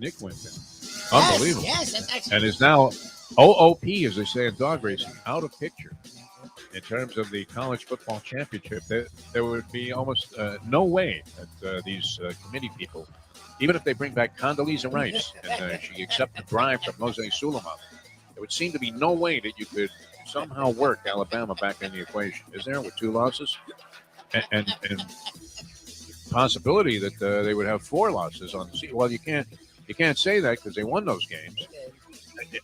Nick went there. Yes, Unbelievable. yes, that's actually. And is now OOP, as they say in dog racing, out of picture in terms of the college football championship. There would be almost no way that these committee people, even if they bring back Condoleezza Rice and she accepts a bribe from Jose Suleiman, there would seem to be no way that you could somehow work Alabama back in the equation. Is there with 2 losses? And possibility that they would have 4 losses on the season. Well, you can't say that because they won those games.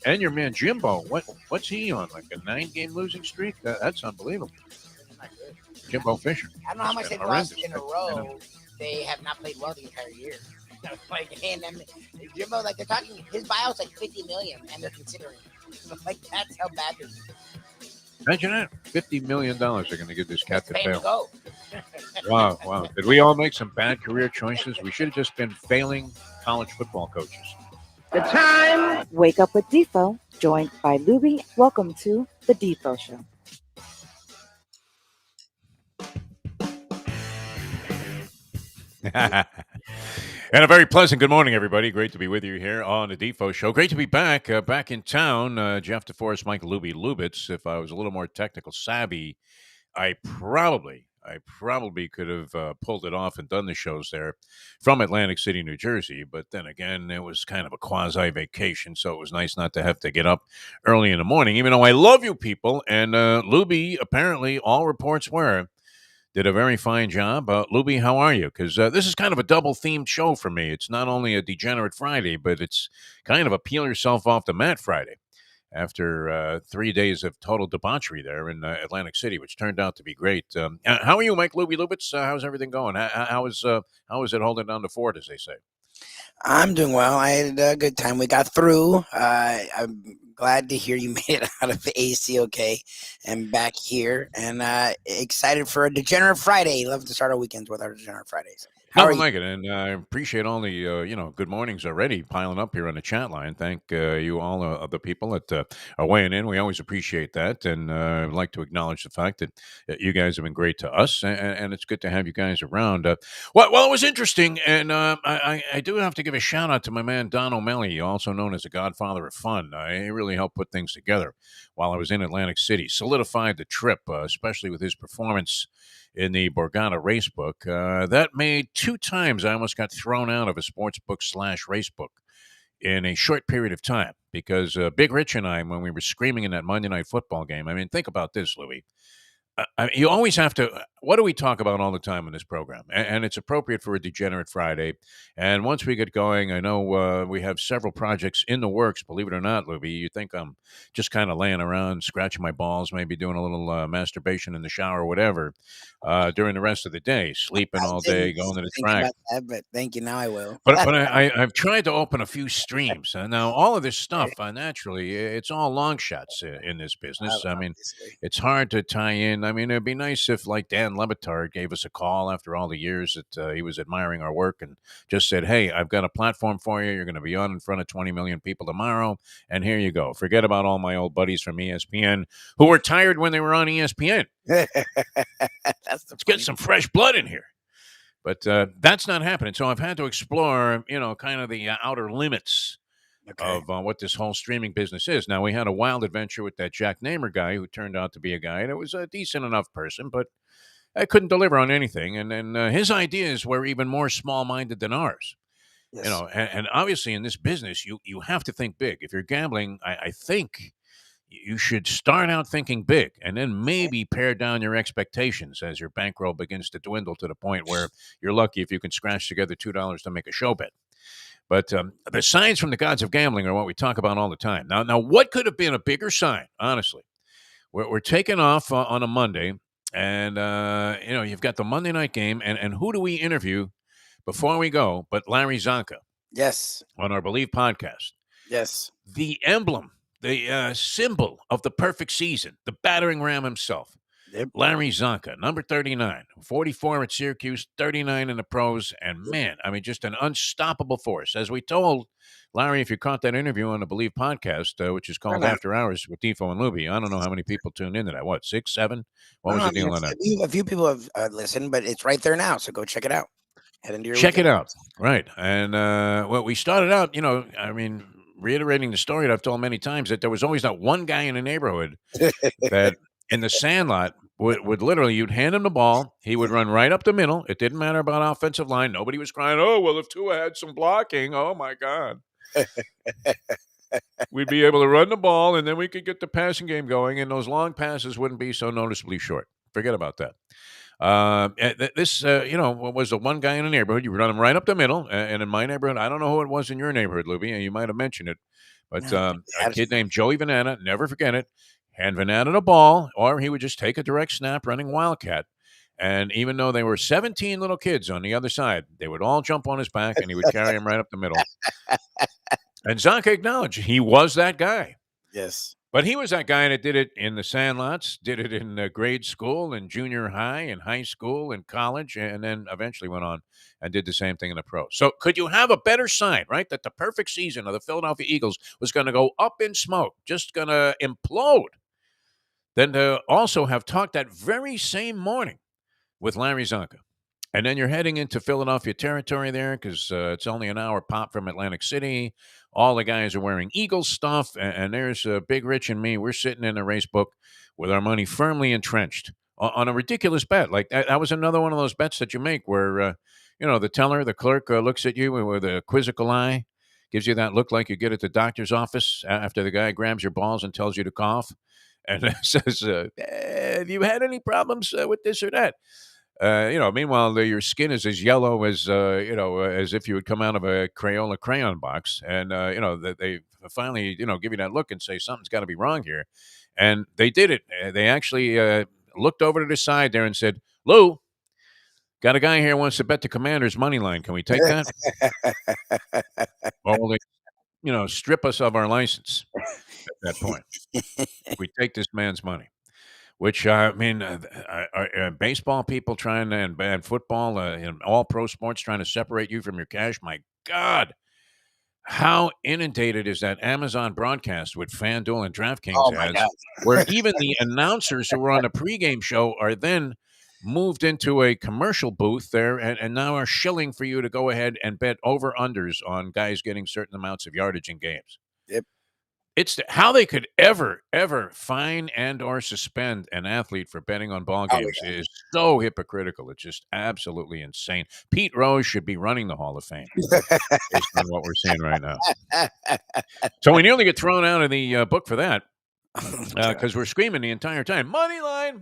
And your man Jimbo, what's he on? Like a 9-game losing streak? That's unbelievable. Jimbo Fisher. I don't know how much they've lost in a row. They have not played well the entire year. And Jimbo, like they're talking, his buyout's like $50 million, and they're considering. Like that's how bad this is. Imagine that. $50 million they're going to give this cat to fail. Go. Wow. Did we all make some bad career choices? We should have just been failing college football coaches. The time. Wake up with Defo, joined by Lubie. Welcome to the Defo Show. And a very pleasant good morning, everybody. Great to be with you here on the Defo Show. Great to be back in town. Jeff DeForest, Mike Lubie Lubitz. If I was a little more technical savvy, I probably could have pulled it off and done the shows there from Atlantic City, New Jersey. But then again, it was kind of a quasi-vacation, so it was nice not to have to get up early in the morning, even though I love you people. And Lubie, apparently, all reports were, did a very fine job. Lubie, how are you? Because this is kind of a double-themed show for me. It's not only a Degenerate Friday, but it's kind of a peel yourself off the mat Friday after 3 days of total debauchery there in Atlantic City, which turned out to be great. How are you, Mike Lubie Lubitz? How's everything going? How is it holding down the fort, as they say? I'm doing well. I had a good time. We got through. I'm glad to hear you made it out of the AC okay and back here. And excited for a Degenerate Friday. Love to start our weekends with our Degenerate Fridays. Nothing like it, and I appreciate all the good mornings already piling up here on the chat line. Thank you all of the people that are weighing in. We always appreciate that, and I'd like to acknowledge the fact that you guys have been great to us, and it's good to have you guys around. Well, it was interesting, and I do have to give a shout out to my man Don O'Malley, also known as the Godfather of Fun. He really helped put things together while I was in Atlantic City, solidified the trip, especially with his performance in the Borgata Racebook. That made 2 times I almost got thrown out of a sports book / racebook in a short period of time because Big Rich and I, when we were screaming in that Monday Night Football game, I mean, think about this, Louis. You always have to, what do we talk about all the time in this program? And it's appropriate for a Degenerate Friday. And once we get going, I know we have several projects in the works, believe it or not, Lubie. You think I'm just kind of laying around, scratching my balls, maybe doing a little masturbation in the shower or whatever during the rest of the day, sleeping all day, going to the track. About that, but thank you. Now I will. But I've tried to open a few streams. Now, all of this stuff, naturally, it's all long shots in this business. I mean, it's hard to tie in. I mean, it'd be nice if, like Dan Lebitard gave us a call after all the years that he was admiring our work and just said, hey, I've got a platform for you. You're going to be on in front of 20 million people tomorrow, and here you go. Forget about all my old buddies from ESPN who were tired when they were on ESPN. Let's get some fresh blood in here. But that's not happening. So I've had to explore, kind of the outer limits of what this whole streaming business is. Now, we had a wild adventure with that Jack Namer guy who turned out to be a guy that was a decent enough person, but I couldn't deliver on anything. And then his ideas were even more small-minded than ours. Yes. And obviously in this business, you have to think big. If you're gambling, I think you should start out thinking big and then maybe pare down your expectations as your bankroll begins to dwindle to the point where you're lucky if you can scratch together $2 to make a show bet. But the signs from the gods of gambling are what we talk about all the time. Now, what could have been a bigger sign, honestly? We're taking off on a Monday, and, you've got the Monday night game, and who do we interview before we go but Larry Zonka? Yes. On our Believe podcast. Yes. The emblem, the symbol of the perfect season, the battering ram himself. Yep. Larry Zonka, number 39, 44 at Syracuse, 39 in the pros, and man, I mean, just an unstoppable force. As we told Larry, if you caught that interview on the Believe podcast, which is called After Hours with Defo and Lubie, I don't know how many people tuned into that. What, 6, 7? What was the deal on that? A few people have listened, but it's right there now, so go check it out. Head into your Check it weekend. out. Right. And well, we started out, reiterating the story that I've told many times, that there was always that one guy in the neighborhood that in the sandlot would literally, you'd hand him the ball, he would run right up the middle. It didn't matter about offensive line. Nobody was crying, oh, well, if Tua had some blocking, oh my God. We'd be able to run the ball, and then we could get the passing game going, and those long passes wouldn't be so noticeably short. Forget about that. This, was the one guy in the neighborhood. You run him right up the middle, and in my neighborhood, I don't know who it was in your neighborhood, Lubie, and you might have mentioned it, but No, a kid named Joey Vanana, never forget it, hand Vanana the ball, or he would just take a direct snap running Wildcat. And even though they were 17 little kids on the other side, they would all jump on his back, and he would carry him right up the middle. And Zonka acknowledged he was that guy. yes. But he was that guy that did it in the sandlots, did it in grade school and junior high and high school and college, and then eventually went on and did the same thing in the pros. So could you have a better sign, right, that the perfect season of the Philadelphia Eagles was going to go up in smoke, just going to implode, than to also have talked that very same morning with Larry Zonka? And then you're heading into Philadelphia territory there because it's only an hour pop from Atlantic City. All the guys are wearing Eagles stuff, and there's Big Rich and me. We're sitting in a race book with our money firmly entrenched on a ridiculous bet. Like that was another one of those bets that you make where, the clerk looks at you with a quizzical eye, gives you that look like you get at the doctor's office after the guy grabs your balls and tells you to cough, and says, have you had any problems with this or that? Meanwhile, your skin is as yellow as as if you would come out of a Crayola crayon box, and that they finally give you that look and say something's got to be wrong here, and they did it. They actually looked over to the side there and said, "Lou, got a guy here who wants to bet the Commanders money line. Can we take that?" Or will they, strip us of our license at that point? We take this man's money. Which are baseball people trying to, and football, and all pro sports trying to separate you from your cash? My God, how inundated is that Amazon broadcast with FanDuel and DraftKings Oh my has, God. where even the announcers who were on the pregame show are then moved into a commercial booth there, and now are shilling for you to go ahead and bet over unders on guys getting certain amounts of yardage in games. Yep. It's how they could ever fine and or suspend an athlete for betting on ball games is so hypocritical. It's just absolutely insane. Pete Rose should be running the Hall of Fame based on what we're seeing right now. So we nearly get thrown out of the book for that because we're screaming the entire time, money line,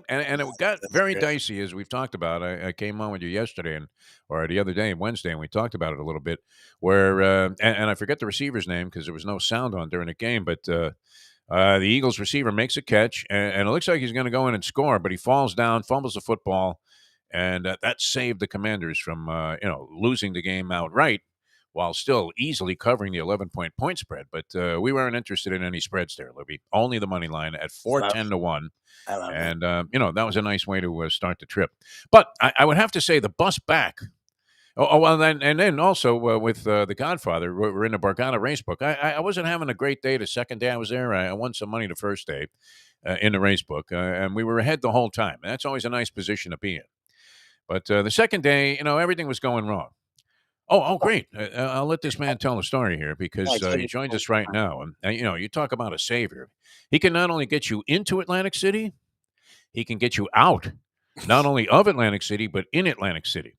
and it got very dicey, as we've talked about. I came on with you yesterday or the other day, Wednesday, and we talked about it a little bit. Where and I forget the receiver's name because there was no sound on during the game, but the Eagles receiver makes a catch, and it looks like he's going to go in and score, but he falls down, fumbles the football, and that saved the Commanders from losing the game outright, while still easily covering the 11-point spread. But we weren't interested in any spreads there, Libby. Only the money line at 410 to 1. I love and, that was a nice way to start the trip. But I would have to say the bus back. Well, then also with The Godfather, we're in the Borgata Racebook. I wasn't having a great day the second day I was there. I won some money the first day in the racebook, and we were ahead the whole time. And that's always a nice position to be in. But the second day, everything was going wrong. Oh, great. I'll let this man tell the story here because he joins us right now. And, you talk about a savior. He can not only get you into Atlantic City, he can get you out, not only of Atlantic City, but in Atlantic City.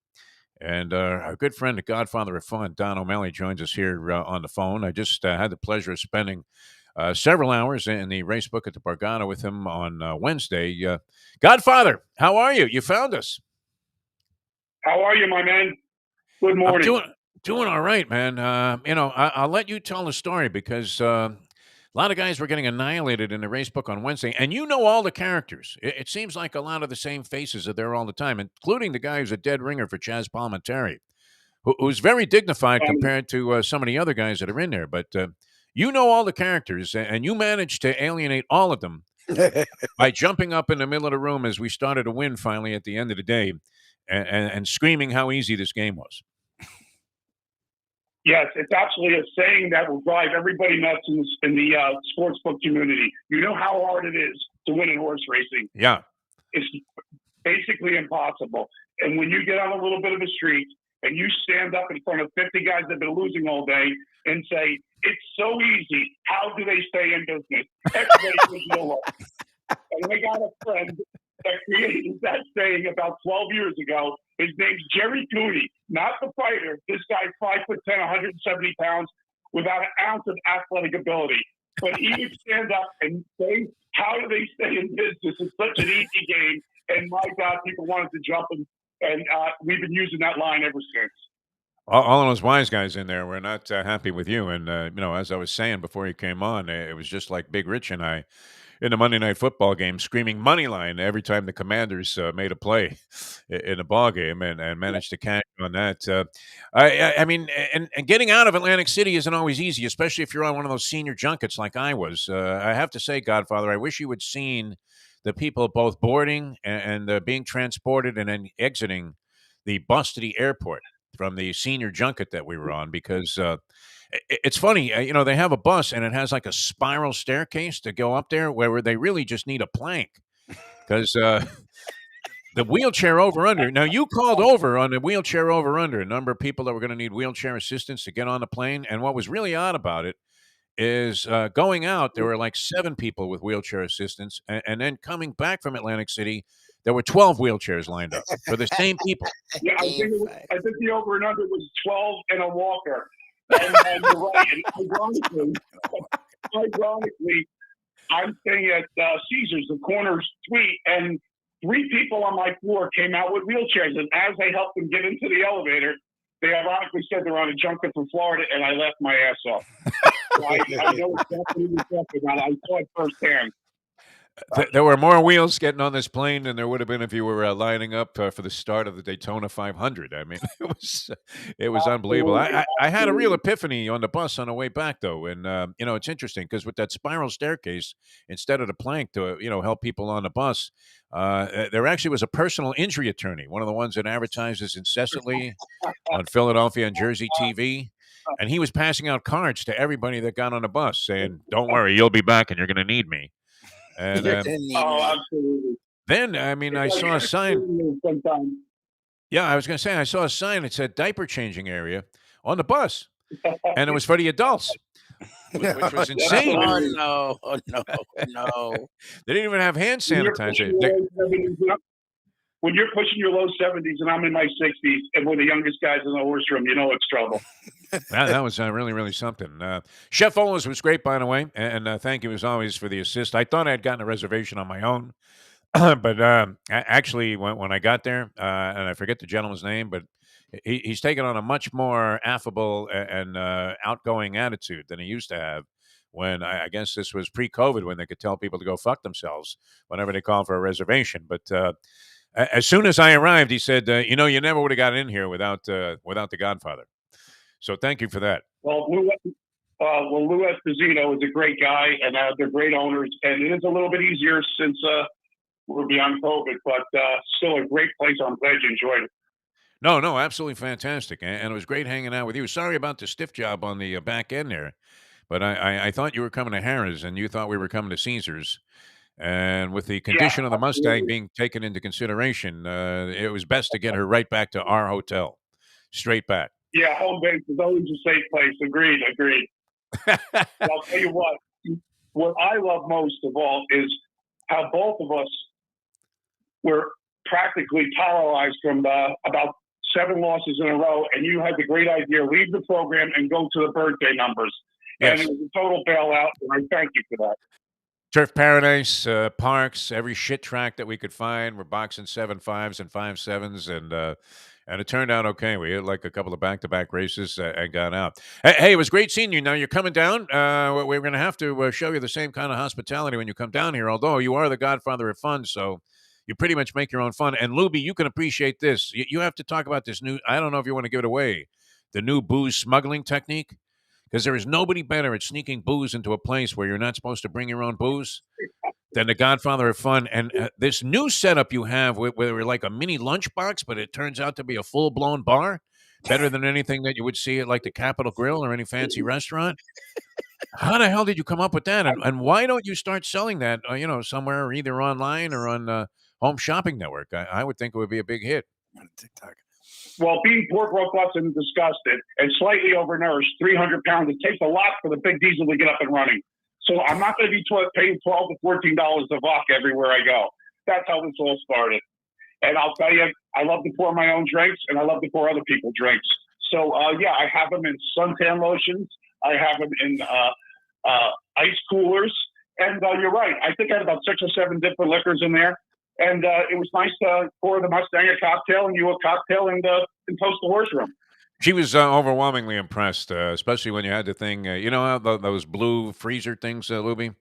And our good friend, the Godfather of Fun, Don O'Malley, joins us here on the phone. I just had the pleasure of spending several hours in the racebook at the Borgata with him on Wednesday. Godfather, how are you? You found us. How are you, my man? Good morning. I'm doing all right, man. I'll let you tell the story because a lot of guys were getting annihilated in the racebook on Wednesday, and you know all the characters. It seems like a lot of the same faces are there all the time, including the guy who's a dead ringer for Chaz Palminteri, who's very dignified compared to some of the other guys that are in there. But you know all the characters, and you managed to alienate all of them by jumping up in the middle of the room as we started to win finally at the end of the day and screaming how easy this game was. Yes, it's absolutely a saying that will drive everybody nuts in the sportsbook community. You know how hard it is to win in horse racing. Yeah. It's basically impossible. And when you get on a little bit of a streak and you stand up in front of 50 guys that have been losing all day and say, it's so easy, how do they stay in business? Everybody says no. And I got a friend that created that saying about 12 years ago. His name's Jerry Cooney, not the fighter. This guy's 5'10", 170 pounds, without an ounce of athletic ability. But he would stand up and say, how do they stay in business? It's such an easy game. And my God, people wanted to jump him. And we've been using that line ever since. All of those wise guys in there were not happy with you. And, as I was saying before you came on, it was just like Big Rich and I in the Monday Night Football game screaming money line every time the Commanders made a play in a ball game and managed to cash on that. I mean, and getting out of Atlantic City isn't always easy, especially if you're on one of those senior junkets like I was. I have to say, Godfather, I wish you had seen the people both boarding and being transported and then exiting the bus to the airport from the senior junket that we were on, because it's funny, they have a bus and it has like a spiral staircase to go up there where they really just need a plank because the wheelchair over under. Now, you called over on the wheelchair over under, a number of people that were going to need wheelchair assistance to get on the plane. And what was really odd about it is going out, there were like 7 people with wheelchair assistance. And then coming back from Atlantic City, there were 12 wheelchairs lined up for the same people. Yeah, I think the over and under was 12 and a walker. And you're right. And ironically, I'm staying at Caesars, the corner suite, and 3 people on my floor came out with wheelchairs. And as I helped them get into the elevator, they ironically said they're on a junket from Florida, and I left my ass off. So I know exactly what you're talking about. I saw it firsthand. There were more wheels getting on this plane than there would have been if you were lining up for the start of the Daytona 500. I mean, it was unbelievable. I had a real epiphany on the bus on the way back, though, and it's interesting because with that spiral staircase, instead of the plank to help people on the bus, there actually was a personal injury attorney, one of the ones that advertises incessantly on Philadelphia and Jersey TV. And he was passing out cards to everybody that got on the bus saying, "Don't worry, you'll be back and you're going to need me." And absolutely. Then, I mean, I saw a sign. Yeah, I was going to say, I saw a sign that said diaper changing area on the bus. And it was for the adults, which was insane. Oh, no. Oh, no. No. They didn't even have hand sanitizer. When you're pushing your low 70s and I'm in my 60s and we're the youngest guys in the horse room, you know it's trouble. That was really, really something. Chef Olas was great, by the way, and thank you as always for the assist. I thought I had gotten a reservation on my own, but actually, when I got there, and I forget the gentleman's name, but he's taken on a much more affable and outgoing attitude than he used to have. When I guess this was pre-COVID, when they could tell people to go fuck themselves whenever they called for a reservation, but. As soon as I arrived, he said, you never would have got in here without the Godfather. So thank you for that. Well, Lou Esposito is a great guy, and they're great owners. And it is a little bit easier since we're beyond COVID, but still a great place. I'm glad you enjoyed it. No, absolutely fantastic. And it was great hanging out with you. Sorry about the stiff job on the back end there, but I thought you were coming to Harrah's and you thought we were coming to Caesars. And with the condition of the Mustang being taken into consideration, it was best to get her right back to our hotel, straight back. Yeah, home base is always a safe place. Agreed. I'll tell you what I love most of all is how both of us were practically paralyzed from about 7 losses in a row, and you had the great idea, leave the program and go to the birthday numbers. Yes. And it was a total bailout, and I thank you for that. Turf Paradise, parks, every shit track that we could find. We're boxing 7.5s and 5.7s, and it turned out okay. We had like a couple of back-to-back races and got out. Hey, it was great seeing you. Now you're coming down. We're going to have to show you the same kind of hospitality when you come down here, although you are the godfather of fun, so you pretty much make your own fun. And Lubie, you can appreciate this. You have to talk about this new, I don't know if you want to give it away, the new booze smuggling technique. Because there is nobody better at sneaking booze into a place where you're not supposed to bring your own booze than the Godfather of Fun. And this new setup you have where we're like a mini lunchbox, but it turns out to be a full-blown bar, better than anything that you would see at like the Capitol Grill or any fancy restaurant. How the hell did you come up with that? And why don't you start selling that, somewhere either online or on home shopping network. I would think it would be a big hit. On TikTok. Well, being poor, broke, busted, and disgusted, and slightly overnourished, 300 pounds, it takes a lot for the big diesel to get up and running. So I'm not going to be paying $12 to $14 a buck everywhere I go. That's how this all started. And I'll tell you, I love to pour my own drinks, and I love to pour other people's drinks. So, yeah, I have them in suntan lotions. I have them in ice coolers. And you're right. I think I had about 6 or 7 different liquors in there. And it was nice to pour the Mustang a cocktail and you a cocktail and toast the horse room. She was overwhelmingly impressed, especially when you had the thing, how those blue freezer things, Lubie,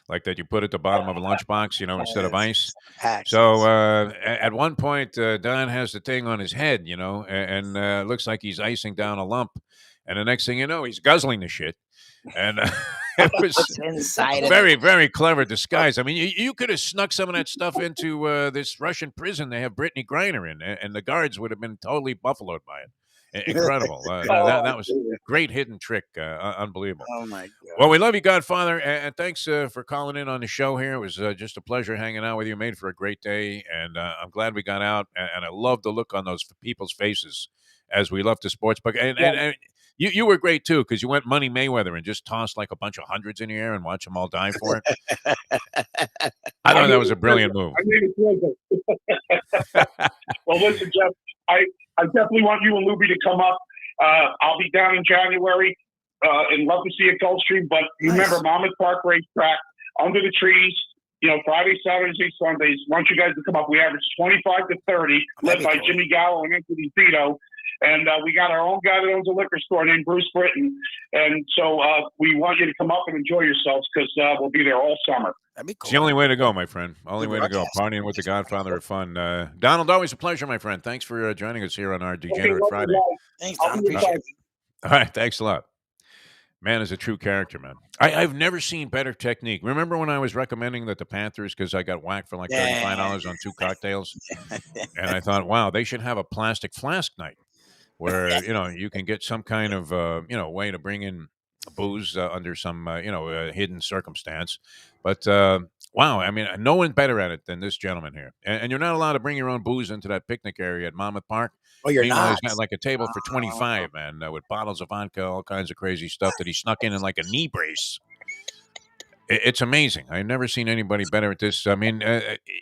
like that you put at the bottom of a lunchbox, instead of ice. Packs. So at one point, Don has the thing on his head, and it looks like he's icing down a lump. And the next thing you know, he's guzzling the shit. And it was inside very, very clever disguise. I mean, you could have snuck some of that stuff into this Russian prison they have Brittany Griner in, and the guards would have been totally buffaloed by it. Incredible. That was a great hidden trick. Unbelievable. Oh, my God. Well, we love you, Godfather, and thanks for calling in on the show here. It was just a pleasure hanging out with you. Made for a great day, and I'm glad we got out, and I love the look on those people's faces as we left the sports book. And you were great, too, because you went Money Mayweather and just tossed like a bunch of hundreds in the air and watch them all die for it. I thought that was a brilliant move. I made it pleasure. Well, listen, Jeff, I definitely want you and Lubie to come up. I'll be down in January and love to see a Gulfstream. But remember, Monmouth Park Racetrack, under the trees, Friday, Saturdays, Sundays. Want you guys to come up. We average 25 to 30, led by Jimmy Gallo and Anthony Zito. And we got our own guy that owns a liquor store named Bruce Britton. And so we want you to come up and enjoy yourselves because we'll be there all summer. That'd be cool. It's the only way to go, my friend. Only way to go. Partying with the Godfather of fun. Donald, always a pleasure, my friend. Thanks for joining us here on our Degenerate Friday. Thanks, Don. Appreciate it. All right. Thanks a lot. Man is a true character, man. I've never seen better technique. Remember when I was recommending that the Panthers, because I got whacked for like $35 on 2 cocktails? And I thought, wow, they should have a plastic flask night where, you can get some kind of, way to bring in booze under some, hidden circumstance. But, wow, I mean, no one better at it than this gentleman here. And you're not allowed to bring your own booze into that picnic area at Monmouth Park. Oh, you're Meanwhile, not? he's got like a table for 25, man, with bottles of vodka, all kinds of crazy stuff that he snuck in like a knee brace. It's amazing. I've never seen anybody better at this. I mean,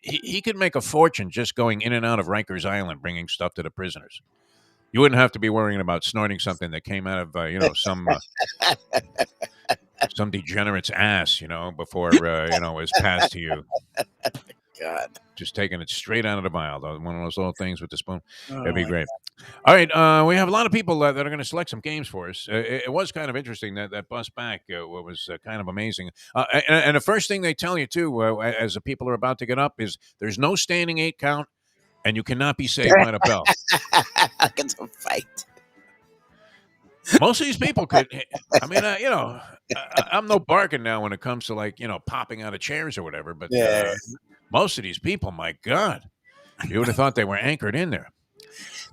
he could make a fortune just going in and out of Rikers Island, bringing stuff to the prisoners. You wouldn't have to be worrying about snorting something that came out of, some degenerate's ass, before, it was passed to you. God. Just taking it straight out of the vial, though. One of those little things with the spoon. That'd be great. All right. We have a lot of people that are going to select some games for us. It was kind of interesting that bus back was kind of amazing. And the first thing they tell you, too, as the people are about to get up, is there's no standing 8 count, and you cannot be saved by the bell. It's a fight. Most of these people could. I mean, I'm no bargain now when it comes to like popping out of chairs or whatever. But most of these people, my God, you would have thought they were anchored in there.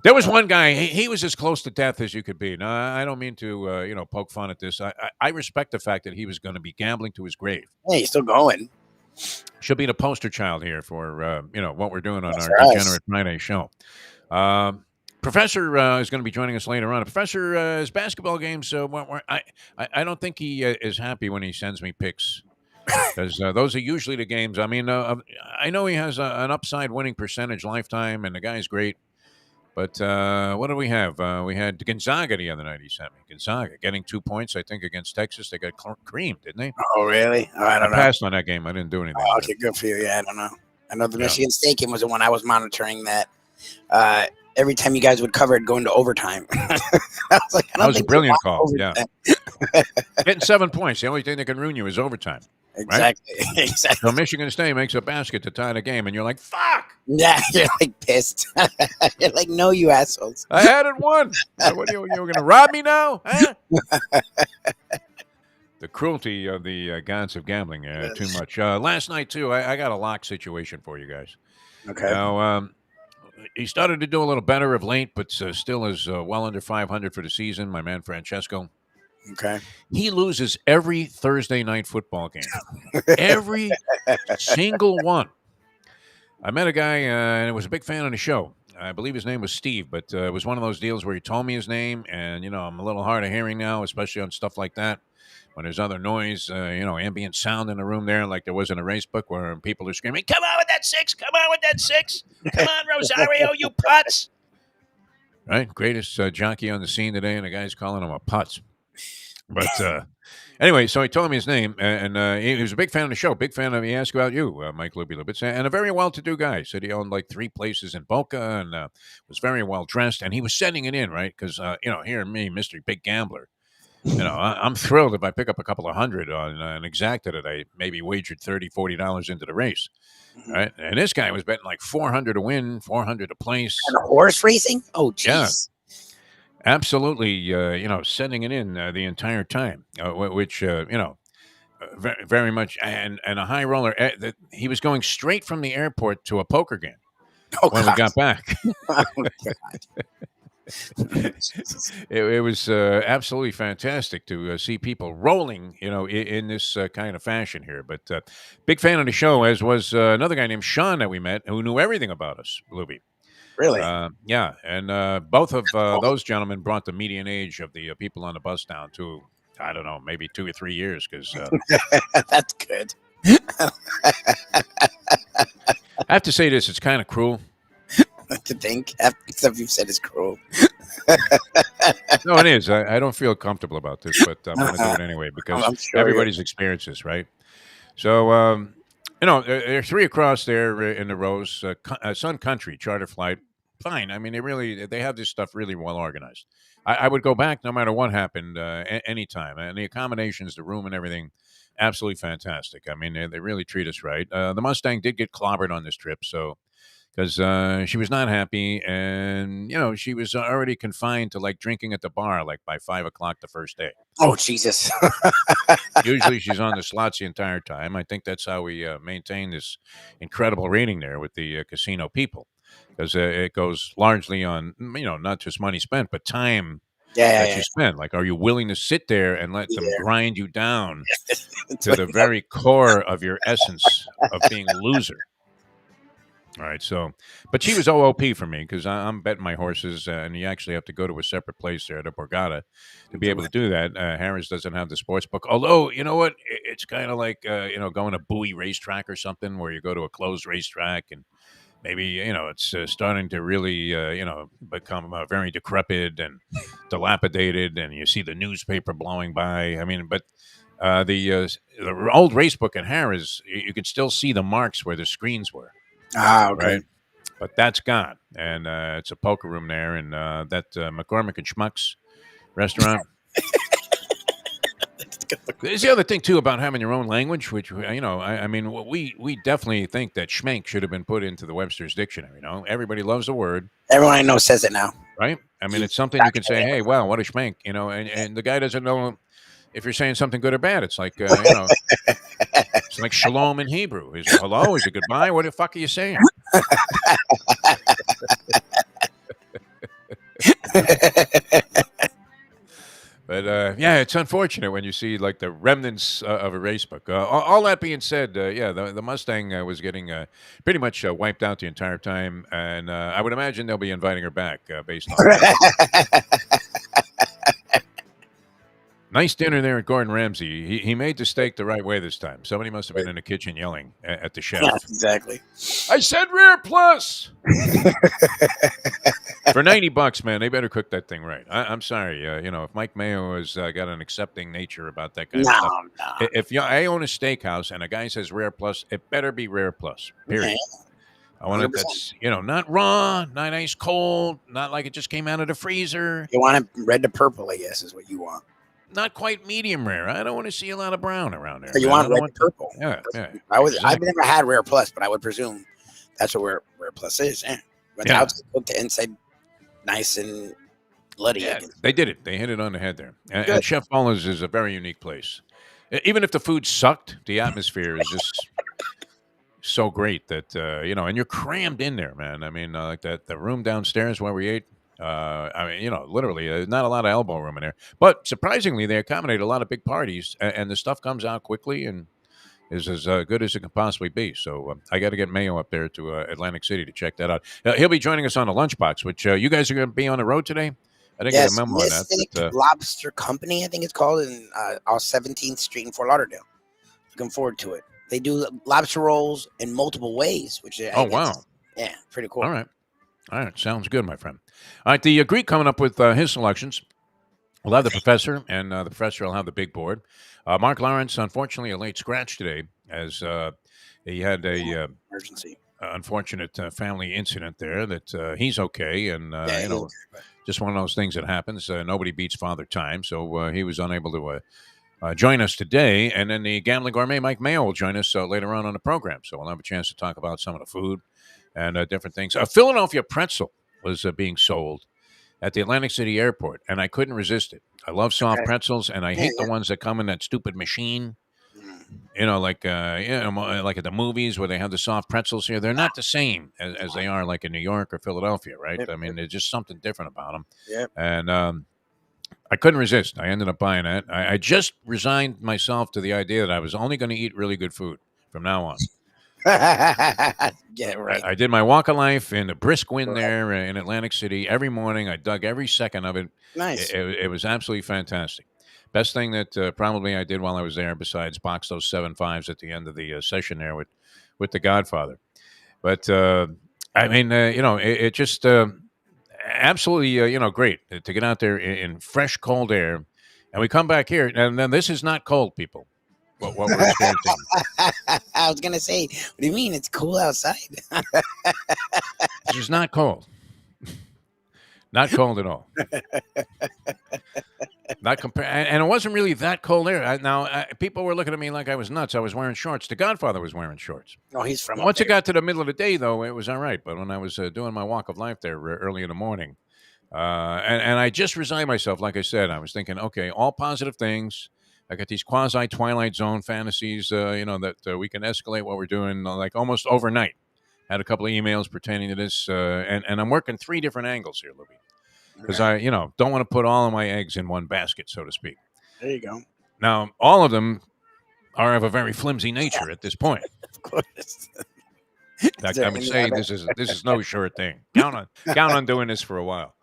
There was one guy. He was as close to death as you could be. Now, I don't mean to poke fun at this. I respect the fact that he was going to be gambling to his grave. Hey, he's still going. Should be the poster child here for what we're doing on That's our us. Degenerate Friday show. Professor is going to be joining us later on. Professor, his basketball games. I don't think he is happy when he sends me pics because those are usually the games. I mean, I know he has an upside winning percentage lifetime, and the guy's great. But what do we have? We had Gonzaga the other night. He sent me Gonzaga getting 2 points. I think against Texas, they got creamed, didn't they? Oh, really? Oh, I don't know. Passed on that game. I didn't do anything. Oh, okay, good for you. Yeah, I don't know. I know the Michigan State game was the one I was monitoring. That every time you guys would cover it, going to overtime. I was like, that was a brilliant call. Yeah, getting 7 points. The only thing that can ruin you is overtime. Exactly. Right? Exactly. So Michigan State makes a basket to tie the game, and you're like, "Fuck!" Yeah, you're like pissed. You're like, "No, you assholes." I had it won. What are you going to rob me now? Huh? The cruelty of the gods of gambling, too much. Last night too, I got a lock situation for you guys. Okay. Now, he started to do a little better of late, but still is well under 500 for the season. My man Francesco. Okay. He loses every Thursday night football game. Every single one. I met a guy and was a big fan of the show. I believe his name was Steve, but it was one of those deals where he told me his name, and I'm a little hard of hearing now, especially on stuff like that. When there's other noise, ambient sound in the room there, like there was in a race book where people are screaming, "Come on with that six! Come on with that six! Come on, Rosario, you putz!" Right, greatest jockey on the scene today, and the guy's calling him a putz. But anyway, so he told me his name, and he was a big fan of the show. Big fan of. He asked about you, Mike Lubie Lubitz, and a very well-to-do guy. Said he owned like 3 places in Boca and was very well dressed. And he was sending it in, right? Because here me, Mister Big Gambler. I'm thrilled if I pick up a couple of hundred on an exacta that I maybe wagered $30-$40 into the race. Right, and this guy was betting like 400 to win, 400 to place. And horse racing? Oh, Yeah. jeez. Absolutely, sending it in the entire time, which very, very much, and a high roller. He was going straight from the airport to a poker game Oh, when God. we got back. Oh, God. It was absolutely fantastic to see people rolling, in this kind of fashion here. But big fan of the show, as was another guy named Sean that we met who knew everything about us, Lubie. Really? Yeah, and both of those gentlemen brought the median age of the people on the bus down to, I don't know, maybe 2 or 3 years. Because That's good. I have to say this: it's kind of cruel. To think stuff you've said is cruel. No, it is. I don't feel comfortable about this, but I'm going to do it anyway because I'm sure everybody's experienced this, right? So, there are 3 across there in the rows. Sun Country charter flight, fine. I mean, they have this stuff really well organized. I would go back no matter what happened anytime, and the accommodations, the room, and everything, absolutely fantastic. I mean, they really treat us right. The Mustang did get clobbered on this trip, so. Because she was not happy, and she was already confined to like drinking at the bar, like by 5 o'clock the first day. Oh, Jesus. Usually, she's on the slots the entire time. I think that's how we maintain this incredible rating there with the casino people, because it goes largely on not just money spent, but time that you spend. Like, are you willing to sit there and let them grind you down to the very core of your essence of being a loser? All right, so, but she was OOP for me because I'm betting my horses, and you actually have to go to a separate place there, the Borgata, to be able to do that. Harris doesn't have the sports book, although you know what, it's kind of like going to Bowie racetrack or something where you go to a closed racetrack and maybe it's starting to really become very decrepit and dilapidated, and you see the newspaper blowing by. I mean, but. The old race book at Harris, you could still see the marks where the screens were. Ah, okay. Right? But that's gone. And it's a poker room there. And that McCormick and Schmuck's restaurant. There's the other thing, too, about having your own language, which, I mean, we definitely think that schmank should have been put into the Webster's Dictionary. Everybody loves the word. Everyone I know says it now. Right? I mean, it's something you can say, hey, wow, what a schmank, and the guy doesn't know if you're saying something good or bad. It's like, it's like shalom in Hebrew. Is it hello? Is it goodbye? What the fuck are you saying? But yeah, it's unfortunate when you see like the remnants of a race book. All that being said, the Mustang was getting pretty much wiped out the entire time, and I would imagine they'll be inviting her back based on that. Nice dinner there at Gordon Ramsay. He made the steak the right way this time. Somebody must have been in the kitchen yelling at the chef. Yeah, exactly. I said rear plus. For $90, man, they better cook that thing right. I'm sorry. If Mike Mayo has got an accepting nature about that kind of stuff. No. If I own a steakhouse and a guy says rare plus, it better be rare plus. Period. Okay. I want it that's, not raw, not ice cold, not like it just came out of the freezer. You want it red to purple, I guess, is what you want. Not quite medium rare. I don't want to see a lot of brown around there. So you want red to purple. Yeah. I've never had rare plus, but I would presume that's what rare plus is. Yeah. But the outside cooked, the inside nice and bloody. Yeah, they did it. They hit it on the head there. And Chef Paula's is a very unique place. Even if the food sucked, the atmosphere is just so great that and you're crammed in there, man. I mean, like that the room downstairs where we ate. Literally, not a lot of elbow room in there. But surprisingly, they accommodate a lot of big parties, and the stuff comes out quickly, and is as good as it can possibly be. So I got to get Mayo up there to Atlantic City to check that out. He'll be joining us on the Lunchbox, which you guys are going to be on the road today. I didn't get a Yes, memo on that. Mystic But, Lobster Company, I think it's called, in off 17th Street in Fort Lauderdale. Looking forward to it. They do lobster rolls in multiple ways, which I guess, wow. Yeah, pretty cool. All right. Sounds good, my friend. All right, the Greek coming up with his selections. We'll have the professor, and the professor will have the big board. Mark Lawrence, unfortunately, a late scratch today, as he had a emergency. Unfortunate family incident there. That he's okay, and just one of those things that happens. Nobody beats Father Time, so he was unable to join us today. And then the Gambling Gourmet, Mike Mayo, will join us later on the program, so we'll have a chance to talk about some of the food and different things. A Philadelphia pretzel was being sold at the Atlantic City airport, and I couldn't resist it. I love soft pretzels, and I hate the ones that come in that stupid machine. Like like at the movies where they have the soft pretzels here. They're not the same as they are like in New York or Philadelphia, right? I mean, there's just something different about them. Yep. And I couldn't resist. I ended up buying that. I just resigned myself to the idea that I was only going to eat really good food from now on. Yeah, right. I did my walk of life in the brisk wind there in Atlantic City every morning. I dug every second of it. Nice. It was absolutely fantastic. Best thing that probably I did while I was there, besides box those 7.5s at the end of the session there with the Godfather. But I mean, it just absolutely, great to get out there in fresh, cold air, and we come back here, and then this is not cold, people. What we're experiencing. I was gonna say, what do you mean? It's cool outside. This is not cold. Not cold at all. Not and it wasn't really that cold there. People were looking at me like I was nuts. I was wearing shorts. The Godfather was wearing shorts. Oh, he's from. Once it got to the middle of the day, though, it was all right. But when I was doing my walk of life there early in the morning, and I just resigned myself, like I said, I was thinking, okay, all positive things. I got these quasi Twilight Zone fantasies, that we can escalate what we're doing like almost overnight. Had a couple of emails pertaining to this, and I'm working 3 different angles here, Lubie. Because I, don't want to put all of my eggs in one basket, so to speak. There you go. Now, all of them are of a very flimsy nature at this point. Of course. Like I'm saying, this is no sure thing. Count on doing this for a while.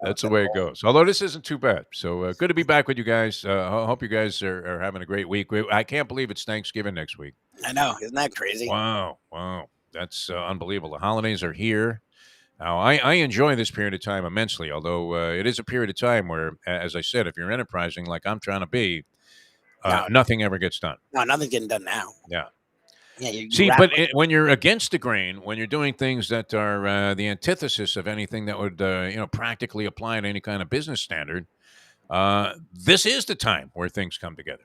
That's the way it goes. Although this isn't too bad. So good to be back with you guys. I hope you guys are having a great week. I can't believe it's Thanksgiving next week. I know. Isn't that crazy? Wow. That's unbelievable. The holidays are here. Now, I enjoy this period of time immensely, although it is a period of time where, as I said, if you're enterprising like I'm trying to be, nothing ever gets done. No, nothing's getting done now. Yeah. Yeah. See, but when you're against the grain, when you're doing things that are the antithesis of anything that would, practically apply to any kind of business standard, this is the time where things come together.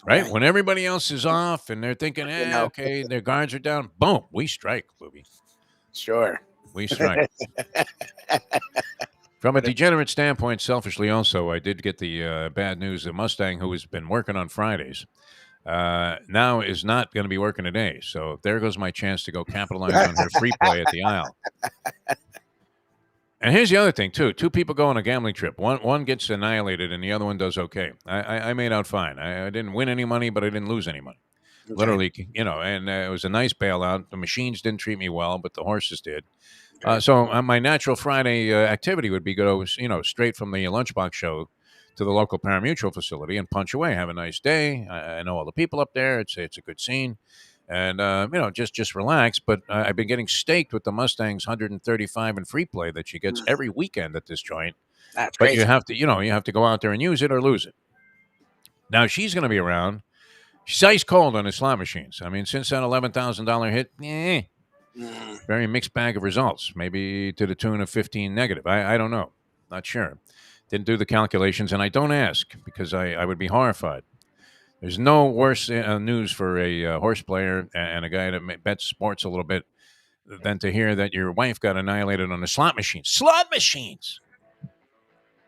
Right? When everybody else is off and they're thinking, okay, their guards are down, boom, we strike, Lubie. Sure. We strike. From a degenerate standpoint, selfishly also, I did get the bad news. The Mustang, who has been working on Fridays, now is not going to be working today. So there goes my chance to go capitalize on her free play at the aisle. And here's the other thing, too. 2 people go on a gambling trip. One gets annihilated and the other one does okay. I made out fine. I didn't win any money, but I didn't lose any money. Okay. Literally, and it was a nice bailout. The machines didn't treat me well, but the horses did. Okay. So my natural Friday activity would be go, straight from the Lunchbox show to the local pari-mutuel facility and punch away. Have a nice day. I know all the people up there. It's a good scene. And, just relax. But I've been getting staked with the Mustang's 135 in free play that she gets every weekend at this joint. That's but crazy. you have to go out there and use it or lose it. Now, she's going to be around. She's ice cold on the slot machines. I mean, since that $11,000 hit, very mixed bag of results. Maybe to the tune of 15 negative. I don't know. Not sure. Didn't do the calculations, and I don't ask because I would be horrified. There's no worse news for a horse player and a guy that bets sports a little bit than to hear that your wife got annihilated on the slot machines. Slot machines!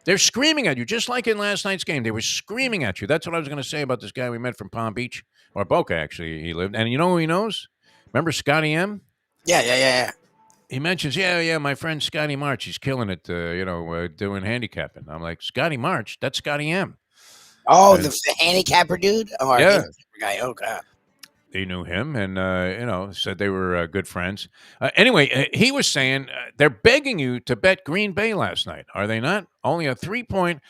They're screaming at you, just like in last night's game. They were screaming at you. That's what I was going to say about this guy we met from Palm Beach, or Boca, actually, he lived. And you know who he knows? Remember Scotty M? Yeah. He mentions, my friend Scotty March. He's killing it, doing handicapping. I'm like, Scotty March? That's Scotty M. Oh, And the handicapper dude? Or yeah, handicapper guy. Oh, God. he knew him, and said they were good friends. Anyway, he was saying they're begging you to bet Green Bay last night. Are they not? Only a 3-point.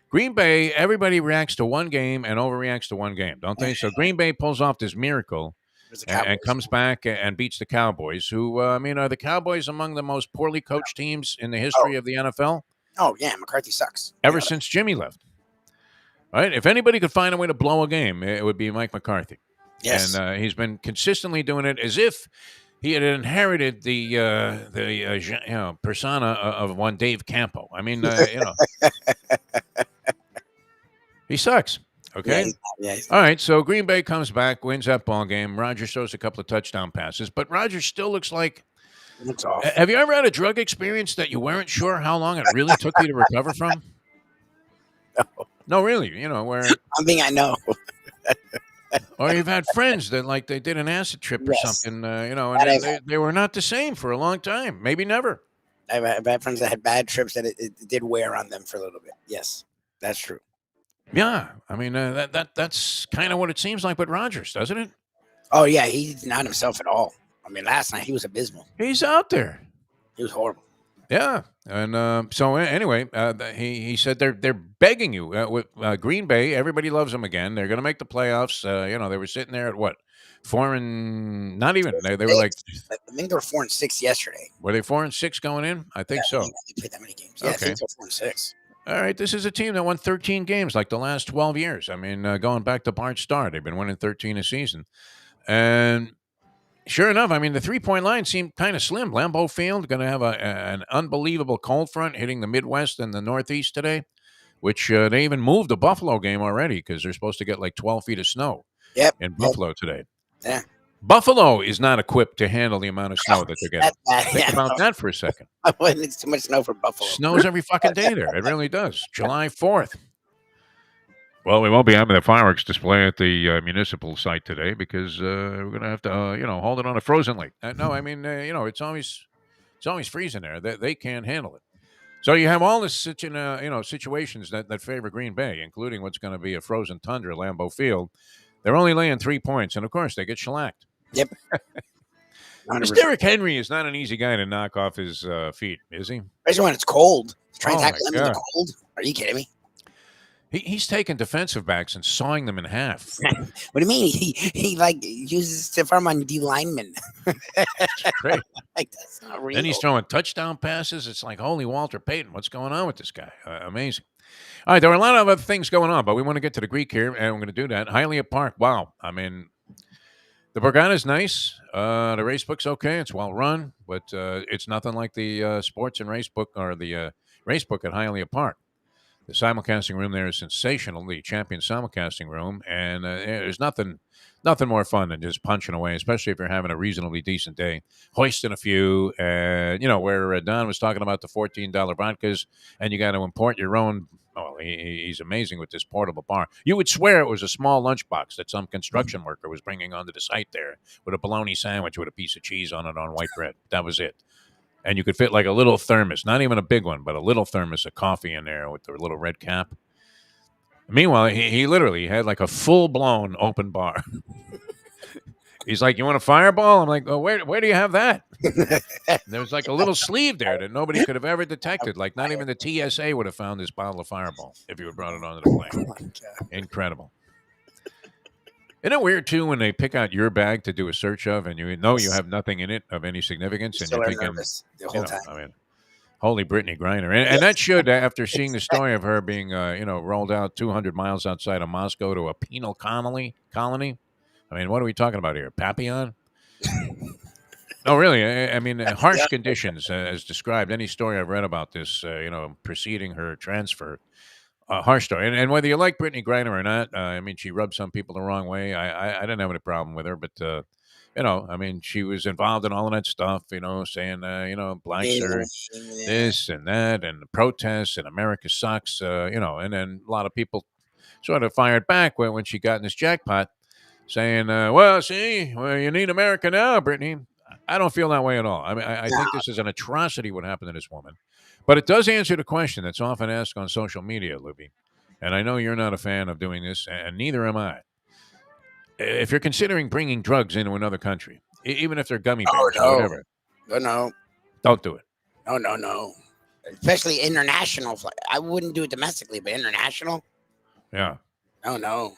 Green Bay. Everybody reacts to one game and overreacts to one game, don't they? So Green Bay pulls off this miracle There's the and Cowboys. comes back and beats the Cowboys, who are the Cowboys among the most poorly coached teams in the Oh, history of the NFL oh, yeah. McCarthy sucks. ever since Jimmy left. Right? If anybody could find a way to blow a game, it would be Mike McCarthy. Yes. And he's been consistently doing it as if he had inherited the persona of one Dave Campo. I mean, he sucks. Okay. Yeah. All right. So Green Bay comes back, wins that ball game. Rodgers throws a couple of touchdown passes, but Rodgers still looks like. It's off. Have you ever had a drug experience that you weren't sure how long it really took you to recover from? No, really. Where. I know. Or you've had friends that they did an acid trip or Yes. something, and they were not the same for a long time, maybe never. I've had friends that had bad trips that it did wear on them for a little bit. Yes, that's true. Yeah, I mean that's kind of what it seems like with Rodgers, doesn't it? Oh, yeah, he's not himself at all. I mean, last night he was abysmal. He's out there. He was horrible. Yeah, and so anyway, he said they're begging you with Green Bay. Everybody loves them again. They're going to make the playoffs. They were sitting there at what 4 and not even they were like. I think they were 4-6 yesterday. Were they 4-6 going in? I think so. They played that many games. Yeah, I think they're 4-6. All right, this is a team that won 13 games like the last 12 years. I mean, going back to Bart Starr, they've been winning 13 a season. And sure enough, I mean, the 3-point line seemed kind of slim. Lambeau Field going to have an unbelievable cold front hitting the Midwest and the Northeast today, which they even moved the Buffalo game already because they're supposed to get like 12 feet of snow in Buffalo today. Yeah. Buffalo is not equipped to handle the amount of snow that they're getting. Think about that for a second. It's too much snow for Buffalo. Snows every fucking day there. It really does. July 4th. Well, we won't be having the fireworks display at the municipal site today because we're going to have to, hold it on a frozen lake. No, I mean, it's always freezing there. They can't handle it. So you have all this situations that favor Green Bay, including what's going to be a frozen tundra, Lambeau Field. They're only laying 3 points, and of course they get shellacked. Yep. This Derrick Henry is not an easy guy to knock off his feet, is he? Especially when it's cold. Trying to Oh, tackle my them in the God. cold. Are you kidding me? He's taking defensive backs and sawing them in half. What do you mean? He uses stiff arm on D linemen. It's great. That's not real. Then he's throwing touchdown passes. It's like, holy Walter Payton, what's going on with this guy? Amazing. All right, there are a lot of other things going on, but we want to get to the Greek here, and we're going to do that. Hialeah Park, wow. I mean, the Borgata's nice. The race book's okay. It's well run, but it's nothing like the sports and race book or the race book at Hialeah Park. The simulcasting room there is sensational, the champion simulcasting room, and there's nothing more fun than just punching away, especially if you're having a reasonably decent day, hoisting a few, and where Don was talking about the $14 vodkas, and you got to import your own. Oh, he's amazing with this portable bar. You would swear it was a small lunchbox that some construction worker was bringing onto the site there with a bologna sandwich with a piece of cheese on it on white bread. That was it. And you could fit like a little thermos, not even a big one, but a little thermos of coffee in there with the little red cap. Meanwhile, he literally had like a full-blown open bar. He's like, "You want a Fireball?" I'm like, "Oh, where do you have that?" There was like a little sleeve there that nobody could have ever detected. Like not even the TSA would have found this bottle of Fireball if you had brought it onto the plane. Incredible. Isn't it weird, too, when they pick out your bag to do a search of and you know you have nothing in it of any significance? And you're thinking, the whole time. I mean, holy Brittany Griner. And that should, after seeing the story of her being, rolled out 200 miles outside of Moscow to a penal colony. I mean, what are we talking about here? Papillon? No, really. I mean, harsh conditions, as described. Any story I've read about this, preceding her transfer. Harsh story. And whether you like Brittany Griner or not, I mean, she rubbed some people the wrong way. I didn't have any problem with her, but, I mean, she was involved in all of that stuff, saying, blacks are this and that and the protests and America sucks, and then a lot of people sort of fired back when she got in this jackpot saying, you need America now, Brittany. I don't feel that way at all. I mean, I think this is an atrocity what happened to this woman. But it does answer the question that's often asked on social media, Lubie. and I know you're not a fan of doing this, and neither am I. If you're considering bringing drugs into another country, even if they're gummy Oh bears or whatever, no, don't do it. no. Especially international flight. I wouldn't do it domestically, but international. Yeah. No.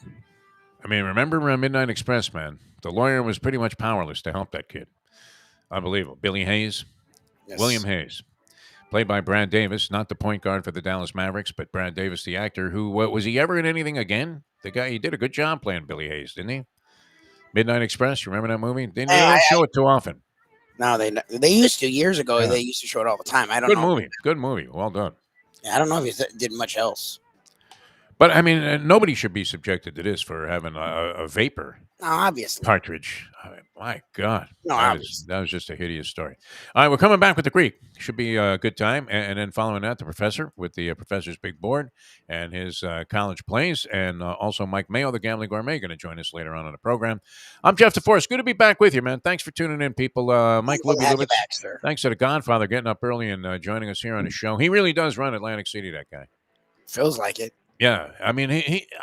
I mean, remember Midnight Express, man? The lawyer was pretty much powerless to help that kid. Unbelievable. Billy Hayes, Yes. William Hayes, played by Brad Davis, not the point guard for the Dallas Mavericks, but Brad Davis, the actor. Who was he ever in anything again? The guy, he did a good job playing Billy Hayes, didn't he? Midnight Express. You remember that movie? They don't show it too often. No, they used to years ago. Yeah. They used to show it all the time. I don't Good know. movie. Good movie. Well done. I don't know if he did much else. But I mean, nobody should be subjected to this for having a vapor No, obviously. cartridge. My God. No, that was just a hideous story. All right, we're coming back with the Greek. Should be a good time. And then following that, the professor with the professor's big board and his college plays. And also Mike Mayo, the Gambling Gourmet, going to join us later on in the program. I'm Jeff DeForest. Good to be back with you, man. Thanks for tuning in, people. Mike Lubie, thanks to the Godfather getting up early and joining us here on the show. He really does run Atlantic City, that guy. Feels like it. Yeah, I mean,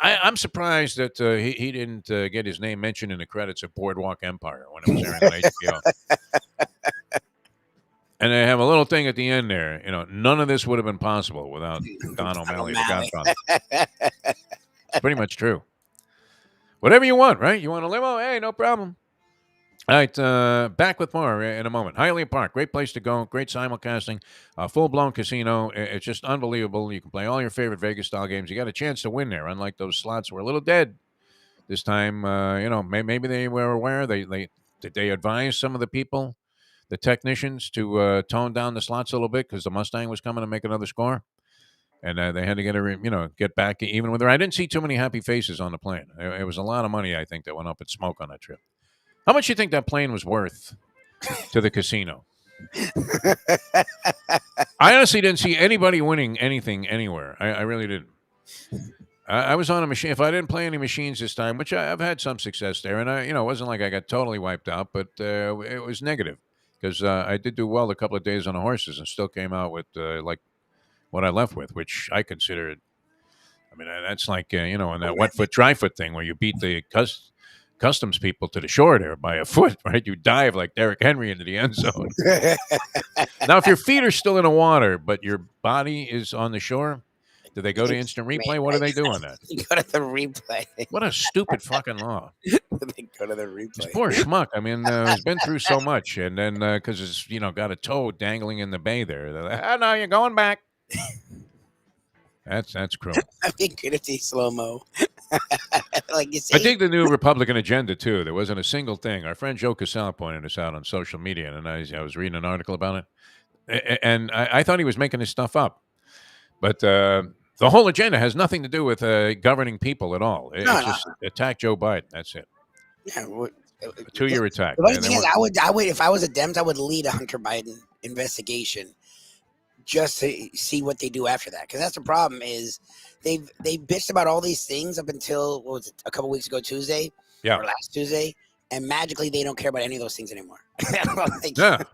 I'm surprised that he didn't get his name mentioned in the credits of Boardwalk Empire when it was airing on HBO. And they have a little thing at the end there. You know, none of this would have been possible without Don O'Malley, the Godfather. It's pretty much true. Whatever you want, right? You want a limo? Hey, no problem. All right, back with more in a moment. Hialeah Park, great place to go, great simulcasting, full-blown casino. It's just unbelievable. You can play all your favorite Vegas-style games. You got a chance to win there, unlike those slots were a little dead this time. Maybe they were aware. Did they advise some of the people, the technicians, to tone down the slots a little bit because the Mustang was coming to make another score, and they had to get back even with her. I didn't see too many happy faces on the plane. It was a lot of money, I think, that went up in smoke on that trip. How much do you think that plane was worth to the casino? I honestly didn't see anybody winning anything anywhere. I really didn't. I was on a machine. If I didn't play any machines this time, which I've had some success there, and it wasn't like I got totally wiped out, but it was negative because I did do well a couple of days on the horses and still came out with like what I left with, which I considered. I mean, that's like in that wet foot, dry foot thing where you beat the customs people to the shore there by a foot, right? You dive like Derrick Henry into the end zone. Now, if your feet are still in the water, but your body is on the shore, do they go to instant replay? What do they do on that? You go to the replay. What a stupid fucking law. They go to the replay. This poor schmuck. I mean, he's been through so much. And then because it's, got a toe dangling in the bay there. They're like, oh, no, you're going back. That's cruel. That'd be good if they slow-mo. Like you say. I think the new Republican agenda, too. There wasn't a single thing. Our friend Joe Casale pointed this out on social media, and I was reading an article about it. And I thought he was making this stuff up. But the whole agenda has nothing to do with governing people at all. It's just attack Joe Biden. That's it. Yeah, a 2-year attack. The thing is, I would, if I was a Dems, I would lead a Hunter Biden investigation just to see what they do after that. Because that's the problem is they bitched about all these things up until, what was it, a couple weeks ago, Tuesday? Yeah. Or last Tuesday. And magically, they don't care about any of those things anymore. Yeah.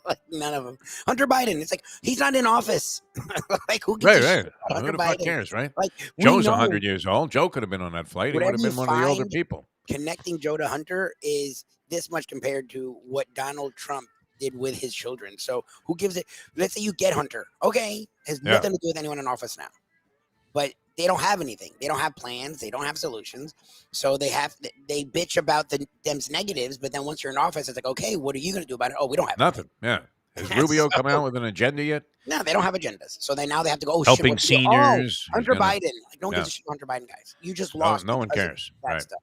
Like none of them. Hunter Biden, it's like he's not in office. Like who gives a shit about Hunter Who the fuck Biden? cares, right? Like Joe's 100 years old. Joe could have been on that flight. He would have been one of the older people. Connecting Joe to Hunter is this much compared to what Donald Trump did with his children. So who gives it? Let's say you get Hunter. Okay, has nothing to do with anyone in office now. But they don't have anything. They don't have plans. They don't have solutions. So they bitch about the Dems negatives. But then once you're in office, it's like, okay, what are you going to do about it? Oh, we don't have nothing. Yeah. Has Rubio come out with an agenda yet? No, they don't have agendas. So they have to go, helping seniors. Hunter Biden. Like, don't give a shit, Hunter Biden, guys. You just lost. No one cares. Right. Stuff.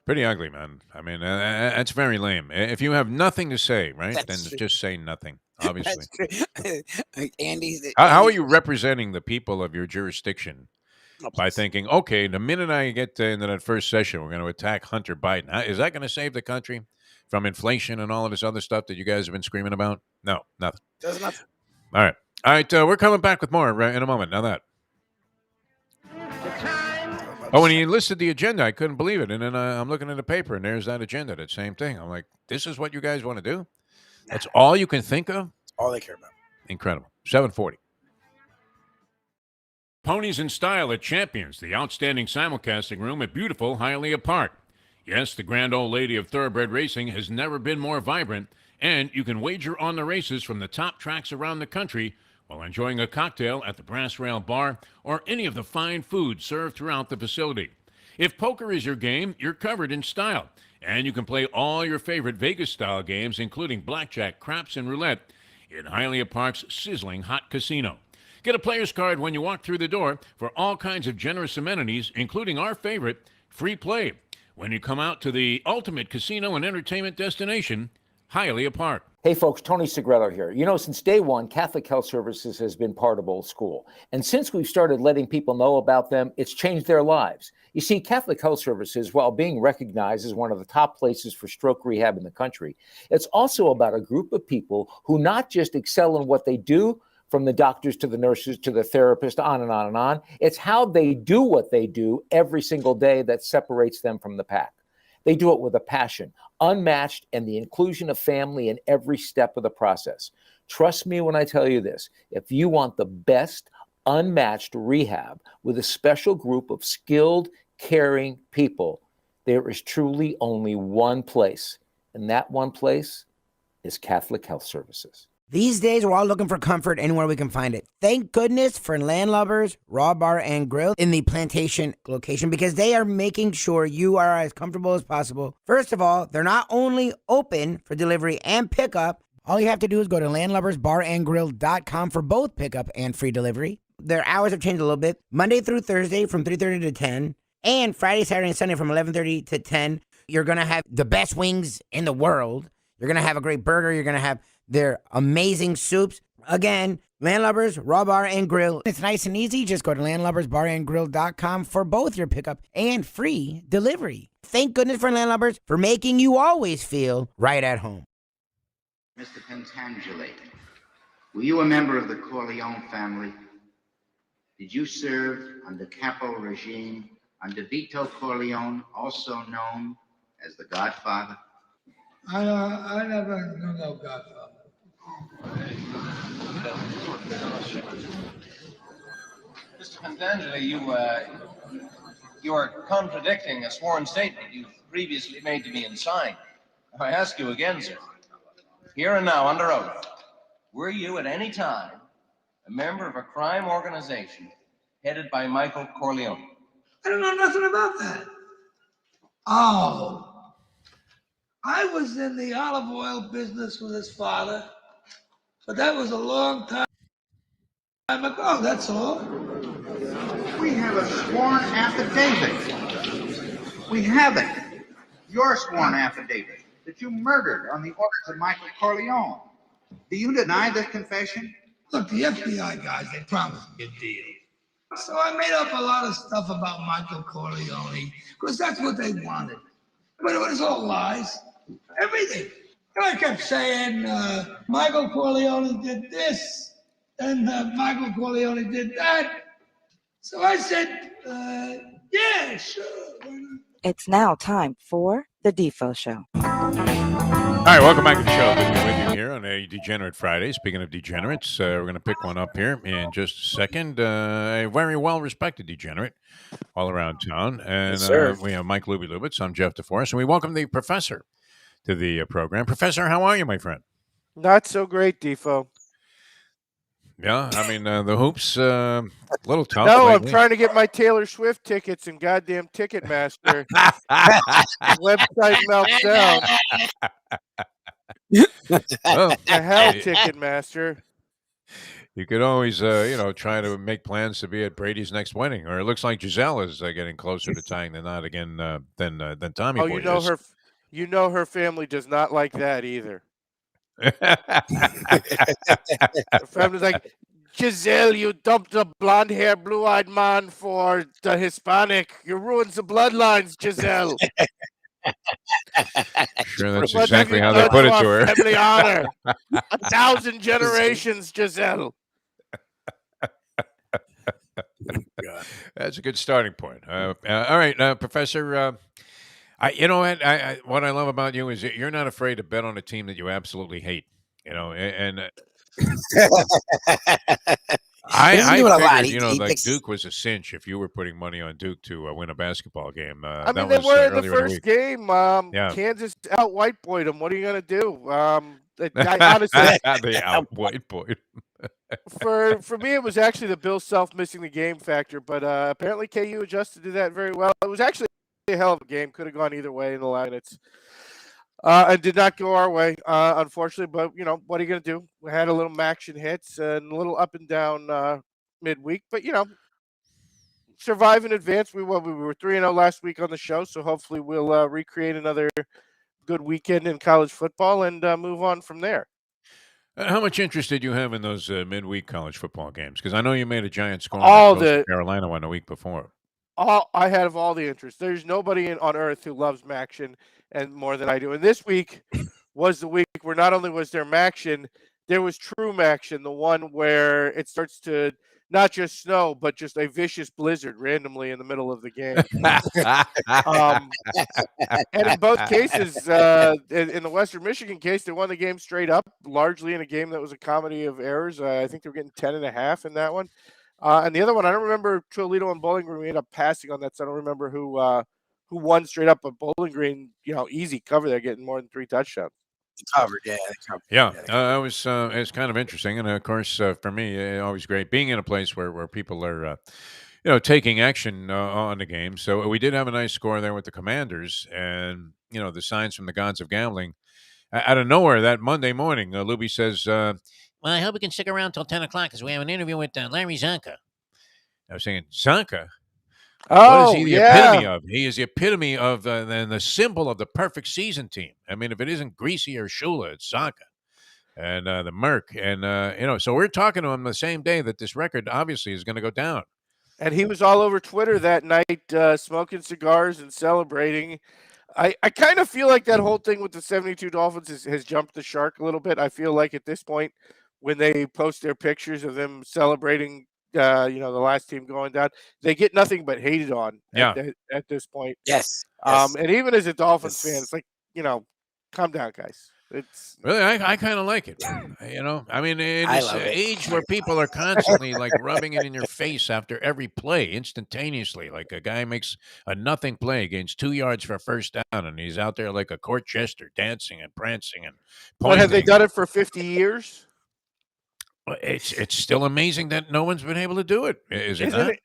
Pretty ugly, man. I mean, that's very lame. If you have nothing to say, right, then just say nothing, obviously. Andy's how are you representing the people of your jurisdiction by thinking, okay, the minute I get into that first session, we're going to attack Hunter Biden? Is that going to save the country from inflation and all of this other stuff that you guys have been screaming about? No, nothing. Does nothing. All right. We're coming back with more in a moment. Now that. Oh, when he listed the agenda, I couldn't believe it. And then I'm looking at the paper, and there's that agenda, that same thing. I'm like, this is what you guys want to do? That's all you can think of? All they care about. Incredible. 740. Ponies in Style at Champions, the outstanding simulcasting room at beautiful Hialeah Park. Yes, the grand old lady of thoroughbred racing has never been more vibrant, and you can wager on the races from the top tracks around the country while enjoying a cocktail at the Brass Rail Bar or any of the fine food served throughout the facility. If poker is your game, you're covered in Style, and you can play all your favorite Vegas-style games, including blackjack, craps, and roulette, in Hialeah Park's sizzling hot casino. Get a player's card when you walk through the door for all kinds of generous amenities, including our favorite, free play, when you come out to the ultimate casino and entertainment destination, Hialeah Park. Hey folks, Tony Segreto here. You know, since day one, Catholic Health Services has been part of Old School. And since we've started letting people know about them, it's changed their lives. You see, Catholic Health Services, while being recognized as one of the top places for stroke rehab in the country, it's also about a group of people who not just excel in what they do, from the doctors to the nurses to the therapist, on and on and on. It's how they do what they do every single day that separates them from the pack. They do it with a passion, unmatched, and the inclusion of family in every step of the process. Trust me when I tell you this. If you want the best, unmatched rehab with a special group of skilled, caring people, there is truly only one place, and that one place is Catholic Health Services. These days, we're all looking for comfort anywhere we can find it. Thank goodness for Landlubbers Raw Bar and Grill in the Plantation location, because they are making sure you are as comfortable as possible. First of all, they're not only open for delivery and pickup. All you have to do is go to landlubbersbarandgrill.com for both pickup and free delivery. Their hours have changed a little bit. Monday through Thursday from 3:30 to 10, and Friday, Saturday, and Sunday from 11:30 to 10. You're going to have the best wings in the world. You're going to have a great burger. You're going to have their amazing soups. Again, Landlubbers Raw Bar and Grill. It's nice and easy. Just go to landlubbersbarandgrill.com for both your pickup and free delivery. Thank goodness for Landlubbers for making you always feel right at home. Mr. Pentangeli, were you a member of the Corleone family? Did you serve under Capo regime under Vito Corleone, also known as the Godfather? I never knew no Godfather. Mr. Pentangeli, you are contradicting a sworn statement you previously made to me and signed. I ask you again, sir, here and now under oath, were you at any time a member of a crime organization headed by Michael Corleone? I don't know nothing about that. Oh, I was in the olive oil business with his father, but that was a long time ago, that's all. We have a sworn affidavit. We have it. Your sworn affidavit that you murdered on the orders of Michael Corleone. Do you deny this confession? Look, the FBI guys, they promised me a deal. So I made up a lot of stuff about Michael Corleone, because that's what they wanted. But it was all lies. Everything. And I kept saying, Michael Corleone did this, and Michael Corleone did that. So I said, yeah, sure. It's now time for the Defo Show. All right, welcome back to the show. Good to be with you here on a Degenerate Friday. Speaking of degenerates, we're going to pick one up here in just a second. A very well-respected degenerate all around town. And Yes, we have Mike Lubie. I'm Jeff DeForest, and we welcome the professor to the program. Professor, how are you, my friend? Not so great, Defo. Yeah, I mean, the hoops, a little tough. No, I'm lately. trying to get my Taylor Swift tickets and goddamn Ticketmaster. Website melts down. Well, The hell, Ticketmaster. you could always, try to make plans to be at Brady's next wedding. Or it looks like Giselle is getting closer to tying the knot again than Tommy Oh, Boy is. you know her family does not like that either. Her family's like, Giselle, you dumped a blonde-haired, blue-eyed man for the Hispanic. You ruined the bloodlines, Giselle. Sure, that's What exactly how have they you put it done to our her. Family honor. 1,000 generations, Giselle. That's a good starting point. All right, Professor. What I love about you is that you're not afraid to bet on a team that you absolutely hate. And He doesn't I do it a lot. figured, He like picks. Duke was a cinch if you were putting money on Duke to win a basketball game. I That mean, they was were in the earlier in the first week. game. Yeah. Kansas out white boyed them. What are you going to do? I honestly, They out white boy. for me, it was actually the Bill Self missing the game factor, but apparently KU adjusted to that very well. It was actually a hell of a game. Could have gone either way in the last minutes. And did not go our way, unfortunately. But what are you going to do? We had a little action hits and a little up and down midweek, but survive in advance. We were 3-0 last week on the show, so hopefully we'll recreate another good weekend in college football and move on from there. How much interest did you have in those midweek college football games? Because I know you made a giant score on All that Coastal the Carolina one the week before. I have all the interest. There's nobody on earth who loves Maction and more than I do. And this week was the week where not only was there Maction, there was true Maction, the one where it starts to not just snow, but just a vicious blizzard randomly in the middle of the game. And in both cases, in the Western Michigan case, they won the game straight up, largely in a game that was a comedy of errors. I think they were getting 10.5 in that one. And the other one, I don't remember Toledo and Bowling Green. We ended up passing on that, so I don't remember who won straight up. But Bowling Green, easy cover there, getting more than 3 touchdowns. Covered, yeah. Yeah, it was it's kind of interesting, and of course, for me, always great being in a place where people are, taking action on the game. So we did have a nice score there with the Commanders, and the signs from the gods of gambling. Out of nowhere, that Monday morning, Lubie says, "Well, I hope we can stick around till 10 o'clock because we have an interview with Larry Zonka." I was saying, Zonka. What is he the epitome of? He is the epitome of the symbol of the perfect season team. I mean, if it isn't Greasy or Shula, it's Zonka and the Merc. And, so we're talking to him the same day that this record obviously is going to go down. And he was all over Twitter that night, smoking cigars and celebrating. I kind of feel like that whole thing with the 72 Dolphins has jumped the shark a little bit. I feel like at this point, when they post their pictures of them celebrating the last team going down, they get nothing but hated on at this point. Yes. And even as a Dolphins fan, it's like, calm down, guys. It's really, I kind of like it. I mean, in this age where people are constantly like rubbing it in your face after every play instantaneously, like a guy makes a nothing play, gains 2 yards for a first down, and he's out there like a court jester, dancing and prancing and pointing. But have they done it for 50 years? It's still amazing that no one's been able to do it. Isn't it?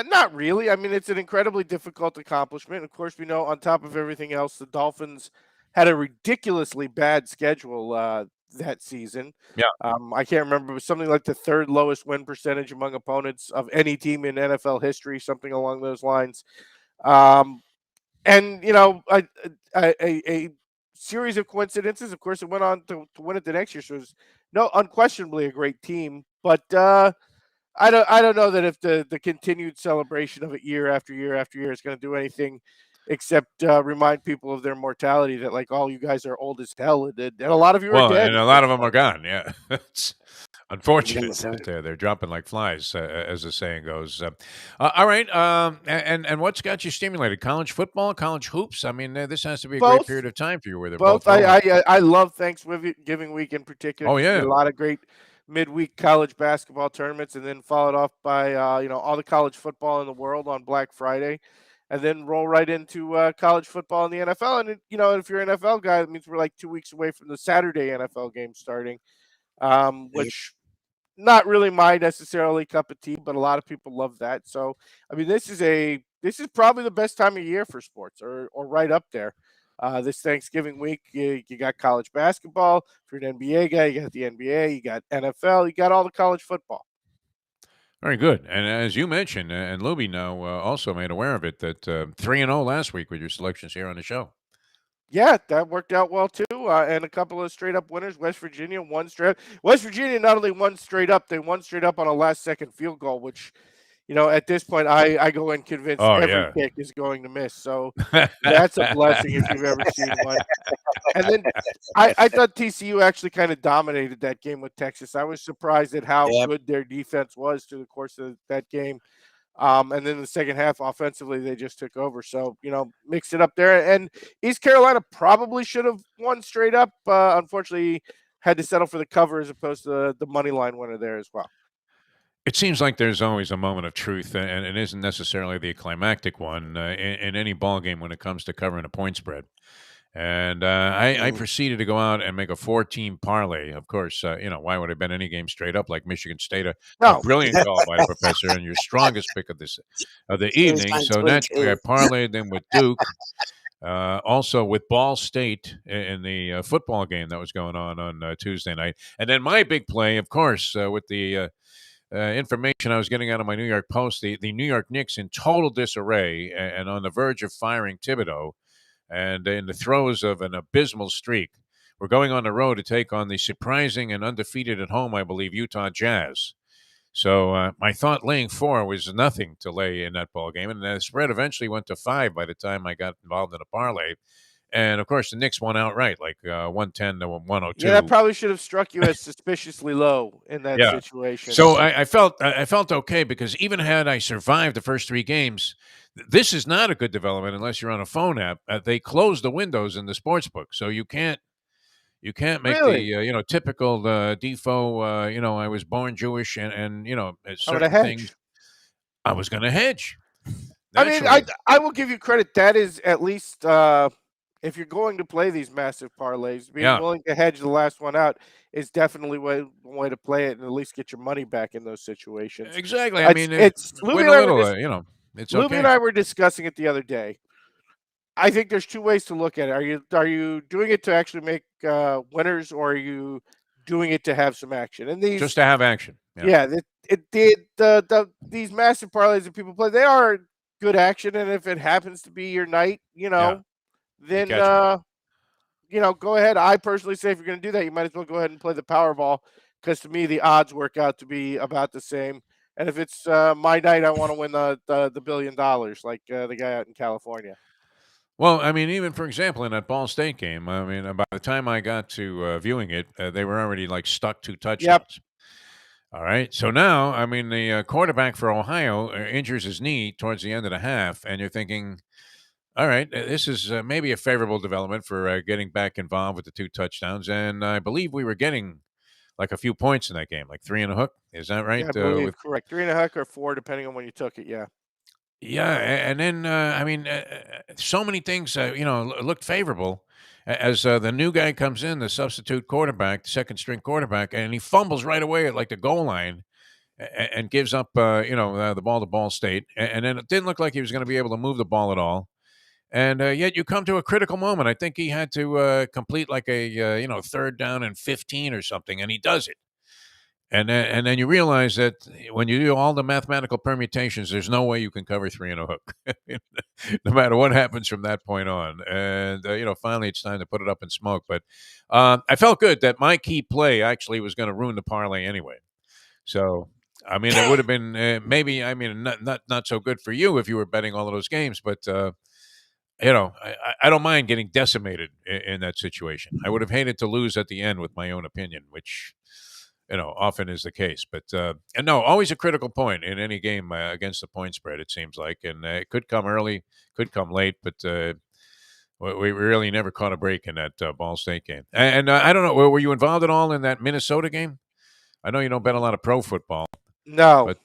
Not really. I mean, it's an incredibly difficult accomplishment. Of course, we know on top of everything else, the Dolphins had a ridiculously bad schedule that season. Yeah. I can't remember. It was something like the 3rd lowest win percentage among opponents of any team in NFL history, something along those lines. And, a series of coincidences. Of course, it went on to win it the next year. So it was unquestionably a great team. But I don't know that if the continued celebration of it year after year after year is going to do anything except remind people of their mortality, that like all you guys are old as hell, and a lot of you are dead. And a lot of them are gone. Yeah, it's unfortunate that they're dropping like flies, as the saying goes. All right, and what's got you stimulated? College football, college hoops. I mean, this has to be a great period of time for you where they're both. I love Thanksgiving week in particular. Oh yeah, a lot of great midweek college basketball tournaments, and then followed off by all the college football in the world on Black Friday. And then roll right into college football in the NFL. And, if you're an NFL guy, that means we're like 2 weeks away from the Saturday NFL game starting, which not really my necessarily cup of tea, but a lot of people love that. So, I mean, this is probably the best time of year for sports, or right up there. This Thanksgiving week, you got college basketball. If you're an NBA guy, you got the NBA, you got NFL, you got all the college football. Very good. And as you mentioned, and Lubie now also made aware of it, that 3-0 last week with your selections here on the show. Yeah, that worked out well too. And a couple of straight up winners. West Virginia won straight. West Virginia not only won straight up, they won straight up on a last-second field goal, which, at this point, I go in convinced every kick is going to miss. So that's a blessing if you've ever seen one. And then I thought TCU actually kind of dominated that game with Texas. I was surprised at how good their defense was through the course of that game. And then the second half, offensively, they just took over. So, mixed it up there. And East Carolina probably should have won straight up. Unfortunately, had to settle for the cover as opposed to the money line winner there as well. It seems like there's always a moment of truth, and it isn't necessarily the climactic one in any ball game when it comes to covering a point spread. And I Mm. proceeded to go out and make a 4-team parlay. Of course, why would I bet any game straight up like Michigan State? A No. brilliant call by the professor, and your strongest pick of the It was evening. on So naturally, I Twitter too. parlayed them with Duke. Also with Ball State in the football game that was going on Tuesday night, and then my big play, of course, with the information I was getting out of my New York Post, the New York Knicks in total disarray and on the verge of firing Thibodeau, and in the throes of an abysmal streak. We're going on the road to take on the surprising and undefeated at home, I believe, Utah Jazz. So my thought laying 4 was nothing to lay in that ball game, and the spread eventually went to 5 by the time I got involved in a parlay. And of course, the Knicks won outright, like 110 to 102. Yeah, that probably should have struck you as suspiciously low in that Yeah. situation. So I felt okay because even had I survived the first 3 games, this is not a good development unless you're on a phone app. They closed the windows in the sports book, so you can't make Really? the typical Defo. I was born Jewish, and I would have certain things hedged. I was going to hedge. I mean, Naturally. I will give you credit. That is at least if you're going to play these massive parlays, being Yeah. willing to hedge the last one out is definitely one way to play it and at least get your money back in those situations. Exactly. I mean, It's win Lubie a and I were little. It's Lubie okay. and I were discussing it the other day. I think there's 2 ways to look at it. Are you doing it to actually make winners, or are you doing it to have some action? And these, Just to have action. yeah, these massive parlays that people play, they are good action, and if it happens to be your night, Yeah. then catch 'em. go ahead. I personally say if you're going to do that, you might as well go ahead and play the Powerball, because to me the odds work out to be about the same. And if it's my night, I want to win the $1 billion, like the guy out in California. Well, I mean, even for example, in that Ball State game, I mean, by the time I got to viewing it, they were already like stuck 2 touchdowns. All right. So now, I mean, the quarterback for Ohio injures his knee towards the end of the half, and you're thinking, all right, this is maybe a favorable development for getting back involved with the 2 touchdowns. And I believe we were getting like a few points in that game, like 3 and a hook. Is that right? Yeah, I believe correct. 3 and a half or 4, depending on when you took it. Yeah. Yeah, and then I mean, so many things looked favorable as the new guy comes in, the substitute quarterback, second string quarterback, and he fumbles right away at like the goal line and gives up the ball to Ball State, and then it didn't look like he was going to be able to move the ball at all. And yet you come to a critical moment. I think he had to complete like a 3rd down and 15 or something, and he does it. And then you realize that when you do all the mathematical permutations, there's no way you can cover 3 and a hook, no matter what happens from that point on. And finally, it's time to put it up in smoke. But I felt good that my key play actually was going to ruin the parlay anyway. So I mean, it would have been maybe. I mean, not so good for you if you were betting all of those games, but. I don't mind getting decimated in that situation. I would have hated to lose at the end with my own opinion, which often is the case. But and no, always a critical point in any game against the point spread. It seems like, and it could come early, could come late, but we really never caught a break in that Ball State game. And I don't know, were you involved at all in that Minnesota game? I know you don't bet a lot of pro football. No, but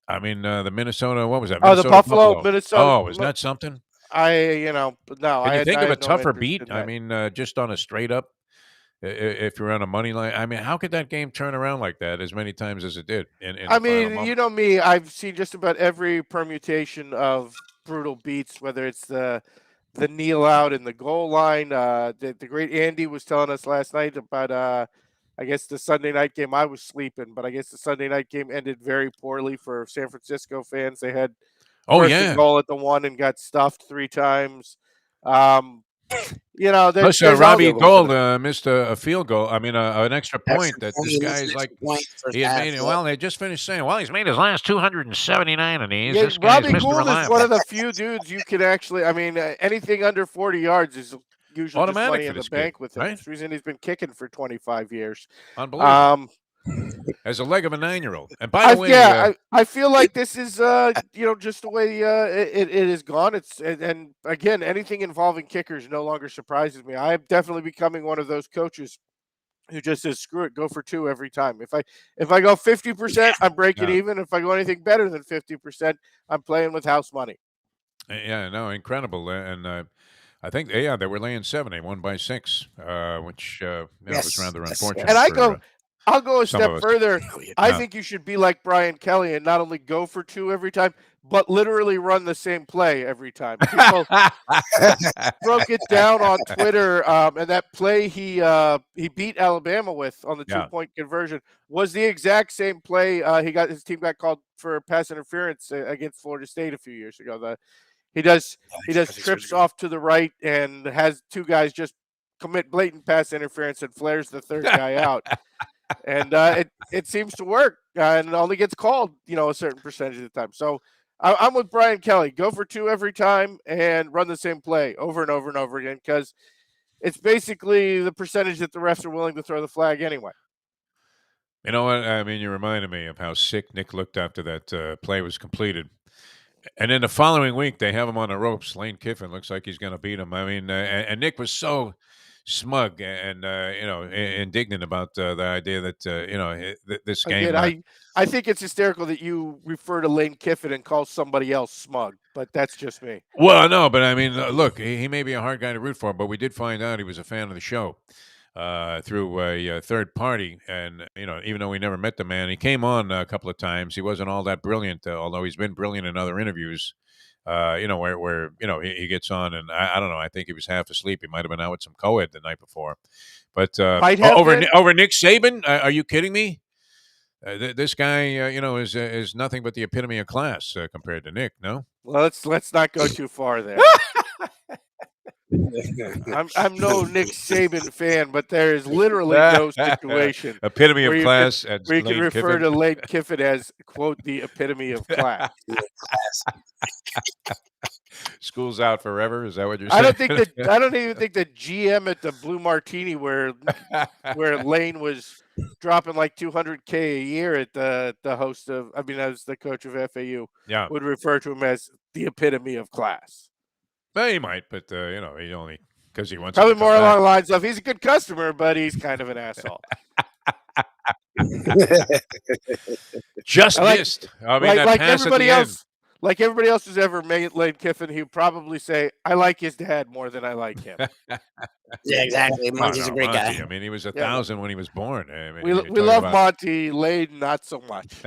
I mean the Minnesota. What was that? Oh, the Buffalo. Minnesota. Oh, is that something? No. Can you think of a tougher no beat? I mean, just on a straight up, if you're on a money line. I mean, how could that game turn around like that as many times as it did? I mean, you know me. I've seen just about every permutation of brutal beats, whether it's the kneel out in the goal line. The great Andy was telling us last night about I guess the Sunday night game. I was sleeping, but I guess the Sunday night game ended very poorly for San Francisco fans. They had first and goal at the 1 and got stuffed 3 times. Plus, Robbie Gould missed a field goal. I mean, an extra point that this guy's like he had made. Well, they just finished saying, well, he's made his last 279 of these. Yeah, this guy's Robbie Mr. Gould is Reliable. one of the few dudes you can actually. I mean, anything under 40 yards is usually automatic just money in for the bank with him. right? That's the reason he's been kicking for 25 years. Unbelievable. As a leg of a 9-year-old. And by the way, I feel like this is just the way it is gone. And again, anything involving kickers no longer surprises me. I'm definitely becoming one of those coaches who just says screw it, go for 2 every time. If I go 50%, I'm breaking Yeah. even. If I go anything better than 50%, I'm playing with house money. Yeah, no, incredible. And I think, yeah, they were laying 7. They won by 6, which was rather unfortunate And for I'll go a some of step us. further. I Yeah. think you should be like Brian Kelly and not only go for 2 every time, but literally run the same play every time. People broke it down on Twitter, and that play he beat Alabama with on the Yeah. 2-point conversion was the exact same play. His team got called for pass interference against Florida State a few years ago. He does trips off to the right and has 2 guys just commit blatant pass interference and flares the 3rd guy out. And it seems to work, and it only gets called, a certain percentage of the time. So I'm with Brian Kelly. Go for 2 every time and run the same play over and over and over again, because it's basically the percentage that the refs are willing to throw the flag anyway. You know what? I mean, you reminded me of how sick Nick looked after that play was completed. And then the following week, they have him on the ropes. Lane Kiffin looks like he's going to beat him. I mean, and Nick was so smug and indignant about the idea that this game. Again, I think it's hysterical that you refer to Lane Kiffin and call somebody else smug, but that's just me. Well, no, but I mean, look, he may be a hard guy to root for, but we did find out he was a fan of the show through a third party. And, even though we never met the man, he came on a couple of times. He wasn't all that brilliant, although he's been brilliant in other interviews, where he gets on. And I don't know, I think he was half asleep. He might have been out with some co-ed the night before. But over Nick Saban, are you kidding me? This guy, is nothing but the epitome of class compared to Nick. No. Well, let's not go too far there. I'm no Nick Saban fan, but there is literally no situation epitome of class where you can refer to Lane Kiffin as, quote, the epitome of class. School's out forever. Is that what you're saying? I don't even think the GM at the Blue Martini, where Lane was dropping like $200K a year at the host of, as the coach of FAU, would refer to him as the epitome of class. Well, he might, but he only because he wants probably more along the lines of he's a good customer, but he's kind of an asshole. Just missed. I mean, like everybody else. Like everybody else who's ever made Lane Kiffin, he would probably say, I like his dad more than I like him. Yeah, exactly. Monty's a great Monty, guy. I mean, he was 1,000 when he was born. I mean, we love Monty. Lane, not so much.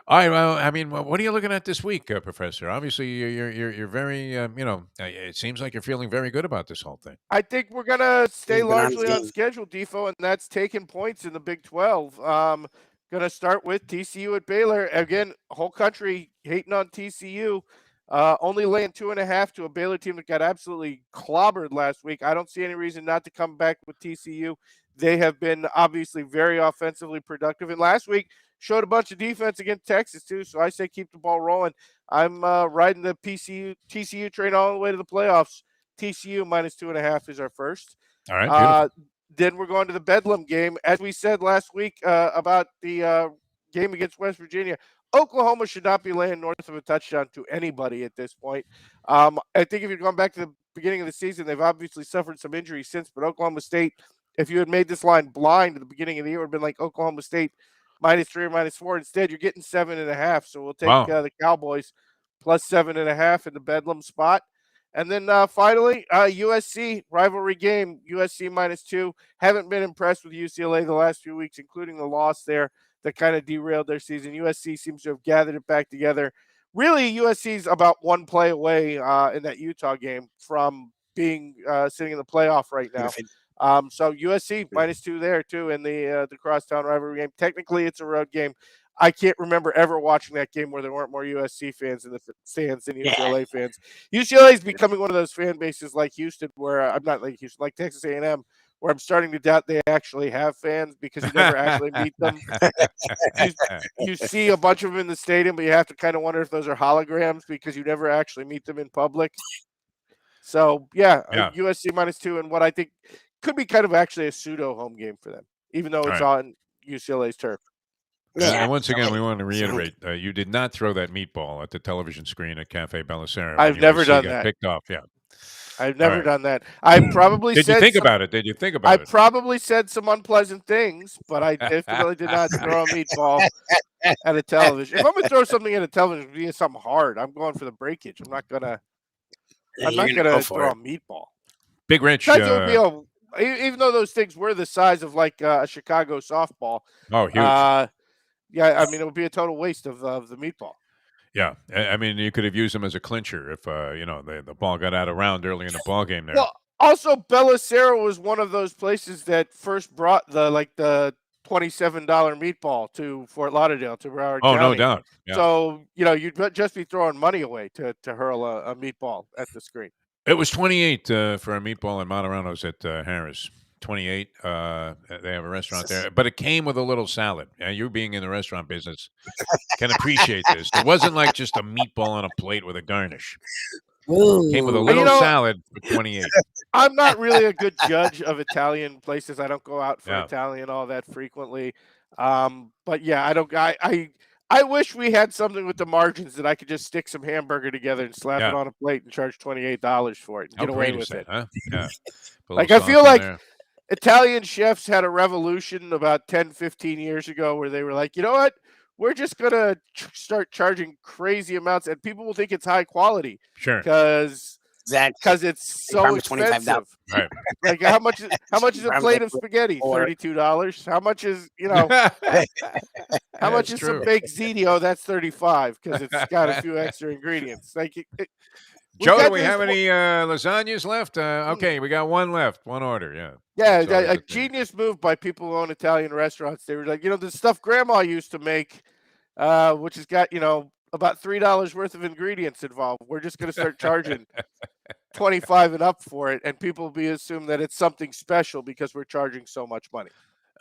All right. Well, I mean, what are you looking at this week, Professor? Obviously, you're very, it seems like you're feeling very good about this whole thing. I think we're gonna stay largely on schedule, Defo, and that's taking points in the Big 12. Going to start with TCU at Baylor. Again, whole country hating on TCU. Only laying 2.5 to a Baylor team that got absolutely clobbered last week. I don't see any reason not to come back with TCU. They have been obviously very offensively productive. And last week showed a bunch of defense against Texas, too. So I say keep the ball rolling. I'm riding the TCU train all the way to the playoffs. TCU minus 2.5 is our first. All right, then we're going to the Bedlam game. As we said last week about the game against West Virginia, Oklahoma should not be laying north of a touchdown to anybody at this point. I think if you're going back to the beginning of the season, they've obviously suffered some injuries since, but Oklahoma State, if you had made this line blind at the beginning of the year, it would have been like Oklahoma State -3 or -4. Instead, you're getting 7.5. So we'll take the Cowboys plus 7.5 in the Bedlam spot. And then finally, USC rivalry game, USC -2. Haven't been impressed with UCLA the last few weeks, including the loss there that kind of derailed their season. USC seems to have gathered it back together. Really, USC's about one play away in that Utah game from being sitting in the playoff right now. So USC -2 there too in the crosstown rivalry game. Technically, it's a road game. I can't remember ever watching that game where there weren't more USC fans in the stands than UCLA fans. UCLA is becoming one of those fan bases like Houston, where I'm not like Houston, like Texas A&M, where I'm starting to doubt they actually have fans because you never actually meet them. You see a bunch of them in the stadium, but you have to kind of wonder if those are holograms because you never actually meet them in public. So, USC -2 and what I think could be kind of actually a pseudo home game for them, even though it's on UCLA's turf. And once again, we want to reiterate, you did not throw that meatball at the television screen at Cafe Belisarium. I've never done that. Picked off, I've All never right. done that. I probably Did you said think some. about it? Did you think I about it? probably said some unpleasant things, but I definitely did not throw a meatball at a television. If I'm gonna throw something at a television, it'd be something hard. I'm going for the breakage. I'm not gonna. I'm You're not gonna go gonna for throw it. a meatball. Big Rich. Besides, it would be even though those things were the size of like a Chicago softball. Oh, huge. Yeah, I mean it would be a total waste of the meatball. Yeah, I mean, you could have used them as a clincher if the ball got out of round early in the ball game there. Well, also Bellicero was one of those places that first brought the $27 meatball to Fort Lauderdale to Broward Oh, no County. doubt. Yeah. So you'd just be throwing money away to hurl a meatball at the screen. It was 28 for a meatball in Monterono's at Harris. 28. They have a restaurant there, but it came with a little salad. You being in the restaurant business can appreciate this. It wasn't like just a meatball on a plate with a garnish. Came with a Ooh. little salad for 28. I'm not really a good judge of Italian places. I don't go out for Yeah. Italian all that frequently. But yeah, I don't. I wish we had something with the margins that I could just stick some hamburger together and slap it on a plate and charge $28 for it and How get away great is with that, it. huh? Yeah. Like I feel like Italian chefs had a revolution about 10, 15 years ago where they were like, you know what? We're just going to start charging crazy amounts and people will think it's high quality. Sure. Because it's so expensive. Right. Like how much is a plate of spaghetti? $32. How much is how much is some baked ziti? Oh, that's $35 because it's got a few extra ingredients. Like Joe, do we have any lasagnas left? Okay, we got one left. One order, yeah. Yeah, a genius move by people who own Italian restaurants. They were like, the stuff Grandma used to make, which has got, about $3 worth of ingredients involved. We're just going to start charging 25 and up for it, and people will assume that it's something special because we're charging so much money.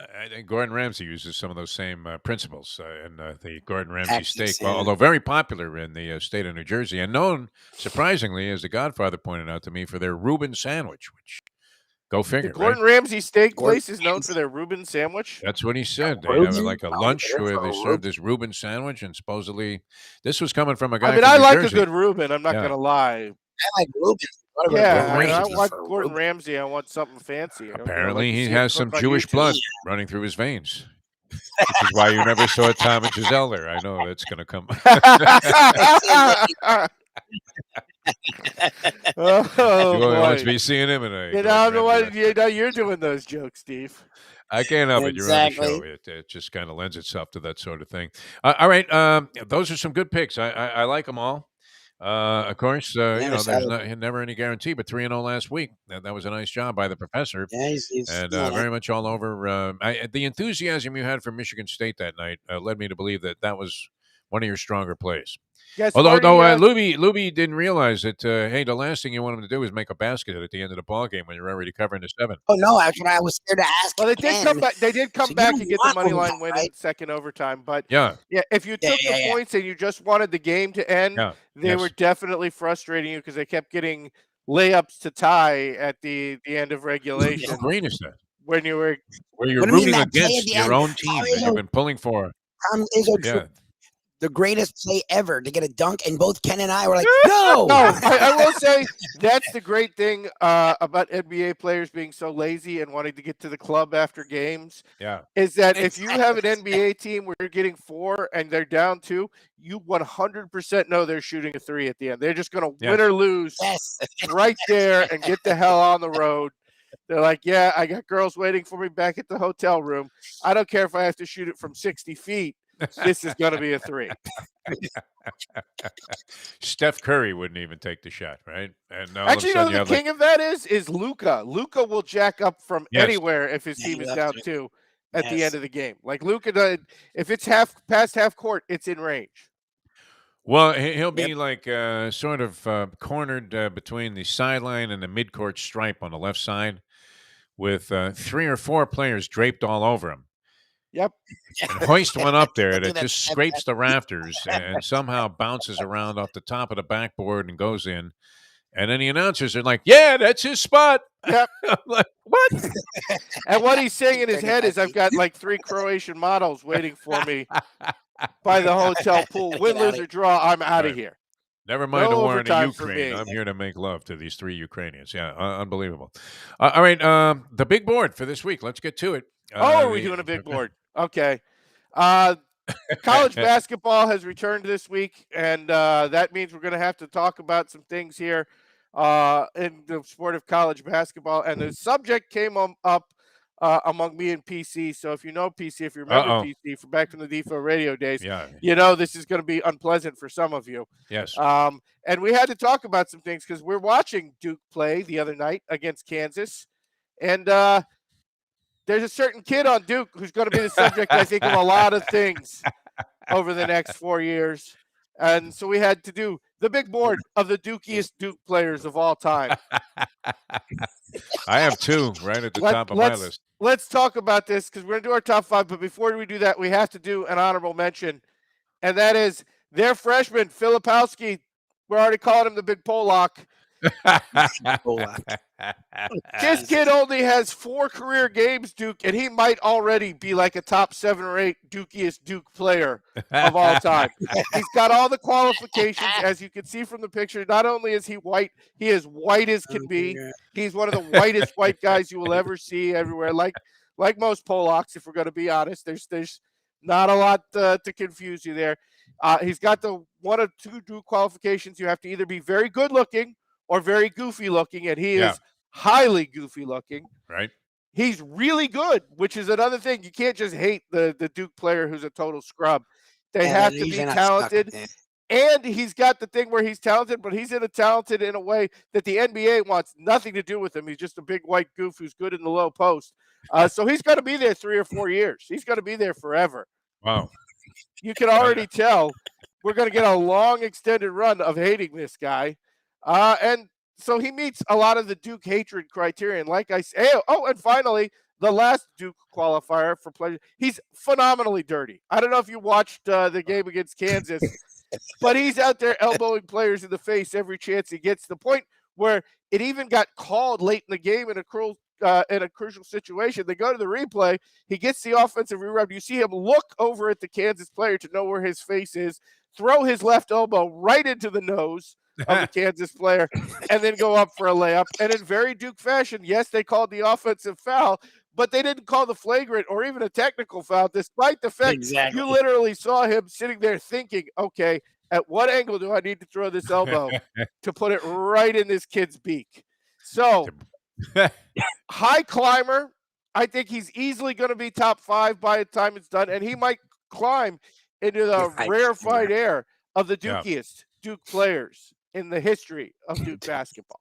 I think Gordon Ramsay uses some of those same principles in the Gordon Ramsay steak, although very popular in the state of New Jersey and known, surprisingly, as the Godfather pointed out to me, for their Reuben sandwich, which, go figure, the Gordon Ramsay steak place is known for their Reuben sandwich? That's what he said. They have like a lunch where they serve this Reuben sandwich, and supposedly this was coming from a guy from I New like Jersey. a good Reuben. I'm not going to lie. I like Reuben. Yeah, I want Gordon Ramsay. I want something fancy. Apparently, he has some Jewish blood running through his veins, which is why you never saw Tom and Giselle there. I know that's going to come. You must be seeing him in a. Now you're doing those jokes, Steve. I can't help it. You're on the show. It just kind of lends itself to that sort of thing. All right, those are some good picks. I like them all. Of course, there's never any guarantee, but 3-0 last week. That was a nice job by the professor. Yeah, he's very much all over. The enthusiasm you had for Michigan State that night led me to believe that was one of your stronger plays. Yes, Although Lubie didn't realize that, hey, the last thing you want him to do is make a basket at the end of the ball game when you're already covering the 7. Oh no, actually, I was scared to ask. Well, they did come back. They did come back and get the money line win in second overtime. But if you took the points and you just wanted the game to end, they were definitely frustrating you because they kept getting layups to tie at the end of regulation. How great is that? When you're rooting against your own team that you've been pulling for. The greatest play ever to get a dunk, and both Ken and I were like, no. I will say that's the great thing about NBA players being so lazy and wanting to get to the club after games. Yeah, is that if you have an NBA team where you're getting 4 and they're down 2, you 100% know they're shooting a 3 at the end. They're just going to win or lose right there and get the hell on the road. They're like, yeah, I got girls waiting for me back at the hotel room. I don't care if I have to shoot it from 60 feet. This is going to be a 3. Steph Curry wouldn't even take the shot, right? And actually, the king of that is Luka. Luka will jack up from anywhere if his team is down 2 at the end of the game. Like Luka, if it's past half court, it's in range. Well, he'll be like sort of cornered between the sideline and the midcourt stripe on the left side with 3 or 4 players draped all over him. Yep. And hoist one up there that just scrapes the rafters and somehow bounces around off the top of the backboard and goes in. And then the announcers are like, yeah, that's his spot. Yep. I'm like, what? And what he's saying in his head is, I've got like 3 Croatian models waiting for me by the hotel pool. Win, lose, or draw, I'm out of here. Never mind the No war in the overtime for Ukraine. me. I'm here to make love to these 3 Ukrainians. Yeah, unbelievable. All right, the big board for this week. Let's get to it. Are we doing a big board? Okay. College basketball has returned this week, and that means we're going to have to talk about some things here in the sport of college basketball. And the subject came up among me and PC. So if you know PC, if you remember PC from back from the Defo radio days, you know this is going to be unpleasant for some of you. Yes. And we had to talk about some things because we're watching Duke play the other night against Kansas. And there's a certain kid on Duke who's going to be the subject, I think, of a lot of things over the next 4 years. And so we had to do the big board of the Dukiest Duke players of all time. I have 2 right at the top of my list. Let's talk about this because we're going to do our top 5. But before we do that, we have to do an honorable mention. And that is their freshman, Filipowski. We're already calling him the Big Polak. This kid only has 4 career games, Duke, and he might already be like a top 7 or 8 Dukiest Duke player of all time. He's got all the qualifications, as you can see from the picture. Not only is he white, he is white as can be. He's one of the whitest white guys you will ever see everywhere. Like most Polacks, if we're going to be honest, there's not a lot to confuse you there. He's got the 1 of 2 Duke qualifications. You have to either be very good looking or very goofy looking, and he is highly goofy looking. Right. He's really good, which is another thing. You can't just hate the Duke player who's a total scrub. They have to be talented. And he's got the thing where he's talented, but he's talented in a way that the NBA wants nothing to do with him. He's just a big white goof who's good in the low post. So he's going to be there 3 or 4 years. He's going to be there forever. Wow. You can already tell we're going to get a long extended run of hating this guy. And so he meets a lot of the Duke hatred criterion. Like I say, and finally, the last Duke qualifier for pleasure. He's phenomenally dirty. I don't know if you watched the game against Kansas, but he's out there elbowing players in the face every chance he gets, to the point where it even got called late in the game in a crucial situation. They go to the replay. He gets the offensive rebound. You see him look over at the Kansas player to know where his face is, throw his left elbow right into the nose of the Kansas player, and then go up for a layup. And in very Duke fashion, yes, they called the offensive foul, but they didn't call the flagrant or even a technical foul, despite the fact you literally saw him sitting there thinking, okay, at what angle do I need to throw this elbow to put it right in this kid's beak? So, high climber. I think he's easily going to be top 5 by the time it's done, and he might climb into the rarefied air of the Dukiest Duke players in the history of Duke basketball.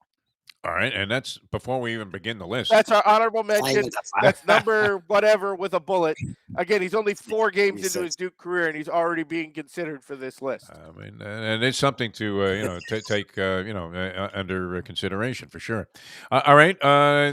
All right, and that's before we even begin the list. That's our honorable mention. That's number whatever with a bullet. Again, he's only 4 games into his Duke career, and he's already being considered for this list. I mean, and it's something to take under consideration for sure. All right,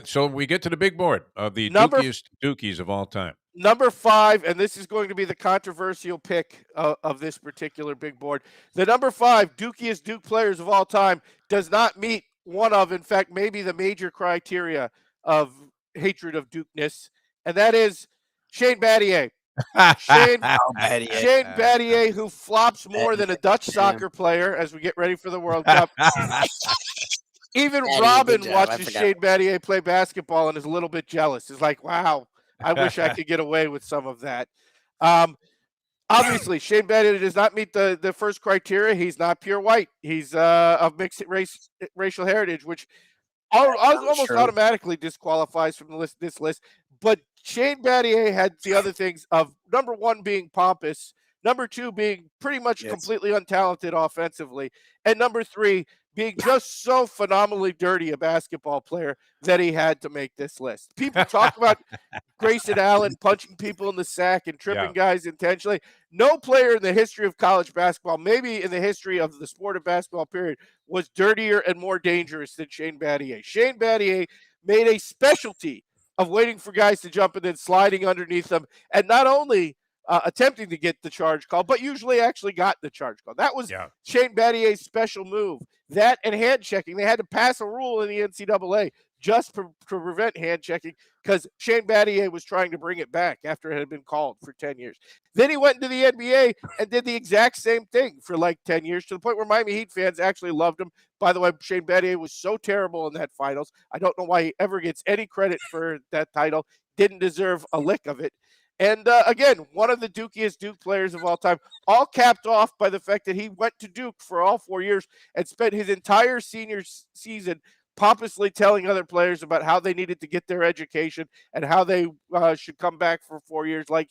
so we get to the big board of the Dukiest Dukies of all time. Number 5, and this is going to be the controversial pick of this particular big board. The number 5 Dukiest Duke players of all time does not meet one of, in fact, maybe the major criteria of hatred of Dukeness, and that is Shane Battier. Shane Battier, who flops more than a Dutch soccer player as we get ready for the World Cup. Even Robin watches Shane Battier play basketball and is a little bit jealous. Is like, wow, I wish I could get away with some of that. Obviously, Shane Battier does not meet the first criteria. He's not pure white. He's of mixed racial heritage, which almost automatically disqualifies from this list. But Shane Battier had the other things of, number 1, being pompous, number 2, being pretty much completely untalented offensively, and number 3, being just so phenomenally dirty a basketball player that he had to make this list. People talk about Grayson Allen punching people in the sack and tripping guys intentionally. No player in the history of college basketball, maybe in the history of the sport of basketball period, was dirtier and more dangerous than Shane Battier. Shane Battier made a specialty of waiting for guys to jump and then sliding underneath them, and not only attempting to get the charge call, but usually actually got the charge call. That was Shane Battier's special move. That and hand checking. They had to pass a rule in the NCAA just to prevent hand checking, because Shane Battier was trying to bring it back after it had been called for 10 years. Then he went into the NBA and did the exact same thing for like 10 years, to the point where Miami Heat fans actually loved him. By the way, Shane Battier was so terrible in that finals. I don't know why he ever gets any credit for that title. Didn't deserve a lick of it. And again, one of the dukiest Duke players of all time, all capped off by the fact that he went to Duke for all 4 years and spent his entire senior season pompously telling other players about how they needed to get their education and how they should come back for 4 years, like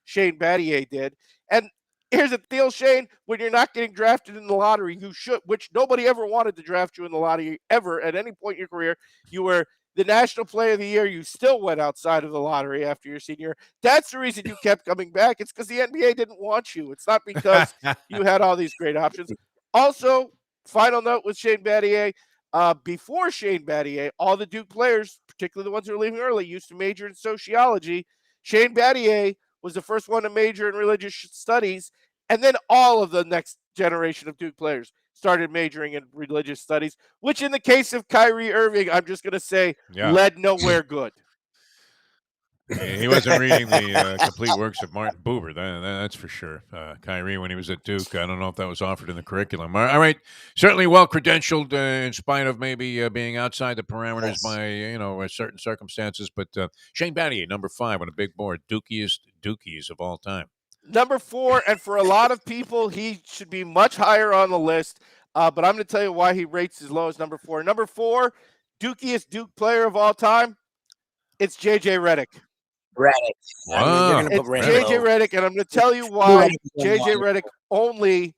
Shane Battier, did. And here's the deal, Shane, when you're not getting drafted in the lottery, you should, which nobody ever wanted to draft you in the lottery ever at any point in your career. You were the National Player of the Year. You still went outside of the lottery after your senior year. That's the reason you kept coming back. It's because the NBA didn't want you. It's not because you had all these great options. Also, final note with Shane Battier, before Shane Battier, all the Duke players, particularly the ones who were leaving early, used to major in sociology. Shane Battier was the first one to major in religious studies, and then all of the next generation of Duke players started majoring in religious studies, which in the case of Kyrie Irving, I'm just going to say, led nowhere good. He wasn't reading the complete works of Martin Buber. That's for sure. Kyrie, when he was at Duke, I don't know if that was offered in the curriculum. All right, certainly well credentialed, in spite of maybe being outside the parameters by certain circumstances. But Shane Battier, number 5 on a big board, Dukies of all time. Number 4, and for a lot of people, he should be much higher on the list. But I'm going to tell you why he rates as low as number 4. Number 4, Dukiest Duke player of all time. It's J.J. Redick. Wow. It's J.J. Redick, and I'm going to tell you why J.J. Redick only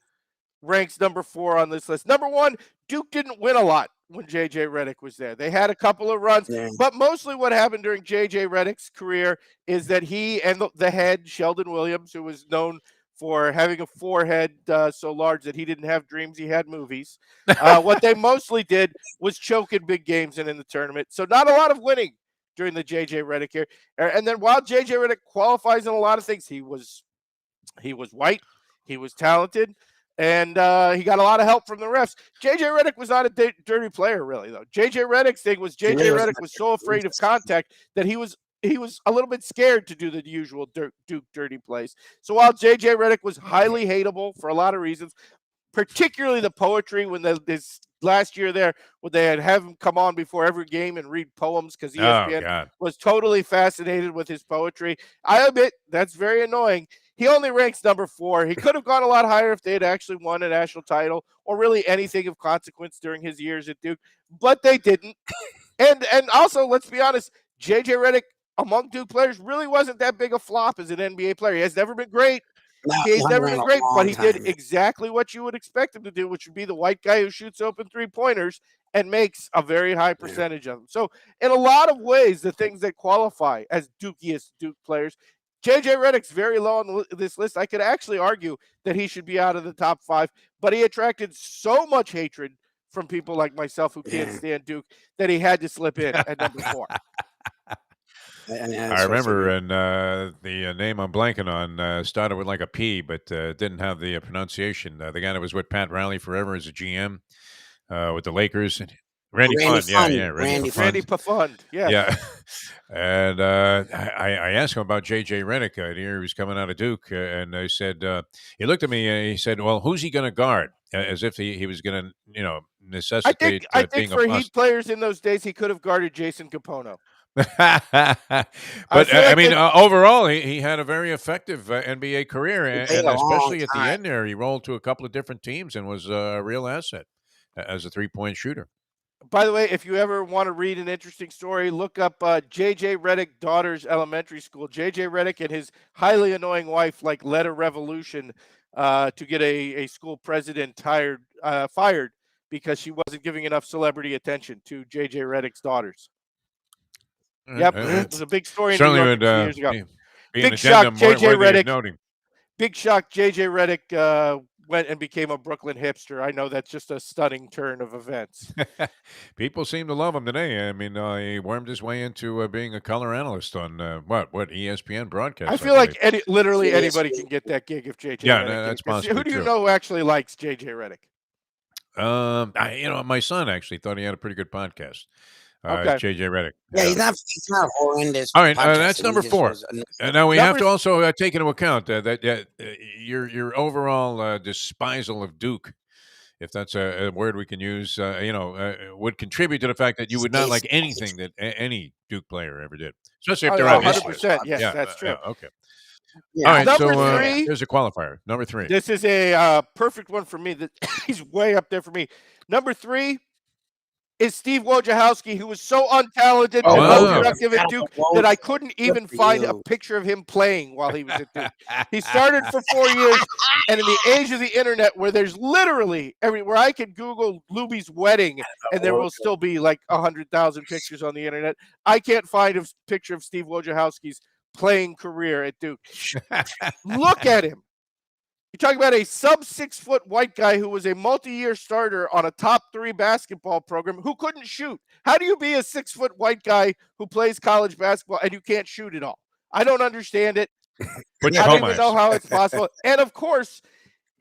ranks number 4 on this list. Number 1, Duke didn't win a lot when J.J. Redick was there. They had a couple of runs, but mostly what happened during J.J. Redick's career is that he and the head, Sheldon Williams, who was known for having a forehead so large that he didn't have dreams, he had movies. What they mostly did was choke in big games and in the tournament. So not a lot of winning during the J.J. Redick year. And then while J.J. Redick qualifies in a lot of things, he was white, he was talented, and he got a lot of help from the refs. J.J. Redick was not a dirty player, really, though. J.J. Redick's thing was J.J. Redick was so afraid of contact that he was a little bit scared to do the usual Duke dirty plays. So while J.J. Redick was highly hateable for a lot of reasons, particularly the poetry, when this last year there, when they had him come on before every game and read poems because ESPN was totally fascinated with his poetry. I admit that's very annoying. He only ranks number 4. He could have gone a lot higher if they had actually won a national title or really anything of consequence during his years at Duke, but they didn't. And also, let's be honest, J.J. Redick, among Duke players, really wasn't that big a flop as an NBA player. He has never been great. He's never been great, but he did exactly what you would expect him to do, which would be the white guy who shoots open 3-pointers and makes a very high percentage of them. So in a lot of ways, the things that qualify as Dukiest Duke players, J.J. Redick's very low on this list. I could actually argue that he should be out of the top 5, but he attracted so much hatred from people like myself who can't stand Duke that he had to slip in at number 4. I remember, and the name I'm blanking on started with like a P, but didn't have the pronunciation. The guy that was with Pat Riley forever as a GM with the Lakers. Randy Pfund. Randy Pfund. Yeah. And I asked him about J.J. Redick. He was coming out of Duke, and I said, he looked at me and he said, well, who's he going to guard? As if he was going to, necessitate I think being for a bust. Heat players in those days, he could have guarded Jason Capono. But overall, he had a very effective NBA career, and especially at the end there, he rolled to a couple of different teams and was a real asset as a 3-point shooter. By the way, if you ever want to read an interesting story, look up J.J. Redick Daughters Elementary School. J.J. Redick and his highly annoying wife led a revolution to get a school president fired because she wasn't giving enough celebrity attention to J.J. Redick's daughters. Yep, it was a big story in New York 2 years ago. Big shock, J.J. Redick. Big shock, J.J. Redick went and became a Brooklyn hipster. I know that's just a stunning turn of events. People seem to love him today. I mean, he wormed his way into being a color analyst on what ESPN broadcast. I feel like literally anybody can get that gig if J.J. Yeah, Redick that's possible. Who do you know who actually likes J.J. Redick? My son actually thought he had a pretty good podcast. Okay. J.J. Redick. Yeah, he's not horrendous. All right, podcast, that's and he number just 4. was And now we have to Number- also take into account that your overall despisal of Duke, if that's a word we can use, would contribute to the fact that you would not like anything that any Duke player ever did, especially if Oh, they're yeah, on his list. 100%. Yes, that's true. Okay. Yeah, All right. Number So 3. here's a qualifier. Number 3. This is a perfect one for me. That he's way up there for me. Number 3 is Steve Wojciechowski, who was so untalented and wow. unproductive at Duke that I couldn't even find a picture of him playing while he was at Duke. He started for 4 years, and in the age of the internet, where there's literally everywhere I can Google Lubie's wedding, and there will still be like 100,000 pictures on the internet. I can't find a picture of Steve Wojciechowski's playing career at Duke. Look at him. You're talking about a sub-6-foot white guy who was a multi-year starter on a top 3 basketball program who couldn't shoot. How do you be a 6-foot white guy who plays college basketball and you can't shoot at all? I don't understand it. I don't even know how it's possible. And of course,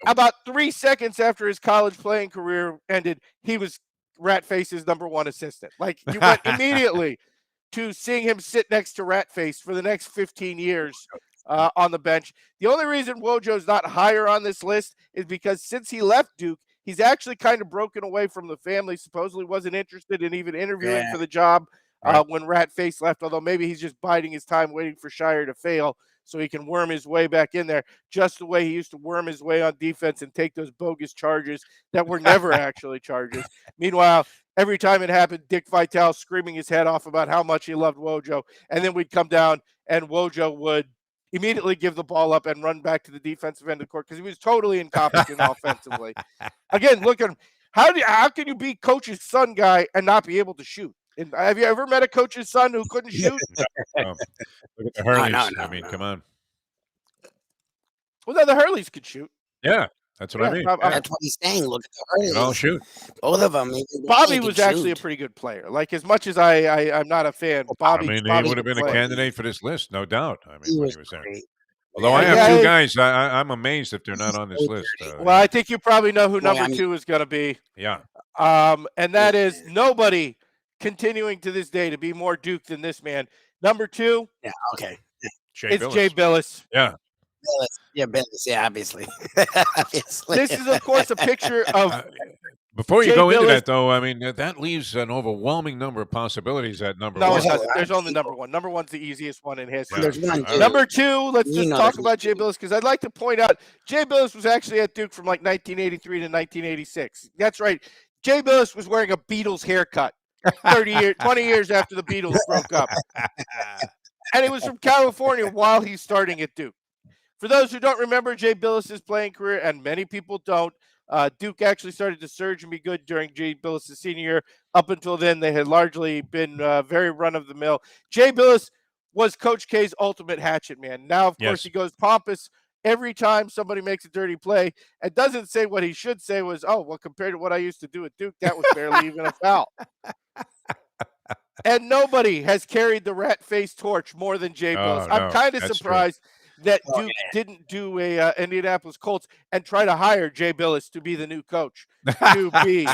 about 3 seconds after his college playing career ended, he was Ratface's #1 assistant. Like, you went immediately to seeing him sit next to Ratface for the next 15 years. On the bench. The only reason Wojo's not higher on this list is because since he left Duke, he's actually kind of broken away from the family. Supposedly wasn't interested in even interviewing for the job when Ratface left, although maybe he's just biding his time waiting for Shire to fail so he can worm his way back in there, just the way he used to worm his way on defense and take those bogus charges that were never actually charges. Meanwhile, every time it happened, Dick Vitale screaming his head off about how much he loved Wojo, and then we'd come down and Wojo would immediately give the ball up and run back to the defensive end of the court because he was totally incompetent offensively. Again, look at him. How can you be coach's son guy and not be able to shoot? And have you ever met a coach's son who couldn't shoot? Look at the Hurleys. I mean, come on. Well, then the Hurleys could shoot. Yeah, that's what I mean. That's what he's saying. Look at the Hurleys. They all shoot. Both of them. Bobby was actually a pretty good player. Like, as much as I'm not a fan, Bobby. I mean, Bobby he would have been a candidate for this list, no doubt. I mean, when he was there. Although I have 2 guys, I'm amazed if they're not on this list. Well, I think you probably know who number 2 is going to be. Yeah. And that is nobody continuing to this day to be more Duke than this man. Number 2. Yeah. Okay. It's Jay Billis. Yeah. Billis. Yeah, obviously. This is, of course, a picture of. Before you Jay go into Billis. that, though, I mean, that leaves an overwhelming number of possibilities at number No, 1. it doesn't. There's only number 1. Number 1's the easiest one in history. There's one. Number 2, let's just talk about Jay Billis because I'd like to point out Jay Billis was actually at Duke from like 1983 to 1986. That's right. Jay Billis was wearing a Beatles haircut 20 years after the Beatles broke up. And he was from California while he's starting at Duke. For those who don't remember Jay Billis's playing career, and many people don't, Duke actually started to surge and be good during Jay Billis' senior year. Up until then, they had largely been very run-of-the-mill. Jay Billis was Coach K's ultimate hatchet man. Now, of course, he goes pompous every time somebody makes a dirty play and doesn't say what he should say was, oh, well, compared to what I used to do at Duke, that was barely even a foul. And nobody has carried the rat face torch more than Jay Billis. I'm kind of surprised that Duke didn't do a Indianapolis Colts and try to hire Jay Billis to be the new coach, to be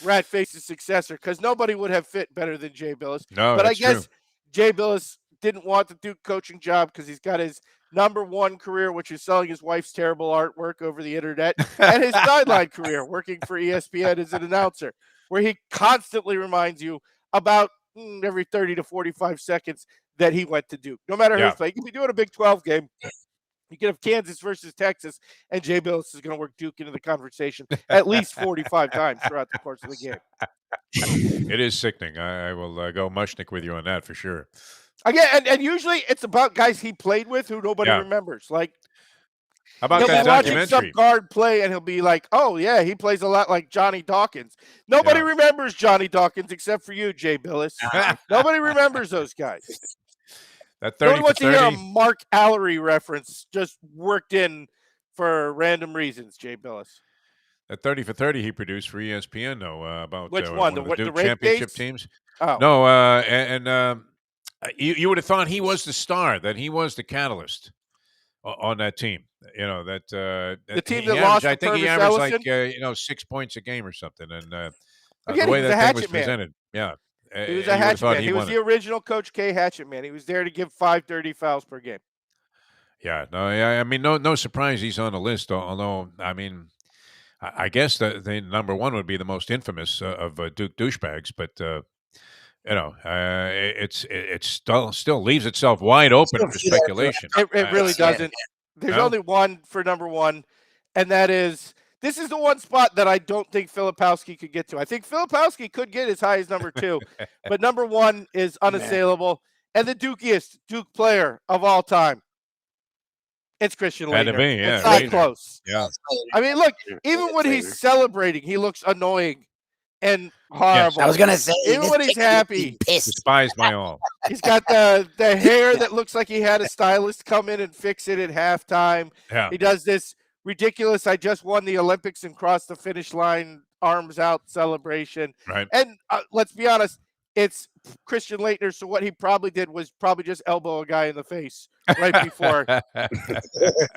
Ratface's successor, because nobody would have fit better than Jay Billis. No, but I that's guess true. Jay Billis didn't want the Duke coaching job because he's got his number 1 career, which is selling his wife's terrible artwork over the internet, and his sideline career working for ESPN as an announcer, where he constantly reminds you about every 30 to 45 seconds that he went to Duke. No matter who's playing. You could be doing a Big 12 game. You could have Kansas versus Texas, and Jay Billis is going to work Duke into the conversation at least 45 times throughout the course of the game. It is sickening. I will go Mushnick with you on that for sure. Again, and usually it's about guys he played with who nobody remembers. Like, how about he'll that be watching documentary? some guard play, and he'll be like, oh, yeah, he plays a lot like Johnny Dawkins. Nobody remembers Johnny Dawkins except for you, Jay Billis. Nobody remembers those guys. That 30 Nobody for wants to hear 30. a Mark Allery reference just worked in for random reasons, Jay Billis. That 30 for 30 he produced for ESPN, though, about Which one one? of The the Duke rape championship dates? teams. Oh. No, you would have thought he was the star, that he was the catalyst on that team. You know, that the team he that averaged, lost I to think he Purvis averaged Ellison? like 6 points a game or something. And Again, the way he was that a thing was hatchet man. presented. Yeah. He was a You would have hatchet thought man. he He was won the it. original Coach K hatchet man. He was there to give 5 dirty fouls per game. Yeah. No, I mean, no surprise he's on the list. Although, I mean, I guess the number one would be the most infamous of Duke douchebags, but it still leaves itself wide open Still for few that are speculation. It really Yeah. doesn't. There's No? only one for number one, and that is this is the one spot that I don't think Filipowski could get to. I think Filipowski could get as high as number 2, but number 1 is unassailable, and the Dukiest Duke player of all time. It's Christian Had to Laettner. be, yeah, It's not Laettner. close. Yeah. I mean, look, even when he's celebrating, he looks annoying and horrible. I was gonna say, even when he's happy, Despised by all. he's got the hair that looks like he had a stylist come in and fix it at halftime. Yeah. He does this ridiculous, I just won the Olympics and crossed the finish line, arms out celebration. Right. And let's be honest, it's Christian Laettner, so what he probably did was probably just elbow a guy in the face right before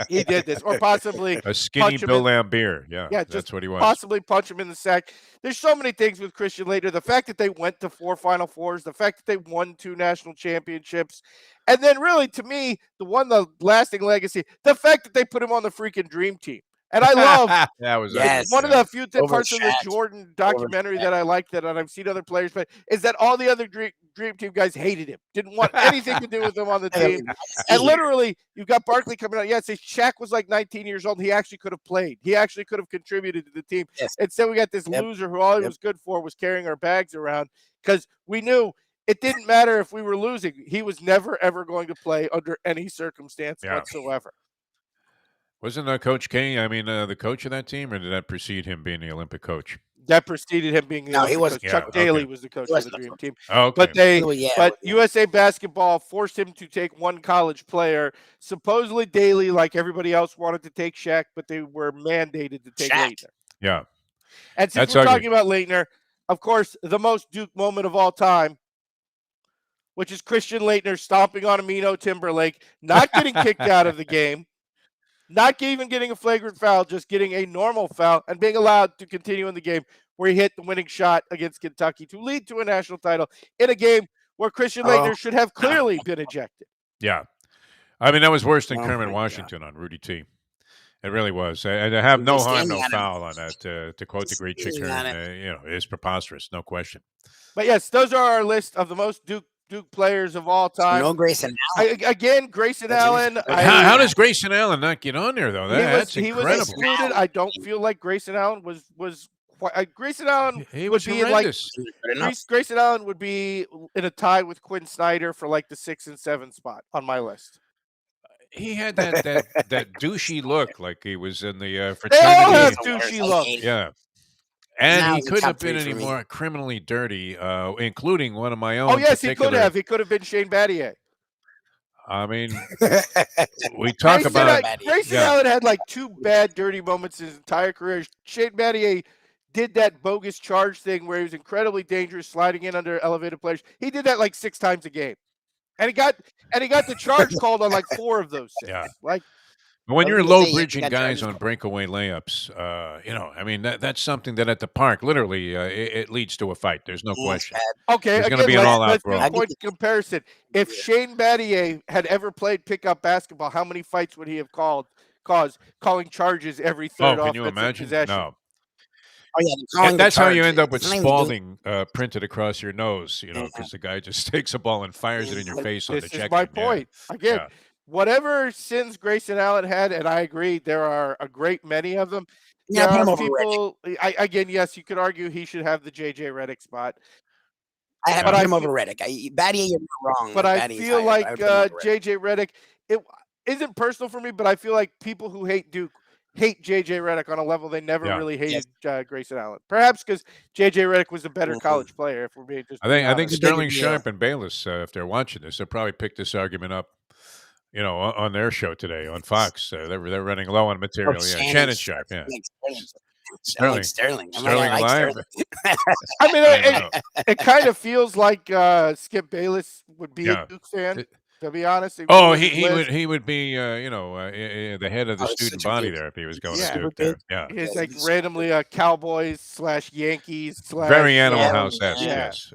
he did this, or possibly a skinny punch him Bill in- Lambier. Yeah, Yeah, that's just what he was. possibly punch him in the sack. There's so many things with Christian Laettner. The fact that they went to 4 Final Fours, the fact that they won 2 national championships, and then really, to me, the lasting legacy, the fact that they put him on the freaking dream team. And I love that was one of the few parts of the Shaq. Jordan documentary that I like that I've seen other players play is that all the other dream team guys hated him, didn't want anything to do with him on the team. And literally, you've got Barkley coming out. Yeah, say Shaq was like 19 years old. He actually could have played. He actually could have contributed to the team. Yes. Instead, we got this loser who all he was good for was carrying our bags around because we knew it didn't matter if we were losing. He was never, ever going to play under any circumstance whatsoever. Wasn't Coach K, the coach of that team, or did that precede him being the Olympic coach? That preceded him being the Olympic he wasn't. coach. Chuck Daly was the coach of the Dream Team. Oh, okay. But USA Basketball forced him to take one college player. Supposedly Daly, like everybody else, wanted to take Shaq, but they were mandated to take Laettner. Yeah. And since we're talking about Laettner, of course, the most Duke moment of all time, which is Christian Laettner stomping on Amino Timberlake, not getting kicked out of the game, not even getting a flagrant foul, just getting a normal foul and being allowed to continue in the game where he hit the winning shot against Kentucky to lead to a national title in a game where Christian Laettner should have clearly been ejected. Yeah. That was worse than Kermit Washington on Rudy T. It really was. And to have no harm, no foul on that, to quote the great Chick Hearn, is preposterous, no question. But yes, those are our list of the most Duke players of all time. No Grayson Allen. Again, Grayson Allen. How does Grayson Allen not get on there, though? That's incredible. He was excluded. I don't feel like Grayson Allen was quite. Grayson Allen he was would be horrendous. Grayson Allen would be in a tie with Quinn Snyder for like the 6 and 7 spot on my list. He had that douchey look, like he was in the fraternity. They all have douchey look. Yeah. And he couldn't have been any more criminally dirty, including one of my own. Oh, yes, he could have. He could have been Shane Battier. We talk about Grayson Allen had like 2 bad, dirty moments in his entire career. Shane Battier did that bogus charge thing where he was incredibly dangerous, sliding in under elevated players. He did that like 6 times a game, and he got the charge called on like 4 of those 6. Yeah. Like. When you're low bridging guys on breakaway layups, that's something that at the park, literally, it leads to a fight. There's no question. Okay, there's going to be an all-out brawl. Point of comparison. If Shane Battier had ever played pickup basketball, how many fights would he have caused calling charges every third offensive possession? No. Oh, yeah, that's how you end up with Spalding printed across your nose, because the guy just takes a ball and fires it in your face on the check. This is my point. Again. Yeah. Whatever sins Grayson Allen had, and I agree, there are a great many of them. Yeah, there are people. Yes, you could argue he should have the JJ Redick spot. I have him over Redick. Battier, you're not wrong. But I feel like JJ Redick. It isn't personal for me, but I feel like people who hate Duke hate JJ Redick on a level they never really hated Grayson Allen. Perhaps because JJ Redick was a better college player. If we're being just, I think Sterling Sharp and Bayless, if they're watching this, they'll probably pick this argument up. On their show today on Fox, they're running low on material. Shannon Sharp, Sterling alive. It kind of feels like Skip Bayless would be a Duke fan. To be honest, he Oh, blew his list. he would be the head of the Oh, it's student such a body big, there if he was going he's to Yeah. super Duke big. there. Yeah. He's Yeah, like he's super big. randomly Cowboys / Yankees / Very Animal Yeah, House-esque, yeah. yeah. yes.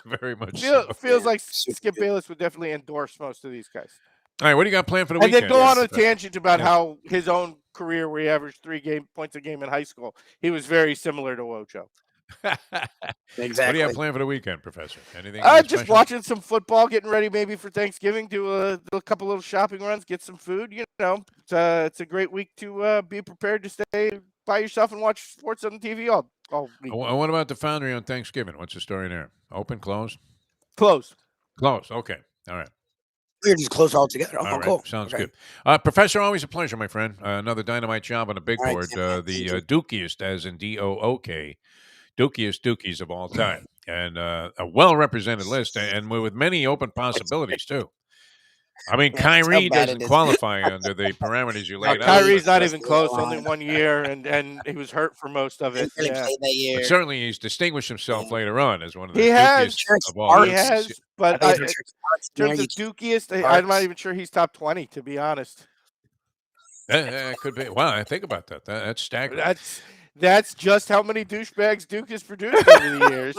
Very much so. Feels Yeah, like super Skip big. Bayless would definitely endorse most of these guys. All right, what do you got planned for the And then weekend? go on a Professor? tangent about Yeah. how his own career, where he averaged 3 points a game in high school, he was very similar to Wojo. What do you Exactly. have planned for the weekend, Professor? Anything Just special? watching some football, getting ready maybe for Thanksgiving, do a couple little shopping runs, get some food. It's a great week to be prepared to stay by yourself and watch sports on TV all week. What about the Foundry on Thanksgiving? What's the story there? Open, closed? Closed. Closed. Okay. All right. We're just close all together. All Oh, right. cool. Sounds Okay. good. Professor, always a pleasure, my friend. Another dynamite job on the big All right, board. Tim, man. The Thank you. Dookiest, as in Dook, Dookies of all time. And a well-represented list, and with many open possibilities, too. I mean, Yeah, that's how Kyrie bad it doesn't is. qualify under the parameters you No, laid out. Kyrie's not Let's even leave it close. Only alone. 1 year, and he was hurt for most of He it. really Yeah, played that But year. certainly he's distinguished himself Yeah. later on as one of the he has. Dookiest Sure, of all He Sparks. Dookies. has, I but thought you in were Sparks. There terms you of Dookiest, I'm Sparks. not even sure he's top 20. To be honest, Could be. Wow, I think about that. That's staggering. that's just how many douchebags Duke has produced over the years.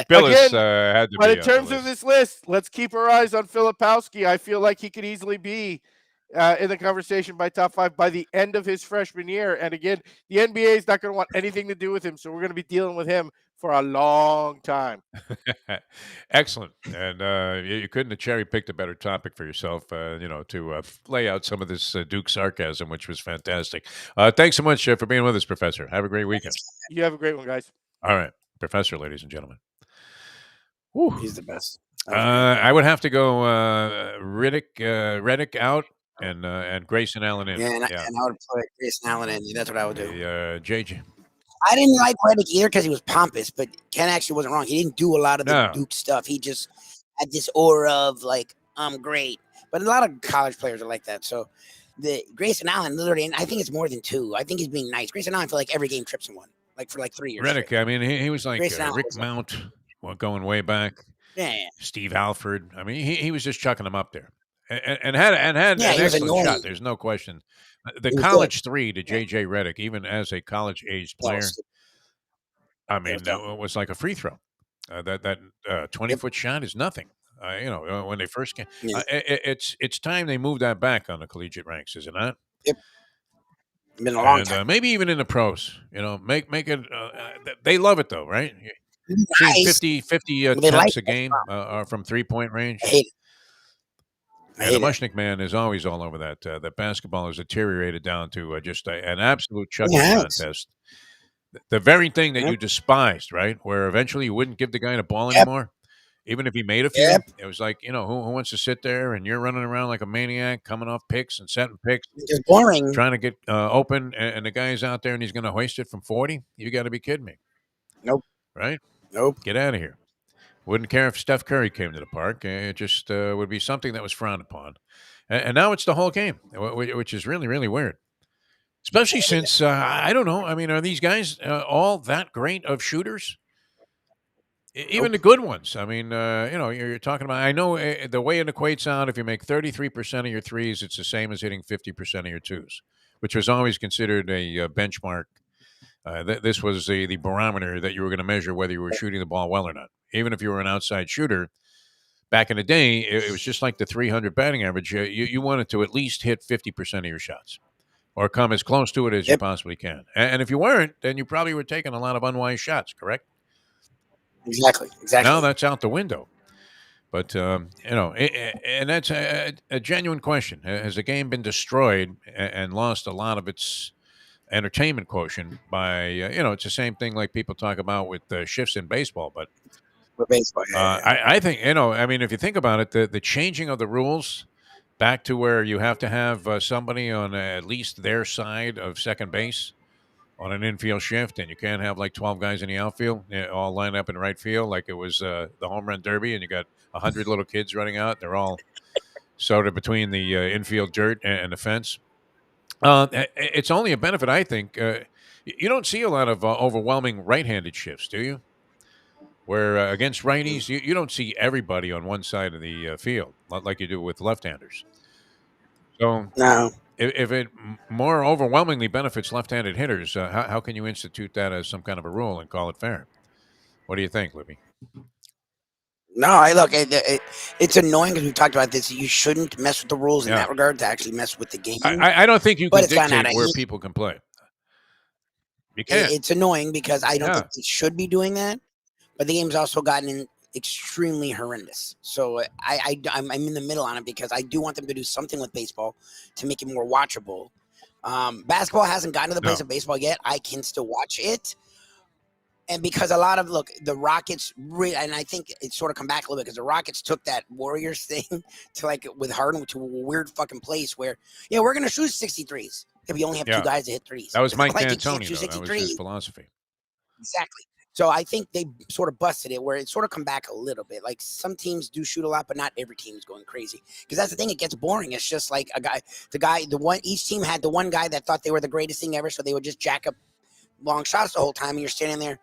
Billis Again, had to but be in on the terms of list. this list, let's keep our eyes on Filipowski. I feel like he could easily be in the conversation by top 5 by the end of his freshman year. And again, the NBA is not going to want anything to do with him, so we're going to be dealing with him for a long time. Excellent. And you couldn't have cherry picked a better topic for yourself, to lay out some of this Duke sarcasm, which was fantastic. Thanks so much for being with us, Professor. Have a great weekend. You have a great one, guys. All right. Professor, ladies and gentlemen. Whew. He's the best. I would have to go Reddick out and Grayson Allen in. Yeah, and I would put Grayson Allen in. That's what I would do. JJ. I didn't like Reddick either because he was pompous, but Ken actually wasn't wrong. He didn't do a lot of the No. Duke stuff. He just had this aura of like, I'm great. But a lot of college players are like that. So the Grayson Allen, literally, and I think it's more than 2. I think he's being nice. Grayson Allen, I feel like every game trips in one, like for like 3 years. Reddick, I mean, he was like Grayson Allen Rick was Mount, going way back. Yeah. Steve Alford. I mean, he was just chucking them up there, and had Yeah, an he was excellent annoying. shot. There's no question. The He was college good. 3 to JJ Reddick, even as a college aged That player, was- I mean, was dope. it was like a free throw. That 20-foot shot is nothing. When they first came, Yeah. it's time they move that back on the collegiate ranks, is it not? Been a long And time. maybe even in the pros, make it. They love it though, right? Nice. Seeing 50 But they attempts like a game from 3-point range. I hate it. I And the hate it. Mushnick man is always all over that. That basketball has deteriorated down to just an absolute chucking Yes. contest. The very thing that Yep. you despised, right? Where eventually you wouldn't give the guy the ball Yep. anymore, even if he made a few. Yep. It was like, who wants to sit there and you're running around like a maniac, coming off picks and setting picks, It's boring. trying to get open, and the guy's out there and he's going to hoist it from 40. You got to be kidding me. Nope. Right? Nope. Get out of here. Wouldn't care if Steph Curry came to the park. It just would be something that was frowned upon. And now it's the whole game, which is really, really weird. Especially since, I don't know, I mean, are these guys all that great of shooters? Even the good ones. I mean, you're talking about, I know the way it equates out, if you make 33% of your threes, it's the same as hitting 50% of your twos, which was always considered a benchmark. This was the barometer that you were going to measure whether you were shooting the ball well or not. Even if you were an outside shooter, back in the day, it was just like the 300 batting average. You wanted to at least hit 50% of your shots or come as close to it as you possibly can. And if you weren't, then you probably were taking a lot of unwise shots, correct? Exactly. Now that's out the window. But, and that's a genuine question. Has the game been destroyed and lost a lot of its entertainment quotient by, it's the same thing like people talk about with shifts in baseball. But with baseball, I think, I mean, if you think about it, the changing of the rules back to where you have to have somebody on at least their side of second base on an infield shift, and you can't have like 12 guys in the outfield all lined up in right field like it was the home run derby, and you got 100 little kids running out. They're all sort of between the infield dirt and the fence. It's only a benefit, I think. You don't see a lot of overwhelming right-handed shifts, do you? where against righties, you don't see everybody on one side of the field, not like you do with left-handers. So No. if it more overwhelmingly benefits left-handed hitters, how can you institute that as some kind of a rule and call it fair? What do you think, Libby? No, I look. It's annoying because we talked about this. You shouldn't mess with the rules in Yeah. that regard to actually mess with the game. I don't think you But can it's gotten out dictate of where hand. people can play. You can't. It's annoying because I don't Yeah. think it should be doing that. But the game's also gotten extremely horrendous. So I'm in the middle on it because I do want them to do something with baseball to make it more watchable. Basketball hasn't gotten to the place No. of baseball yet. I can still watch it. And because a lot of the Rockets, and I think it sort of come back a little bit because the Rockets took that Warriors thing to like with Harden to a weird fucking place where we're gonna shoot 63s if we only have two guys to hit threes. That was Mike like D'Antoni, though. That was his philosophy. Exactly. So I think they sort of busted it where it sort of come back a little bit. Like some teams do shoot a lot, but not every team is going crazy. Because that's the thing, it gets boring. It's just like each team had the one guy that thought they were the greatest thing ever, so they would just jack up long shots the whole time, and you're standing there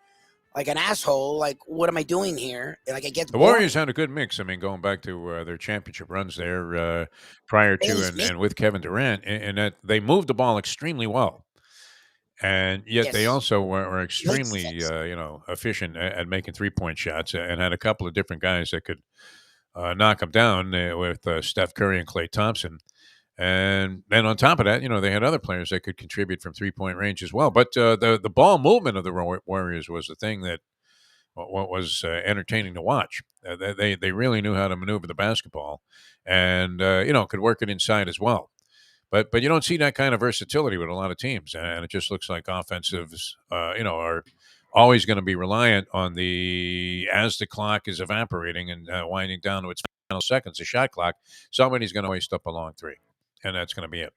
like an asshole. Like, what am I doing here? Like, it gets The boring. Warriors had a good mix. I mean, going back to their championship runs there prior to and with Kevin Durant, and that they moved the ball extremely well. And yet they also were extremely, efficient at making 3-point shots and had a couple of different guys that could knock them down with Steph Curry and Klay Thompson. And then on top of that, they had other players that could contribute from 3-point range as well. But the ball movement of the Warriors was the thing that what was entertaining to watch. They really knew how to maneuver the basketball and, could work it inside as well. But you don't see that kind of versatility with a lot of teams, and it just looks like offensives, are always going to be reliant on as the clock is evaporating and winding down to its final seconds, the shot clock. Somebody's going to waste up a long three, and that's going to be it.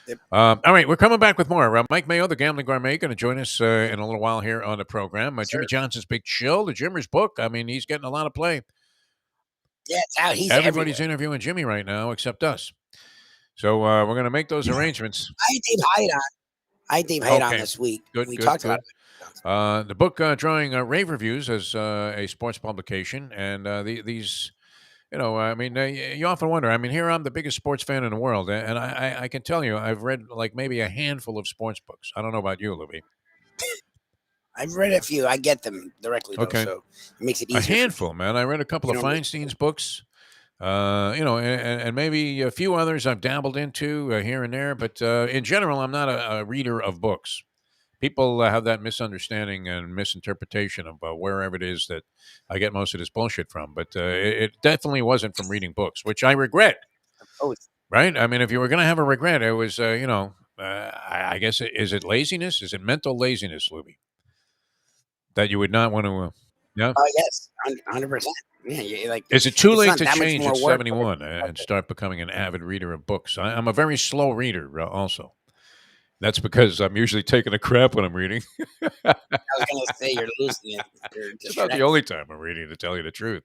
Yep. All right, we're coming back with more. Mike Mayo, the Gambling Gourmet, going to join us in a little while here on the program. Jimmy Johnson's Big Chill, the Jimmer's book. I mean, he's getting a lot of play. Yeah, it's out. Everybody's everywhere. interviewing Jimmy right now except us. So we're going to make those arrangements. I had Dave Hyde on this week. We talked about it. The book drawing rave reviews as a sports publication, and these, you often wonder. I mean, here I'm the biggest sports fan in the world, and I can tell you I've read like maybe a handful of sports books. I don't know about you, Lubie. I've read a few. I get them directly, though, so it makes it easier. A handful, man. I read a couple of Feinstein's books. And maybe a few others I've dabbled into here and there, but in general, I'm not a reader of books. People have that misunderstanding and misinterpretation of wherever it is that I get most of this bullshit from. But it definitely wasn't from reading books, which I regret. Right? I mean, if you were going to have a regret, it was, I guess, is it laziness? Is it mental laziness, Lubie? That you would not want to, yeah? Yes, 100%. Yeah, is it too late to change at 71 and start becoming an avid reader of books? I'm a very slow reader also. That's because I'm usually taking a crap when I'm reading. I was going to say, you're losing it. It's about the only time I'm reading, to tell you the truth.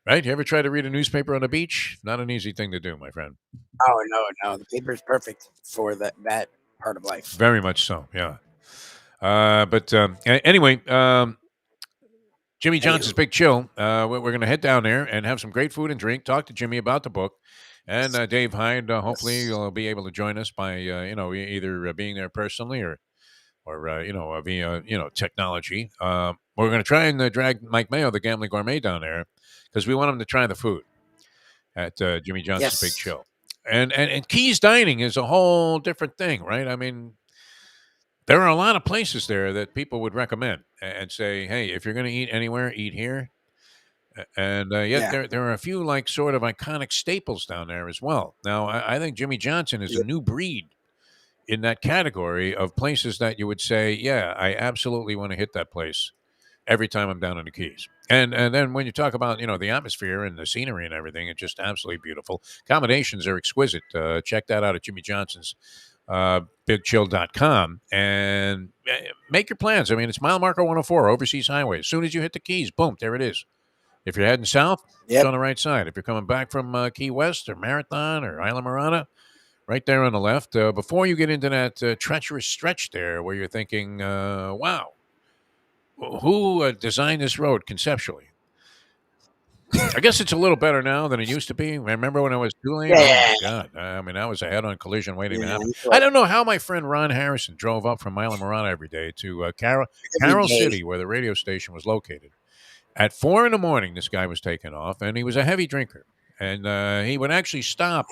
Right? You ever try to read a newspaper on the beach? Not an easy thing to do, my friend. Oh, no. The paper is perfect for that part of life. Very much so, yeah. But anyway, Jimmy Johnson's Big Chill. We're going to head down there and have some great food and drink, talk to Jimmy about the book. And Dave Hyde, hopefully, will be able to join us by, either being there personally or via, technology. We're going to try and drag Mike Mayo, the Gambling Gourmet, down there because we want him to try the food at Jimmy Johnson's Big Chill. And Keys Dining is a whole different thing, right? I mean, there are a lot of places there that people would recommend and say, hey, if you're going to eat anywhere, eat here. And yet there are a few like sort of iconic staples down there as well. Now, I think Jimmy Johnson is a new breed in that category of places that you would say, yeah, I absolutely want to hit that place every time I'm down in the Keys. And then when you talk about, the atmosphere and the scenery and everything, it's just absolutely beautiful. Accommodations are exquisite. Check that out at Jimmy Johnson's. BigChill.com and make your plans. I mean, it's mile marker 104, Overseas Highway. As soon as you hit the Keys, boom, there it is. If you're heading south, it's on the right side. If you're coming back from Key West or Marathon or Isla Mirada, right there on the left. Before you get into that treacherous stretch there where you're thinking, wow, who designed this road conceptually? I guess it's a little better now than it used to be. Remember when it was 2 lane? Oh my Yeah. God! I mean, that was a head-on collision waiting to Yeah, happen. it's I like don't know how my friend Ron Harrison drove up from Isla Morada every day to every Carroll day. City, where the radio station was located. At 4 in the morning, this guy was taking off, and he was a heavy drinker. And he would actually stop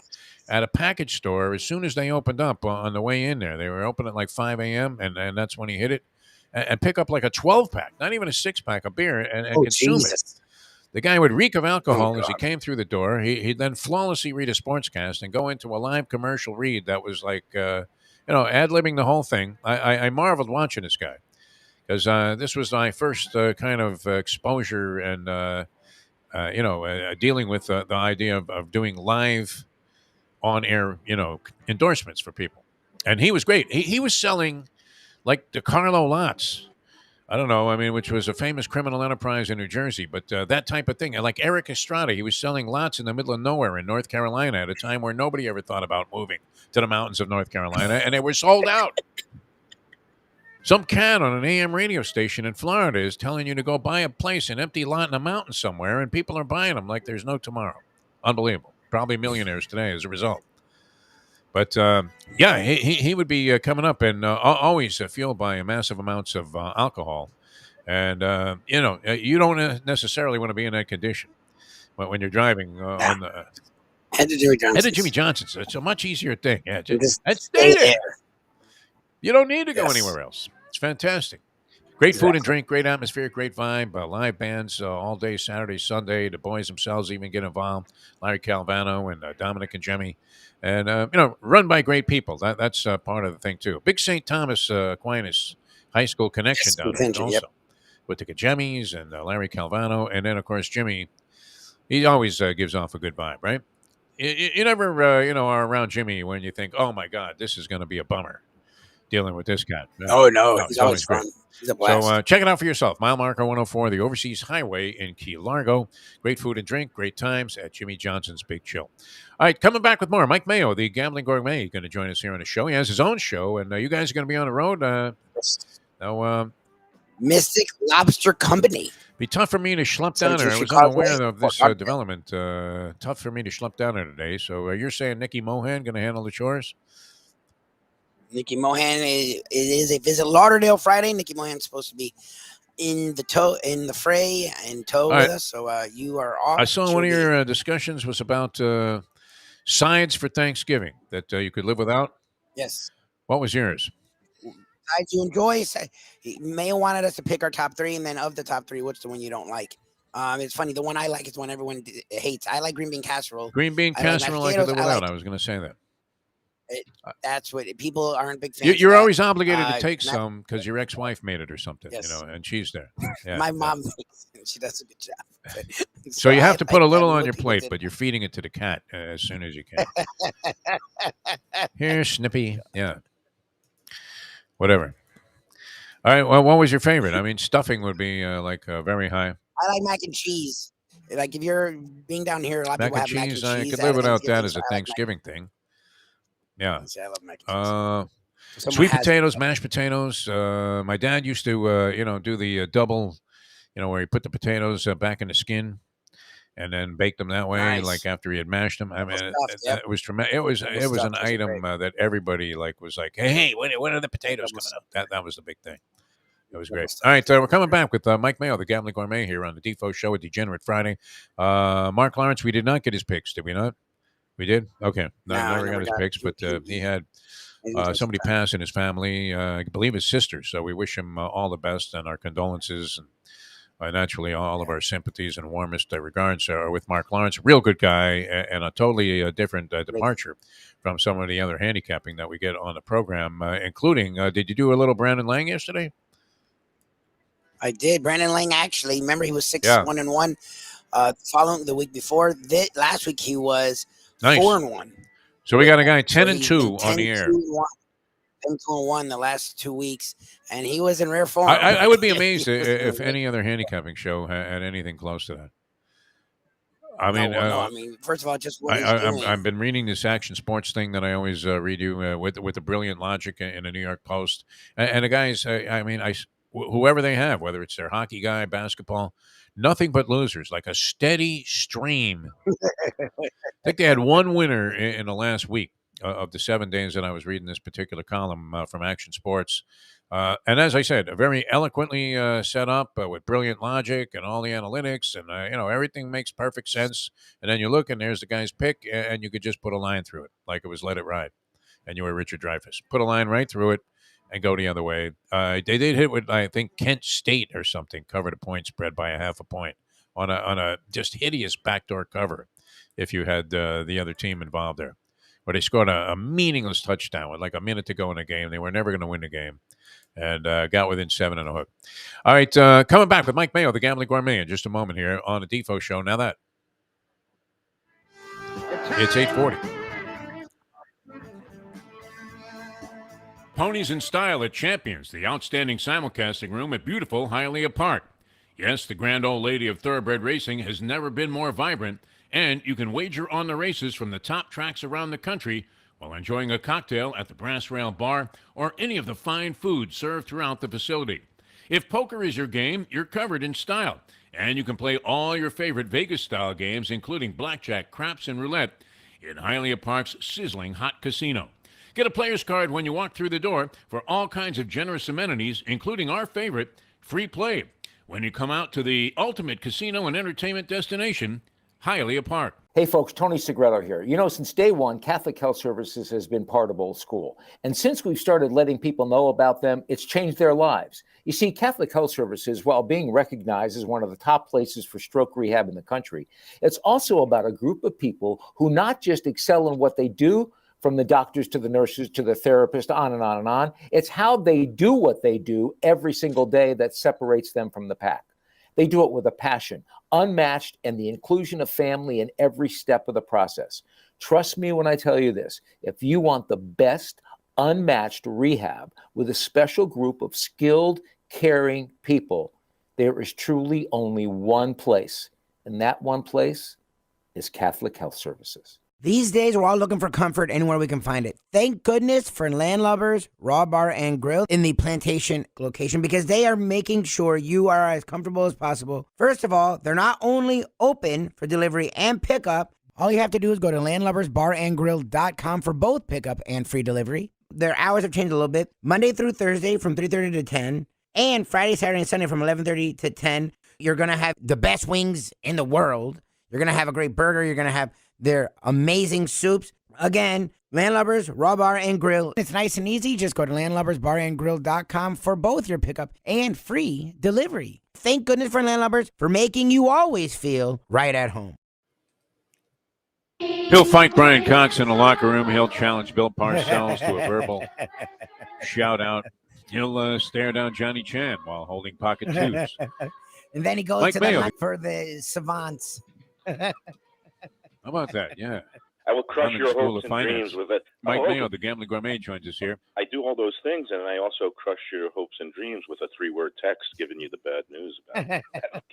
at a package store as soon as they opened up on the way in there. They were open at like 5 a.m., and that's when he hit it, and pick up like a 12-pack, not even a 6-pack of beer, and Oh, consume it. Jesus. The guy would reek of Oh, alcohol as he God. came through the door. He'd then flawlessly read a sportscast and go into a live commercial read that was like, ad-libbing the whole thing. I marveled watching this guy because this was my first kind of exposure and, dealing with the idea of doing live on-air, endorsements for people. And he was great. He was selling like DeCarlo lots. I don't know. I mean, which was a famous criminal enterprise in New Jersey, but that type of thing. And like Eric Estrada, he was selling lots in the middle of nowhere in North Carolina at a time where nobody ever thought about moving to the mountains of North Carolina, and they were sold out. Some cat on an AM radio station in Florida is telling you to go buy a place, an empty lot in a mountain somewhere, and people are buying them like there's no tomorrow. Unbelievable. Probably millionaires today as a result. But he would be coming up and always fueled by massive amounts of alcohol. And, you don't necessarily want to be in that condition when you're driving on the Head to Jimmy head Johnson's. to Jimmy Johnson's. It's a much easier thing. Yeah, You just stay stay there. there. You don't need to go Yes. anywhere else. It's fantastic. Great food and Exactly. drink, great atmosphere, great vibe. Live bands all day, Saturday, Sunday. The boys themselves even get involved. Larry Calvano and Dominic and Jemmy. And, run by great people. That's part of the thing, too. Big St. Thomas Aquinas High School connection Yes, down there contingent, also. yep. With the Jemmys and Larry Calvano. And then, of course, Jimmy, he always gives off a good vibe, right? You never, are around Jimmy when you think, oh, my God, this is going to be a bummer dealing with this guy. Oh, no. No, He's always great. fun. He's a blast. So check it out for yourself. Mile marker 104, the Overseas Highway in Key Largo. Great food and drink, great times at Jimmy Johnson's Big Chill. All right, coming back with more. Mike Mayo, the Gambling Gourmet, going to join us here on the show. He has his own show, and you guys are going to be on the road. Now, Mystic Lobster Company. be tough for me to schlep down there. I was Chicago unaware of this Fort development. Tough for me to schlep down there today. So you're saying Nikki Mohan going to handle the chores? Nikki Mohan is a visit Lauderdale Friday. Nikki Mohan's supposed to be in the fray and tow with us. So you are off. I saw one of your discussions was about sides for Thanksgiving that you could live without. Yes. What was yours? Sides you enjoy. Mayo wanted us to pick our top 3, and then of the top 3, what's the one you don't like? It's funny. The one I like is the one everyone hates. I like green bean casserole. Green bean casserole I could live without. I was going to say that. That's what people aren't big fans. You're always obligated to take some because your ex-wife made it or something, Yes. and she's there. Yeah, My mom makes it. She does a good job. So you have to put a little on what your people plate, did. but you're feeding it to the cat as soon as you can. Here, Snippy. Yeah. Whatever. All right. Well, what was your favorite? I mean, stuffing would be very high. I like mac and cheese. Like if you're being down here, a lot of Mac people and have mac and cheese. cheese. I could at live a without that Thanksgiving, as so a I like mac Thanksgiving thing. Yeah. and cheese. I love mac and cheese. Someone Sweet has- potatoes, mashed potatoes. My dad used to, do the double, where he put the potatoes back in the skin and then baked them that way, Nice. like after he had mashed them. I mean, stuffed, yep. it was tremendous. It was Double an stuffed, those are item that everybody was like, hey, when are the potatoes coming out? That was the big thing. It was great. All right, we're coming back with Mike Mayo, the Gambling Gourmet, here on the Defo Show at Degenerate Friday. Mark Lawrence, we did not get his picks, did we not? We did? Okay. No, I never got his picks, but he had somebody pass in his family, I believe his sister. So we wish him all the best and our condolences and naturally all of our sympathies and warmest regards are with Mark Lawrence. Real good guy and a totally different departure from some of the other handicapping that we get on the program, including, did you do a little Brandon Lang yesterday? I did. Brandon Lang, actually, remember he was 6-1-1. Following the week before, last week he was Nice. 4-1. So we got a guy 10 So and he's 2 been on the air. 10-2-1 the last 2 weeks, and he was in rare form. I would be amazed if any other handicapping show had anything close to that. I mean, I mean, first of all, just what he's doing. I've been reading this Action Sports thing that I always read you with the brilliant logic in the New York Post, and the guys. whoever they have, whether it's their hockey guy, basketball, nothing but losers, like a steady stream. I think they had one winner in the last week of the 7 days that I was reading this particular column from Action Sports. And as I said, very eloquently set up with brilliant logic and all the analytics, and everything makes perfect sense. And then you look, and there's the guy's pick, and you could just put a line through it, like it was Let It Ride, and you were Richard Dreyfuss. Put a line right through it and go the other way. They did hit with, I think, Kent State or something, covered a point spread by a half a point on a just hideous backdoor cover. If you had the other team involved there, where they scored a meaningless touchdown with like a minute to go in the game, they were never going to win the game. And got within 7 and a hook. All right, coming back with Mike Mayo, the Gambling Gourmet, in just a moment here on the Defo Show. Now that it's 8:40. Ponies in Style at Champions, the outstanding simulcasting room at beautiful Hialeah Park. Yes, the grand old lady of thoroughbred racing has never been more vibrant, and you can wager on the races from the top tracks around the country while enjoying a cocktail at the Brass Rail Bar or any of the fine food served throughout the facility. If poker is your game, you're covered in Style, and you can play all your favorite Vegas-style games, including blackjack, craps, and roulette, in Hialeah Park's sizzling hot casino. Get a player's card when you walk through the door for all kinds of generous amenities, including our favorite, free play, when you come out to the ultimate casino and entertainment destination, Hialeah Park. Hey folks, Tony Segreto here. Since day one, Catholic Health Services has been part of Old School. And since we've started letting people know about them, it's changed their lives. You see, Catholic Health Services, while being recognized as one of the top places for stroke rehab in the country, it's also about a group of people who not just excel in what they do, from the doctors to the nurses to the therapist, on and on and on. It's how they do what they do every single day that separates them from the pack. They do it with a passion, unmatched, and the inclusion of family in every step of the process. Trust me when I tell you this. If you want the best, unmatched rehab with a special group of skilled, caring people, there is truly only one place, and that one place is Catholic Health Services. These days, we're all looking for comfort anywhere we can find it. Thank goodness for Landlubbers Raw Bar and Grill in the Plantation location, because they are making sure you are as comfortable as possible. First of all, they're not only open for delivery and pickup. All you have to do is go to landlubbersbarandgrill.com for both pickup and free delivery. Their hours have changed a little bit. Monday through Thursday from 3:30 to 10, and Friday, Saturday, and Sunday from 11:30 to 10. You're going to have the best wings in the world. You're going to have a great burger. You're going to have their amazing soups. Again, Landlubbers Raw Bar and Grill. It's nice and easy. Just go to landlubbersbarandgrill.com for both your pickup and free delivery. Thank goodness for Landlubbers for making you always feel right at home. He'll fight Brian Cox in the locker room. He'll challenge Bill Parcells to a verbal shout-out. He'll stare down Johnny Chan while holding pocket twos. And then he goes Mike to Mayo. the for the savants. How about that? Yeah. I will crush I'm in your School hopes of and Finance. dreams with it. Mike Oh, Mayo, the Gambling Gourmet, joins us here. I do all those things, and I also crush your hopes and dreams with a 3-word text giving you the bad news about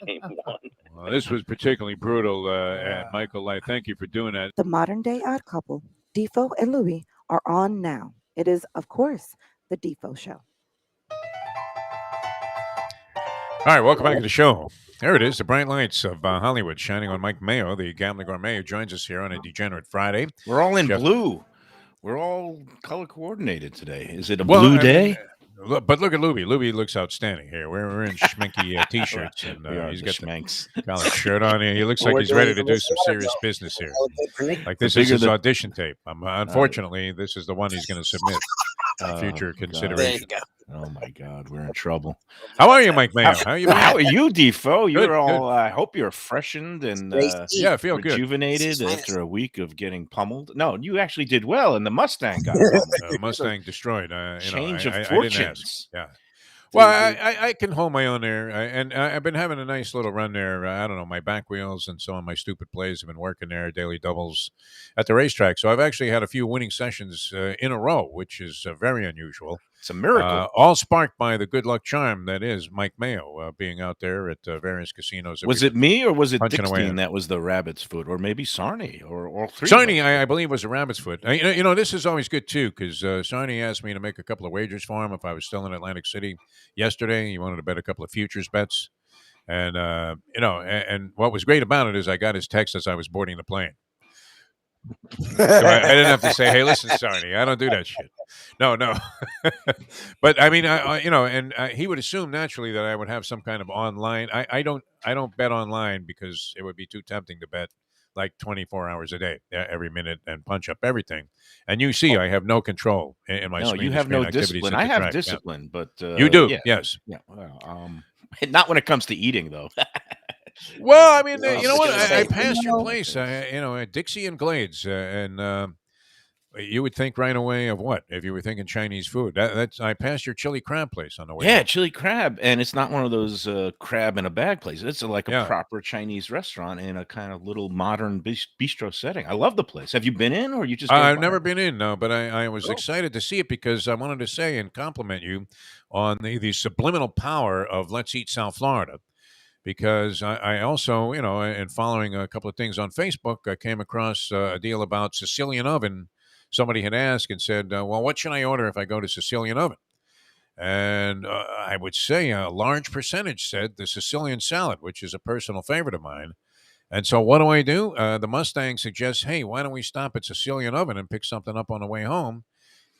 game one. Well, this was particularly brutal, and Michael, I thank you for doing that. The modern day odd couple, Defo and Lubie, are on now. It is, of course, the Defo Show. All right, welcome back to the show. There it is, the bright lights of Hollywood shining on Mike Mayo, the Gambling Gourmet, who joins us here on a Degenerate Friday. We're all in Jeff- blue. We're all color coordinated today. Is it a blue day? But look at Lubie. Lubie looks outstanding here. We're in schminky T-shirts, and he's got schminks. the collar shirt on. He looks like he's ready to do some serious business here. Like this is his audition tape. Unfortunately, this is the one he's going to submit for future consideration. There you go. Oh my God, we're in trouble. How are you, Mike Mayo? How are you? How are you, Defo? You're Good, all. I hope you're freshened and Yeah, I feel good. rejuvenated after a week of getting pummeled. No, you actually did well, and the Mustang got pummeled. Mustang destroyed. Change of I didn't fortunes. ask. Yeah. Well, I can hold my own there, and I've been having a nice little run there. I don't know, my back wheels and some of my stupid plays have been working there, daily doubles at the racetrack. So I've actually had a few winning sessions in a row, which is very unusual. It's a miracle. All sparked by the good luck charm that is Mike Mayo being out there at various casinos. Was it me or was it punching away Dickstein at. that was the rabbit's foot, or maybe Sarney, or all three? Sarney, I believe, was a rabbit's foot. This is always good too because Sarney asked me to make a couple of wagers for him if I was still in Atlantic City yesterday. He wanted to bet a couple of futures bets, and and what was great about it is I got his text as I was boarding the plane. So I didn't have to say, "Hey, listen, Sarney, I don't do that shit." No. But I mean, he would assume naturally that I would have some kind of online. I don't bet online because it would be too tempting to bet like 24 hours a day, every minute, and punch up everything. And you see, I have no control in my No, screen you to have screen no activities discipline. at I the have track. Yeah. discipline, but You do, yeah, yes. yeah. Well, not when it comes to eating, though. Well, I mean, Well, you know what? I say, passed your no. place, at Dixie and Glades, and you would think right away of what if you were thinking Chinese food. That's I passed your chili crab place on the way. Yeah, home. chili crab, and it's not one of those crab in a bag places. It's like a Yeah. proper Chinese restaurant in a kind of little modern bistro setting. I love the place. Have you been in, or you just drove I've by never it? been in, no, but I was Oh. excited to see it because I wanted to say and compliment you on the subliminal power of Let's Eat South Florida. Because I also, in following a couple of things on Facebook, I came across a deal about Sicilian oven. Somebody had asked and said, well, what should I order if I go to Sicilian oven? And I would say a large percentage said the Sicilian salad, which is a personal favorite of mine. And so what do? The Mustang suggests, hey, why don't we stop at Sicilian oven and pick something up on the way home?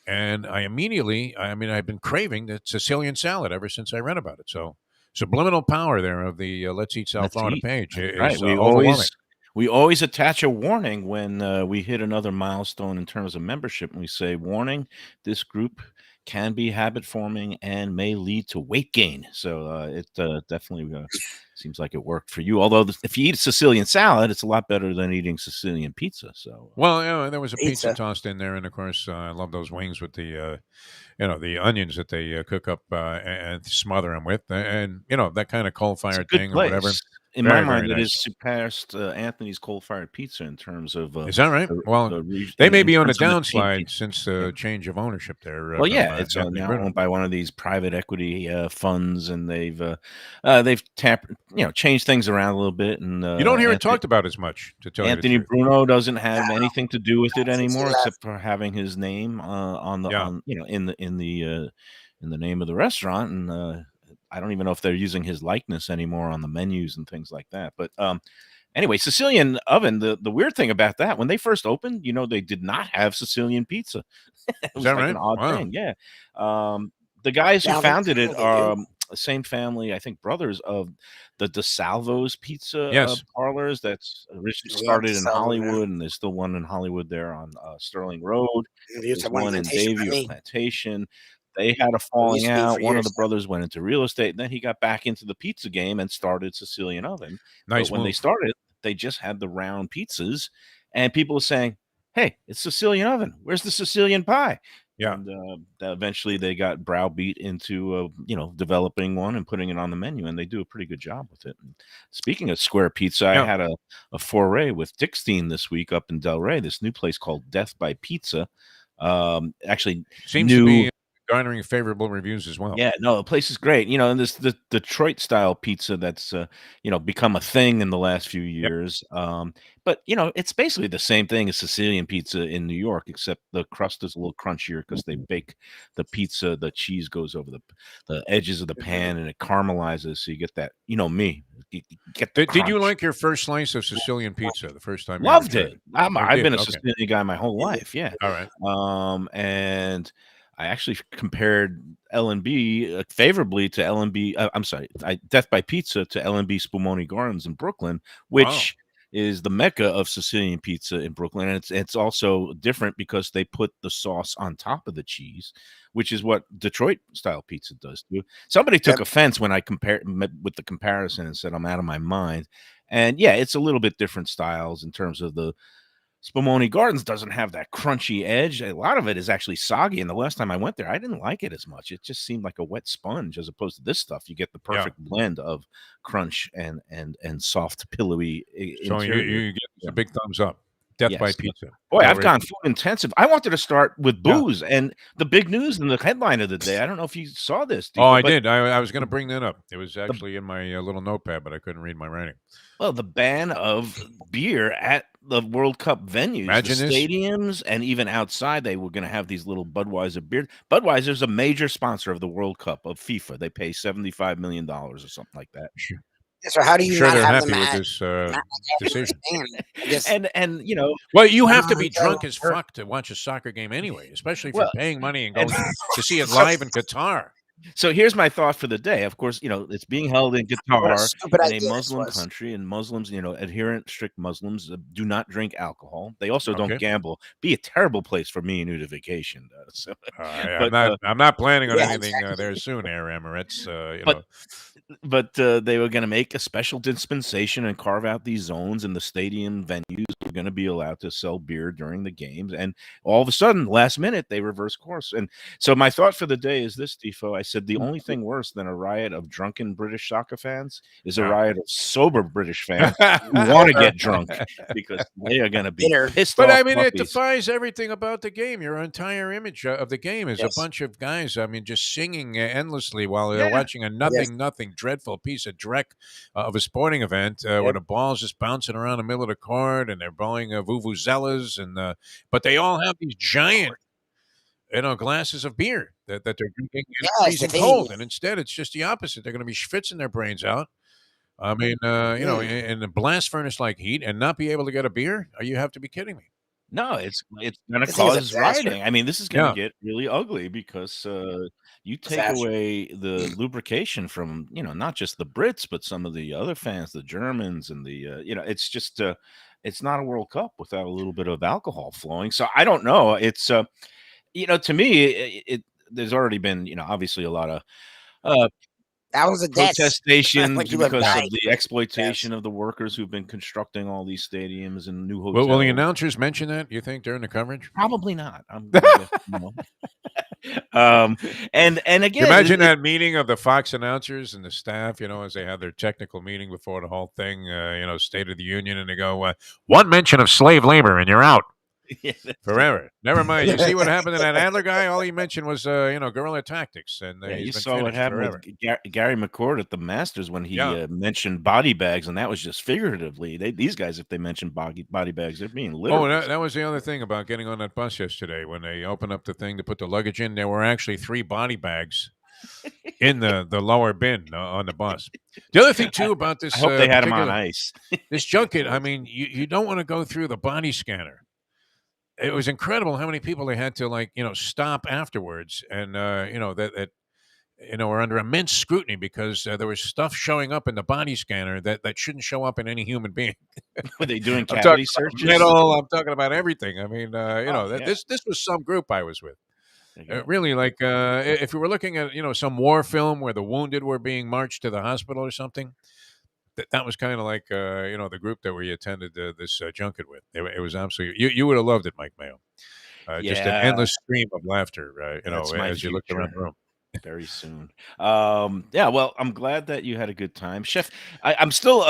And I've been craving the Sicilian salad ever since I read about it. So subliminal power there of the Let's Eat South Let's Florida eat. page That's is right. overwhelming. We always attach a warning when we hit another milestone in terms of membership, and we say, "Warning: this group can be habit forming and may lead to weight gain." So it definitely seems like it worked for you. Although if you eat Sicilian salad, it's a lot better than eating Sicilian pizza. So Well, there was a pizza Pizza. tossed in there, and of course, I love those wings with the the onions that they cook up and smother them with, and that kind of it's a coal-fired good thing or whatever. place. In my Very, mind, very it has nice. surpassed Anthony's coal-fired pizza in terms of Is that right? Well, the they may in be on the terms of the downslide taste. since the change of ownership there Well, from yeah, it's Anthony now Bruno. owned by one of these private equity funds, and they've changed things around a little bit. And You don't hear it talked about as much, to tell you the Anthony truth. Bruno doesn't have anything to do with it Since he anymore, left. except for having his name Yeah. in the name of the restaurant. And I don't even know if they're using his likeness anymore on the menus and things like that. But anyway, Sicilian oven. The weird thing about that, when they first opened, they did not have Sicilian pizza. It Is was that like right? an odd Wow. thing. Yeah. The guys who Now, founded it they do. are the same family, I think, brothers of the DeSalvo's pizza Yes. parlors. That's originally Yeah, started in DeSalvo, yeah. Hollywood, and there's still one in Hollywood there on Sterling Road. There's There's one one in plantation by Bayview me. Plantation. They had a It falling used to be for out. One of years. the brothers went into real estate, and then he got back into the pizza game and started Sicilian Oven. Nice But when they move. started, they just had the round pizzas, and people were saying, "Hey, it's Sicilian Oven. Where's the Sicilian pie?" Yeah. And eventually, they got browbeat into developing one and putting it on the menu, and they do a pretty good job with it. And speaking of square pizza, I Yeah. had a foray with Dickstein this week up in Delray. This new place called Death by Pizza. Actually, Seems to new. be garnering favorable reviews as well. Yeah, no, the place is great. And the Detroit style pizza that's become a thing in the last few years. But it's basically the same thing as Sicilian pizza in New York, except the crust is a little crunchier because they bake the pizza. The cheese goes over the edges of the pan and it caramelizes, so you get that. Me, you get the Did you crunch. like your first slice of Sicilian pizza the first time you ever Loved tried it. it? Oh, you I've did? been a Okay. Sicilian guy my whole life. Yeah. All right. And I actually compared L&B favorably to L&B. I'm sorry, Death by Pizza to L&B Spumoni Gardens in Brooklyn, which is the mecca of Sicilian pizza in Brooklyn. And it's also different because they put the sauce on top of the cheese, which is what Detroit style pizza does too. Somebody took offense when I compared with the comparison and said I'm out of my mind. And yeah, it's a little bit different styles in terms of the Spumoni Gardens doesn't have that crunchy edge. A lot of it is actually soggy. And the last time I went there, I didn't like it as much. It just seemed like a wet sponge as opposed to this stuff. You get the perfect blend of crunch and soft, pillowy So interior. you get a big thumbs up. Death by Yes. pizza. Boy, Oh, I've really? gone food intensive. I wanted to start with Yeah. booze, and the big news and the headline of the day. I don't know if you saw this, Oh, Defo, I but did. I was going to bring that up. It was the actually in my little notepad, but I couldn't read my writing. well, the ban of beer at the World Cup venues, the Imagine this. stadiums, and even outside, they were going to have these little Budweiser beer. Budweiser's a major sponsor of the World Cup of FIFA. They pay $75 million or something like that. So how do I'm you sure not they're have them happy with at? this I don't decision. understand. I guess. And you know, Well, you have to Um, be so drunk as fuck to watch a soccer game anyway, especially if you're well, paying money and and going to see it live in Qatar. so here's my thought for the day. Of course, it's being held in what a Qatar, stupid in a idea this Muslim was. country, and Muslims, adherent, strict Muslims do not drink alcohol. They also don't Okay. gamble. Be a terrible place for me and you to vacation. I'm But not planning on Yeah, anything exactly. there soon, Air Emirates. but they were going to make a special dispensation and carve out these zones, and the stadium venues were going to be allowed to sell beer during the games. And all of a sudden, last minute, they reverse course. And so my thought for the day is this, Defo. I said the only thing worse than a riot of drunken British soccer fans is a Yeah. riot of sober British fans who want to get drunk, because they are going to be Bitter. pissed But off I mean, it puppies. defies everything about the game. Your entire image of the game is a Yes. bunch of guys. I mean, just singing endlessly while they're Yeah. watching a nothing dreadful piece of dreck of a sporting event where Yep. the ball's just bouncing around the middle of the court and they're blowing vuvuzelas but they all have these giant glasses of beer that they're drinking in Yeah, it's the freezing thing. cold, and instead it's just the opposite. They're going to be schwitzing their brains out. I mean, in a blast furnace like heat and not be able to get a beer. You have to be kidding me. No, it's going to This thing is a cause disaster. rioting. I mean, this is going Yeah. to get really ugly because you take Disaster. away the lubrication from, not just the Brits, but some of the other fans, the Germans, and it's just it's not a World Cup without a little bit of alcohol flowing. So I don't know. It's to me, there's already been, obviously a lot of Thousands of deaths. protestations Like people have because of died. the exploitation of the workers who've been constructing all these stadiums and new Will hotels. the announcers mention that, you think, during the coverage? Probably not. I'm gonna guess no. And again, Imagine that meeting of the Fox announcers and the staff, as they have their technical meeting before the whole thing, State of the Union, and they go, one mention of slave labor and you're out Yeah, that's forever. Never mind. You see what happened to that Adler guy? All he mentioned was, guerrilla tactics, and Yeah, you he's been saw what finished happened forever. with Gary McCord at the Masters when he Yeah. mentioned body bags, and that was just figuratively. These guys, if they mention body bags, they're being Oh, literal. that was the other thing about getting on that bus yesterday. When they opened up the thing to put the luggage in, there were actually 3 body bags in the lower bin on the bus. The other thing, too, about this I hope they had them on particular ice. this junket, I mean, you don't want to go through the body scanner. It was incredible how many people they had to stop afterwards, and that are under immense scrutiny because there was stuff showing up in the body scanner that shouldn't show up in any human being. Were they doing I'm cavity talking about searches? metal. I'm talking about everything. I mean, Yeah. this was some group I was with. There you go. Really, like if you were looking at some war film where the wounded were being marched to the hospital or something. That was kind of like the group that we attended this junket with. It was absolutely you would have loved it, Mike Mayo. Just an Yeah, endless stream of laughter, that's my as you looked around future. the room. Very soon. Yeah, well, I'm glad that you had a good time, Chef. I'm still,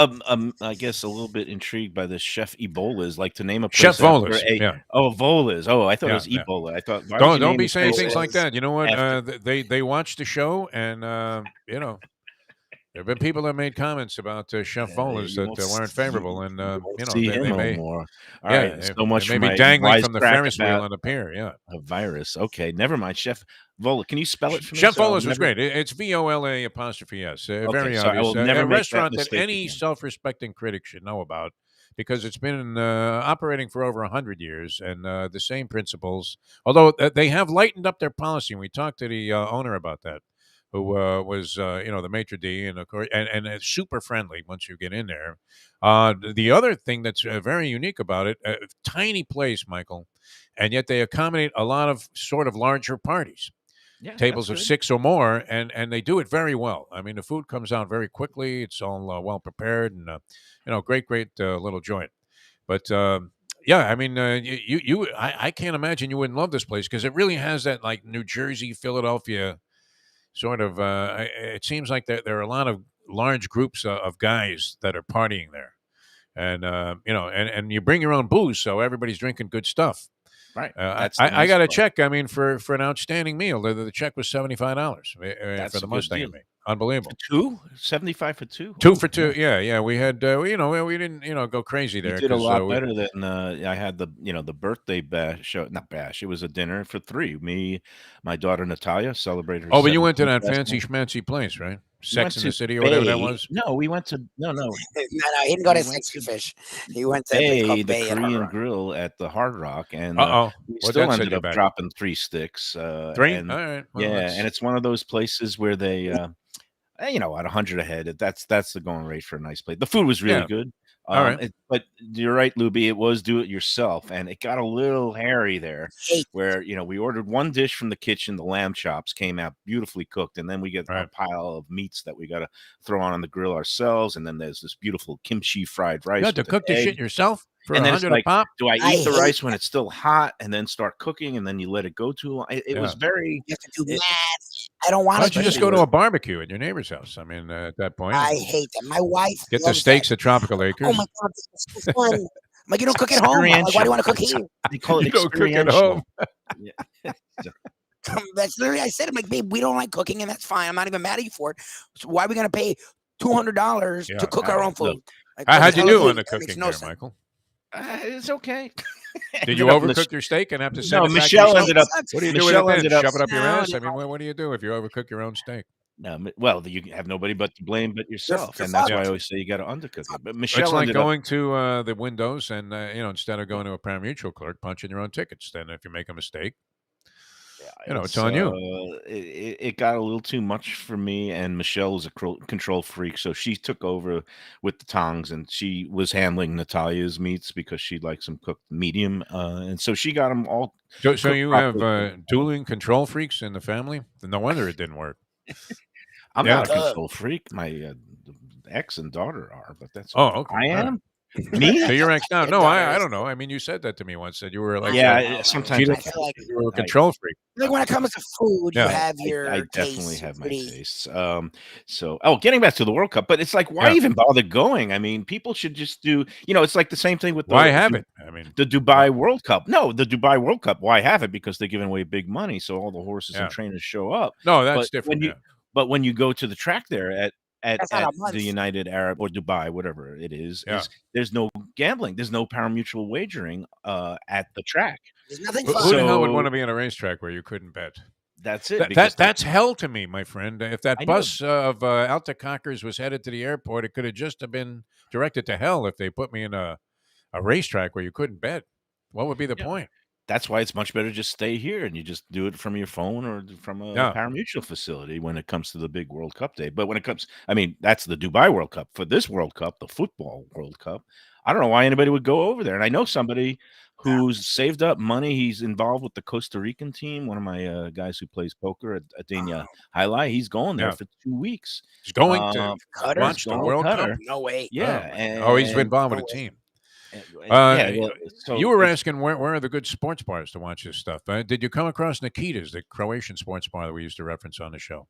I guess, a little bit intrigued by this Chef Ebola's. Like to name a place Chef after Vola's, yeah. Vola's. Oh, I thought it Yeah, was yeah. Ebola. I thought why would you Don't name be the saying place things like that. You know what? after- They watched the show, and there have been people that made comments about Chef Vola's you that won't weren't see- favorable, and you won't they, see they, him they no may, more. All yeah, right, so much they for may my be dangling from the wisecrack Ferris wheel about on the pier. Yeah. a virus. Okay, never mind. Chef Vola, can you spell it for me? Chef So I'll Vola's was never- great. It's VOLA''S. Okay, Very so I obvious. will never A make that restaurant that mistake any again. self-respecting critic should know about because it's been operating for over 100 years and the same principles. Although they have lightened up their policy, and we talked to the owner about that, who was the maitre d' and of course and super friendly once you get in there. The other thing that's very unique about it, tiny place, Michael, and yet they accommodate a lot of sort of larger parties. Yeah, Tables that's of good. 6 or more, and they do it very well. I mean, the food comes out very quickly. It's all well prepared, and great little joint. But yeah, I mean, I can't imagine you wouldn't love this place because it really has that like New Jersey, Philadelphia sort of. It seems like there are a lot of large groups of guys that are partying there. and and you bring your own booze, so everybody's drinking good stuff. Right. That's the I nice got a part. check. I mean, for an outstanding meal, the check was $75 That's for the a good Mustang deal. and me. Unbelievable. For two? 75 for two? 2 Ooh, for 2. yeah. Yeah. We had we didn't go crazy You there did a because lot better than I had the birthday bash show. Not bash. It was a dinner for three. Me, my daughter Natalia celebrated her Oh, but you went to 17th that last fancy night. schmancy place, right? We went Sex in to the City or whatever that Bay. was. No, we went to no. No, he didn't go We to went Sexy to Fish. He went to a place Bay, called the Bay at Hard Korean Rock. Grill at the Hard Rock, and Uh-oh. we What'd still that set ended you up back? dropping 3 sticks. 3? And All right. Well, yeah, that's and it's one of those places where they, at 100 a head, that's the going rate for a nice plate. The food was really yeah. good. All right. But you're right, Lubie. It was do it yourself, and it got a little hairy there. Hate. Where we ordered one dish from the kitchen. The lamb chops came out beautifully cooked, and then we get a Right. pile of meats that we got to throw on the grill ourselves. And then there's this beautiful kimchi fried rice. You had to with an cook the egg. shit yourself for And then it's 100 a like, pop? do I I eat the hate rice when that. it's still hot and then start cooking and then you let it go too long? It was Yeah. very. You have to do It, math. I don't Why want don't to you just do go to it. a barbecue at your neighbor's house? I mean, at that point, I and hate that. My wife get the loves steaks that. at Tropical Oh Acres. my God, this is so fun. I'm like, you don't cook at home. I'm like, why do you want to cook here? They call it You don't cook at experiential. home. Yeah. That's literally I said. I'm like, babe, we don't like cooking, and that's fine. I'm not even mad at you for it. So why are we gonna pay $200 Yeah. to cook our own food? Look, Like, How'd you do hell on the that makes cooking no there, sense. Michael? It's okay. Did you overcook your steak and have to send No, it back Michelle yourself? ended up. What do you Michelle do with it ended then? up. Shove it up your No, ass? I no. mean, what do you do if you overcook your own steak? No, well, you have nobody but to blame but yourself, you're and that's fucked. why I always say you got to undercook it. But It's Michelle like ended up. going to the windows and instead of going to a parimutuel clerk, punching your own tickets. Then if you make a mistake, it's on you. It got a little too much for me, and Michelle was a control freak, so she took over with the tongs, and she was handling Natalia's meats because she likes them cooked medium, and so she got them all. So cooked you have properly. dueling control freaks in the family? No wonder it didn't work. I'm Yeah. not a control freak. My ex and daughter are, but that's Oh, okay. okay. I All right. am. Me? So you're ex now? Your No, I daughters. don't know. I mean, you said that to me once. That you were like, Yeah, she sometimes I didn't I feel can. like you were a I- control freak. like when it comes to food, you Yeah. have I your definitely tastes. have my pretty- tastes. Getting back to the World Cup, but it's like, why Yeah. even bother going? I mean, people should just do. It's like the same thing with Why have it? I mean, the Dubai World Cup. No, the Dubai World Cup. Why have it? Because they're giving away big money, so all the horses Yeah. and trainers show up. no, that's But different. when you go to the track there at That's not a the month. United Arab or Dubai, whatever it is, Yeah. there's no gambling, there's no parimutuel wagering at the track. There's nothing Who fun. the hell would So- want to be on a racetrack where you couldn't bet? That's it. That's hell to me, my friend. If that I know. bus of Alta Cockers was headed to the airport, it could have just have been directed to hell if they put me in a racetrack where you couldn't bet. What would be the Yeah. point? That's why it's much better to just stay here and you just do it from your phone or from a Yeah. parimutuel facility when it comes to the big World Cup day. But when it comes, I mean, that's the Dubai World Cup. For this World Cup, the football World Cup, I don't know why anybody would go over there. And I know somebody who's saved up money. He's involved with the Costa Rican team. One of my guys who plays poker at Adenia Highlight. He's going there Yeah. for 2 weeks. He's going to Qatar? watch the going World Qatar. Cup. No way. Yeah. Oh, he's and- involved with a team. so You were it's- asking where are the good sports bars to watch this stuff? Did you come across Nikita's, the Croatian sports bar that we used to reference on the show?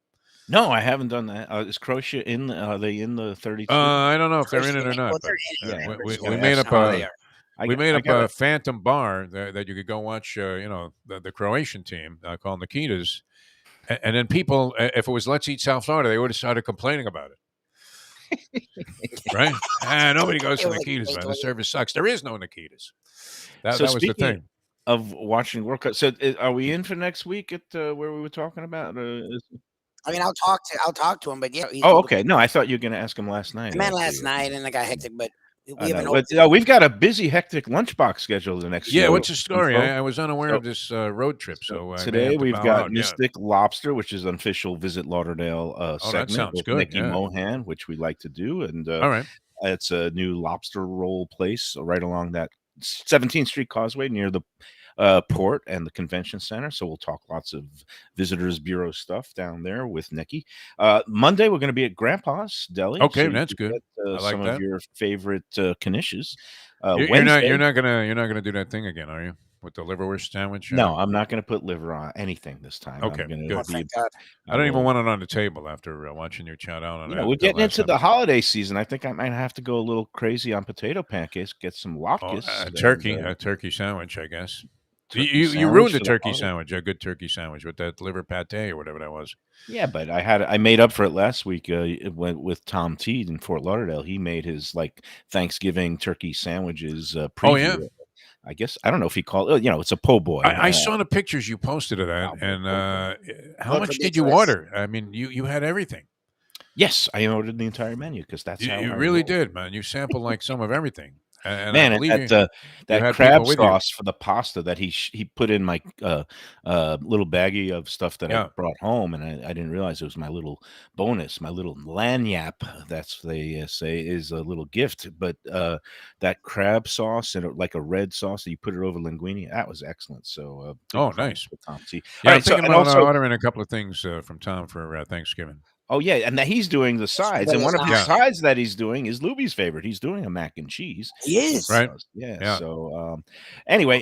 No, I haven't done that. Is Croatia in? Are they in the 32? I don't know if they're in it or not. Well, But, they're in it. yeah, we yeah, made that's up how a they are. I we got- made I up got a it. phantom bar that you could go watch. The Croatian team called Nikita's, and then people, if it was Let's Eat South Florida, they would have started complaining about it. Right? Nobody goes to It was like Nikita's, man. The Gateway. service sucks. There is no Nikita's. That So was the speaking thing. of watching World Cup, so are we in for next week at where we were talking about? I mean, I'll talk to him, but yeah. Oh, okay. No, I thought you were going to ask him last night. I meant actually. last night, and it got hectic, but we I haven't. know, but we've got a busy, hectic lunchbox schedule the next. Yeah, what's the story? info. I was unaware So- of this road trip, so I may Today have to we've bow got out. Yeah. Mystic Lobster, which is an official Visit Lauderdale that segment sounds with good, Nikki yeah. Mohan, which we like to do, and All right. it's a new lobster roll place right along that 17th Street Causeway near the port and the convention center. So we'll talk lots of visitors bureau stuff down there with Nikki. Monday we're going to be at Grandpa's Deli. Okay, you that's can good. get, I like some that. of your favorite knishes. You're Wednesday, not gonna do that thing again, are you? with the liverwurst sandwich? No, I'm not going to put liver on anything this time. Okay, I'm going good. to be. Thank God. I don't even want it on the table after watching you chow down on that. We're getting last into the episode. holiday season. I think I might have to go a little crazy on potato pancakes. Get some latkes. A turkey sandwich, I guess. Turkey You ruined sandwich the for the turkey holiday. sandwich, a good turkey sandwich with that liver pate or whatever that was. Yeah, but I made up for it last week with Tom Teed in Fort Lauderdale. He made his like Thanksgiving turkey sandwiches preview. Oh, yeah. I guess I don't know if he called it. It's a po' boy. I saw the pictures you posted of that, and how Look much did you ridiculous. order? I mean, you had everything. Yes, I ordered the entire menu because that's how You I really roll. did, man. You sampled like some of everything. And Man, I believe you that had crab people with you. sauce for the pasta that he put in my little baggie of stuff that I Yeah. brought home, and I didn't realize it was my little bonus, my little lanyap. That's they say is a little gift. But that crab sauce and like a red sauce that you put it over linguine, that was excellent. So big Oh, props nice. for Tom T. Yeah, All I'm right, so thinking and about also. ordering a couple of things from Tom for Thanksgiving. Oh yeah, and that he's doing the sides, and one of his Yeah. sides that he's doing is Lubie's favorite. He's doing a mac and cheese. He is. Right. Yeah. Yeah. So anyway,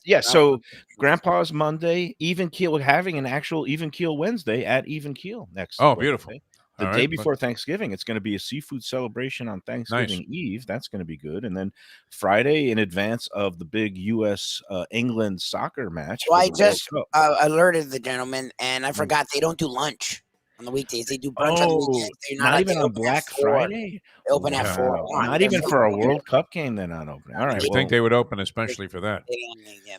yeah. So Grandpa's Monday, even keel. We're having an actual even keel Wednesday at even keel next. Oh, beautiful. Wednesday. The All day right, before Thanksgiving, it's going to be a seafood celebration on Thanksgiving Nice. Eve. That's going to be good. And then Friday, in advance of the big U.S. England soccer match. So for I the World just Cup. alerted the gentleman, and I forgot they don't do lunch on the weekdays. They do brunch on the Oh, weekends. They're not even they on open at Black 4. Friday? They open at 4. Wow. Oh, Not they're even so for a weird. World Cup game, they're not opening. All right, You think they would open especially for that?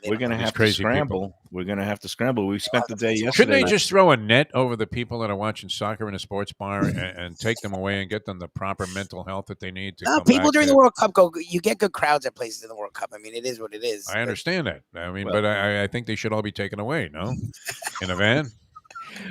We're going to These have to crazy people. scramble. We're going to have to scramble. We spent the day yesterday. Shouldn't they just throw a net over the people that are watching soccer in a sports bar and take them away and get them the proper mental health that they need to No, come people back during to- the World Cup you get good crowds at places in the World Cup. I mean, it is what it is. I understand that. I mean, Well- but I think they should all be taken away, no? In a van?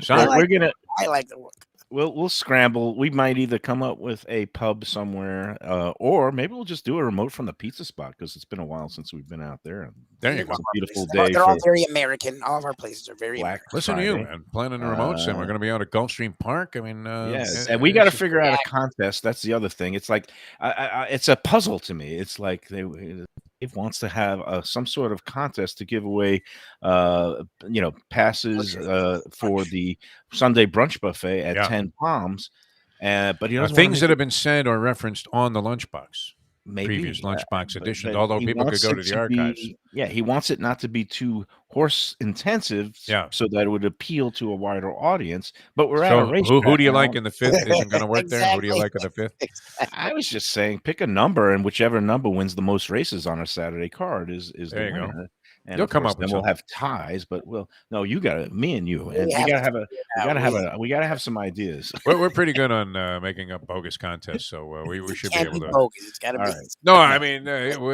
We're going to. I like the World Cup. We'll scramble. We might either come up with a pub somewhere, or maybe we'll just do a remote from the pizza spot because it's been a while since we've been out there. There you It's go. a beautiful They're day. all for very American. All of our places are very Black American. Listen to you, Friday. man. Planning a remote sim. We're going to be out at Gulfstream Park. I mean, Yes, it- and we got to it's- figure out a contest. That's the other thing. It's like it's a puzzle to me. It's like it wants to have some sort of contest to give away, passes for the Sunday brunch buffet at Yeah. 10 Palms. But he doesn't things that have been said or referenced on the lunchbox. maybe Previous lunchbox editions, but although he people could wants go it to the archives. He wants it not to be too horse intensive, Yeah. so that it would appeal to a wider audience. But we're at a So race. who do you like in the fifth? Isn't going to work there. Who do you Exactly. like in the fifth? I was just saying, pick a number, and whichever number wins the most races on a Saturday card is There the you go. winner. And You'll of come course, up with then we'll something. have ties, but me and you, and we have gotta to have figure we gotta have some ideas. We're pretty good on making up bogus contests, so we should be Can't able be to. bogus. It's got to All be. right. No, I mean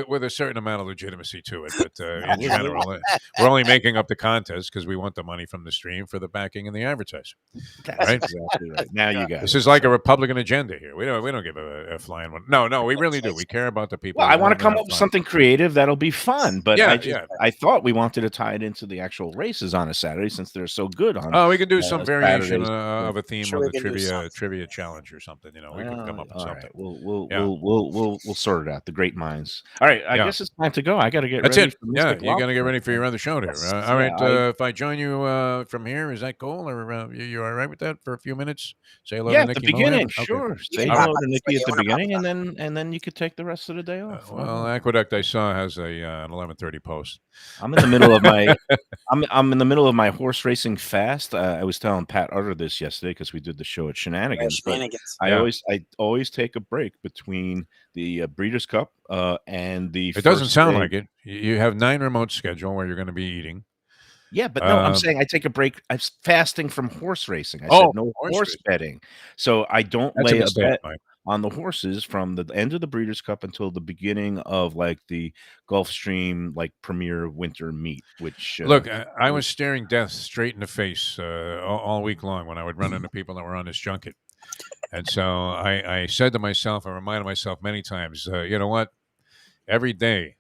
with a certain amount of legitimacy to it, but in general, we're only making up the contest because we want the money from the stream for the backing and the advertising. That's Right? exactly right. Now you got This it. is like a Republican agenda here. We don't give a flying one. No, we really do. We care about the people. Well, We I want them to come have up with fun. something creative that'll be fun, but Yeah, I thought we wanted to tie it into the actual races on a Saturday since they're so good on. Oh, we could do some variation Saturdays. of a theme Sure of we the can do trivia challenge or something. You know, we could come up with All something. right, we'll Yeah. we'll sort it out. The great minds. All right, I Yeah. guess it's time to go. I got to get That's ready. it. For Yeah, Mystic you got to get Lobster. ready for your other show there. Yes, All right. yeah, If I join you from here, is that cool? Or you all right with that for a few minutes? Say hello Yeah, to at the Nikki beginning, Mohan? Okay. sure. Say can hello pop to up Nikki at the when I pop beginning, and then you could take the rest of the day off. Well, Aqueduct I saw has an 11:30 post. I'm in the middle of my I'm in the middle of my horse racing fast. I was telling Pat Utter this yesterday because we did the show at Shenanigans. But Shenanigans. I Yeah. always take a break between the Breeders' Cup and the. It doesn't first sound day. like it. You have 9 remote schedule where you're going to be eating. Yeah, but no, I'm Um, saying I take a break. I'm fasting from horse racing. I Oh, said no horse horse racing. betting, so I don't That's a lay a mistake, bet Mike. on the horses from the end of the Breeders' Cup until the beginning of like the Gulfstream like premier winter meet. Which Look, I was staring death straight in the face all week long when I would run into people that were on this junket. And so I said to myself, I reminded myself many times, you know what? Every day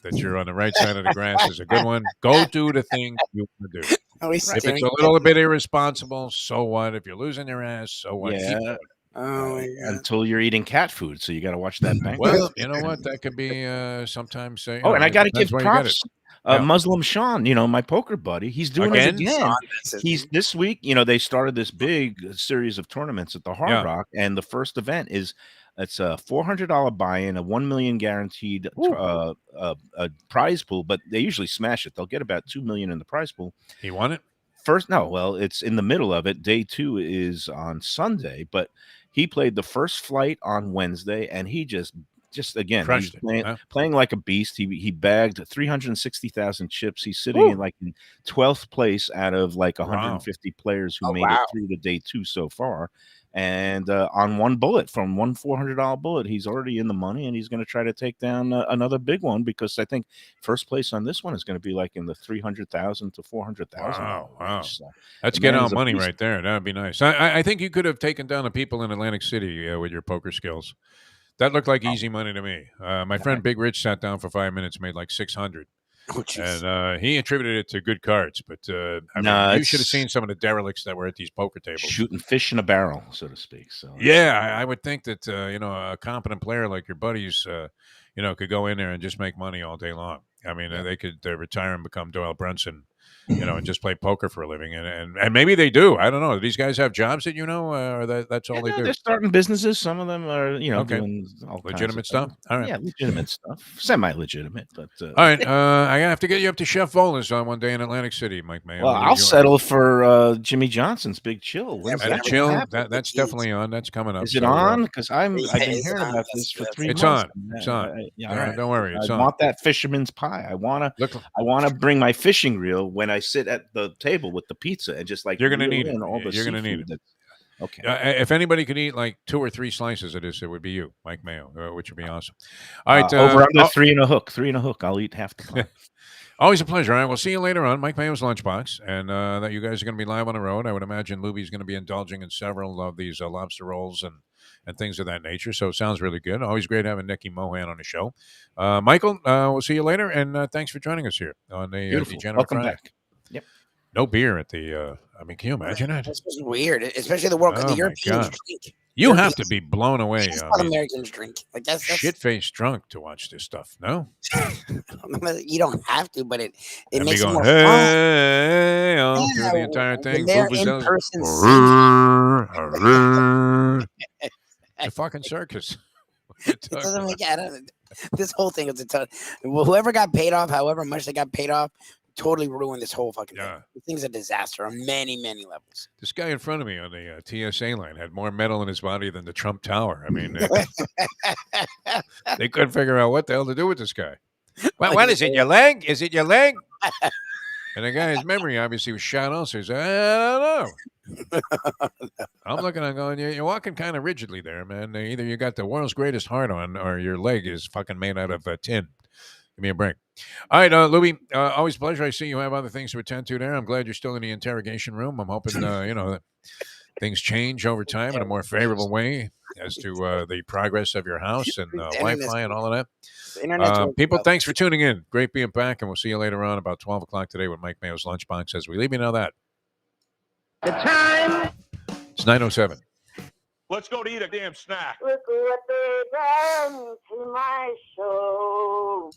that you're on the right side of the grass is a good one. Go do the thing you want to do. Always If staring it's a little bit irresponsible, so what? If you're losing your ass, so what? Keep yeah, going. Oh, my God. until you're eating cat food, so you got to watch that bank. Well, you know what? That could be sometimes. Oh, and I got to give depends where you get props. Yeah. Muslim Sean, my poker buddy, he's doing it Again? again. Sean, that's his He's name. this week. They started this big series of tournaments at the Hard Yeah. Rock, and the first event it's a $400 buy-in, a 1 million guaranteed prize pool, but they usually smash it. They'll get about 2 million in the prize pool. He won it. Well, it's in the middle of it. Day 2 is on Sunday, but he played the first flight on Wednesday, and he just again, Crushed he's it, playing like a beast. He bagged 360,000 chips. He's sitting in like in 12th place out of like 150 players who made it through the day 2 so far. And on one bullet, from one $400 bullet, he's already in the money, and he's going to try to take down another big one, because I think first place on this one is going to be like in the 300,000 to 400,000. Wow. So That's get on money right there. That'd be nice. I think you could have taken down the people in Atlantic City with your poker skills. That looked like easy money to me. My friend Big Rich sat down for 5 minutes, made like 600. And he attributed it to good cards. But you should have seen some of the derelicts that were at these poker tables. Shooting fish in a barrel, so to speak. So yeah, I would think that a competent player like your buddies, could go in there and just make money all day long. I mean, they could retire and become Doyle Brunson, and just play poker for a living. And maybe they do. I don't know. Do these guys have jobs that or that's all they do? They're starting businesses. Some of them are, doing all legitimate stuff. All right. Yeah, legitimate stuff. Semi-legitimate, but all right. I have to get you up to Chef Vola's on one day in Atlantic City, Mike Mayo. Well, I'll settle for Jimmy Johnson's Big Chill. That's definitely on. That's coming up. Is it on? Because I've been hearing about this for 3 months. It's on. Don't worry. It's on. I want that fisherman's pie. I want to bring my fishing reel when I sit at the table with the pizza and just like you're going to need it. You're going to need it. Okay. If anybody could eat like 2 or 3 slices of this, it would be you, Mike Mayo, which would be awesome. All right. Over under 3 and a hook. 3 and a hook. I'll eat half the pie. Always a pleasure. All right. We'll see you later on. Mike Mayo's Lunchbox. And that you guys are going to be live on the road. I would imagine Lubie's going to be indulging in several of these lobster rolls and things of that nature. So it sounds really good. Always great having Nicky Mohan on the show. Michael, we'll see you later. And thanks for joining us here on the Degenerate Friday. Back. Yep. No beer at the. Can you imagine it? This was weird, especially the World Cup. The Europeans drink. You have to be blown away. That's what Americans drink. Like that's shit-faced drunk to watch this stuff. No, you don't have to, but it makes it more fun. Through the entire thing. They're in person. The fucking circus. It doesn't make this whole thing is a ton. Whoever got paid off, however much they got paid off, totally ruined this whole fucking thing. The thing's a disaster on many, many levels. This guy in front of me on the TSA line had more metal in his body than the Trump Tower. I mean, they couldn't figure out what the hell to do with this guy. What is it, your leg? Is it your leg? And the guy's memory obviously was shot also. He's like, I don't know. I'm looking at going, you're walking kind of rigidly there, man. Either you got the world's greatest heart on or your leg is fucking made out of tin. Give me a break. All right, Lubie, always a pleasure. I see you have other things to attend to there. I'm glad you're still in the interrogation room. I'm hoping, that things change over time in a more favorable way as to the progress of your house and Wi-Fi and all of that. People, thanks for tuning in. Great being back, and we'll see you later on about 12 o'clock today with Mike Mayo's Lunchbox as we leave you know that. The time. It's 9:07. Let's go to eat a damn snack. Look what they done to my soul.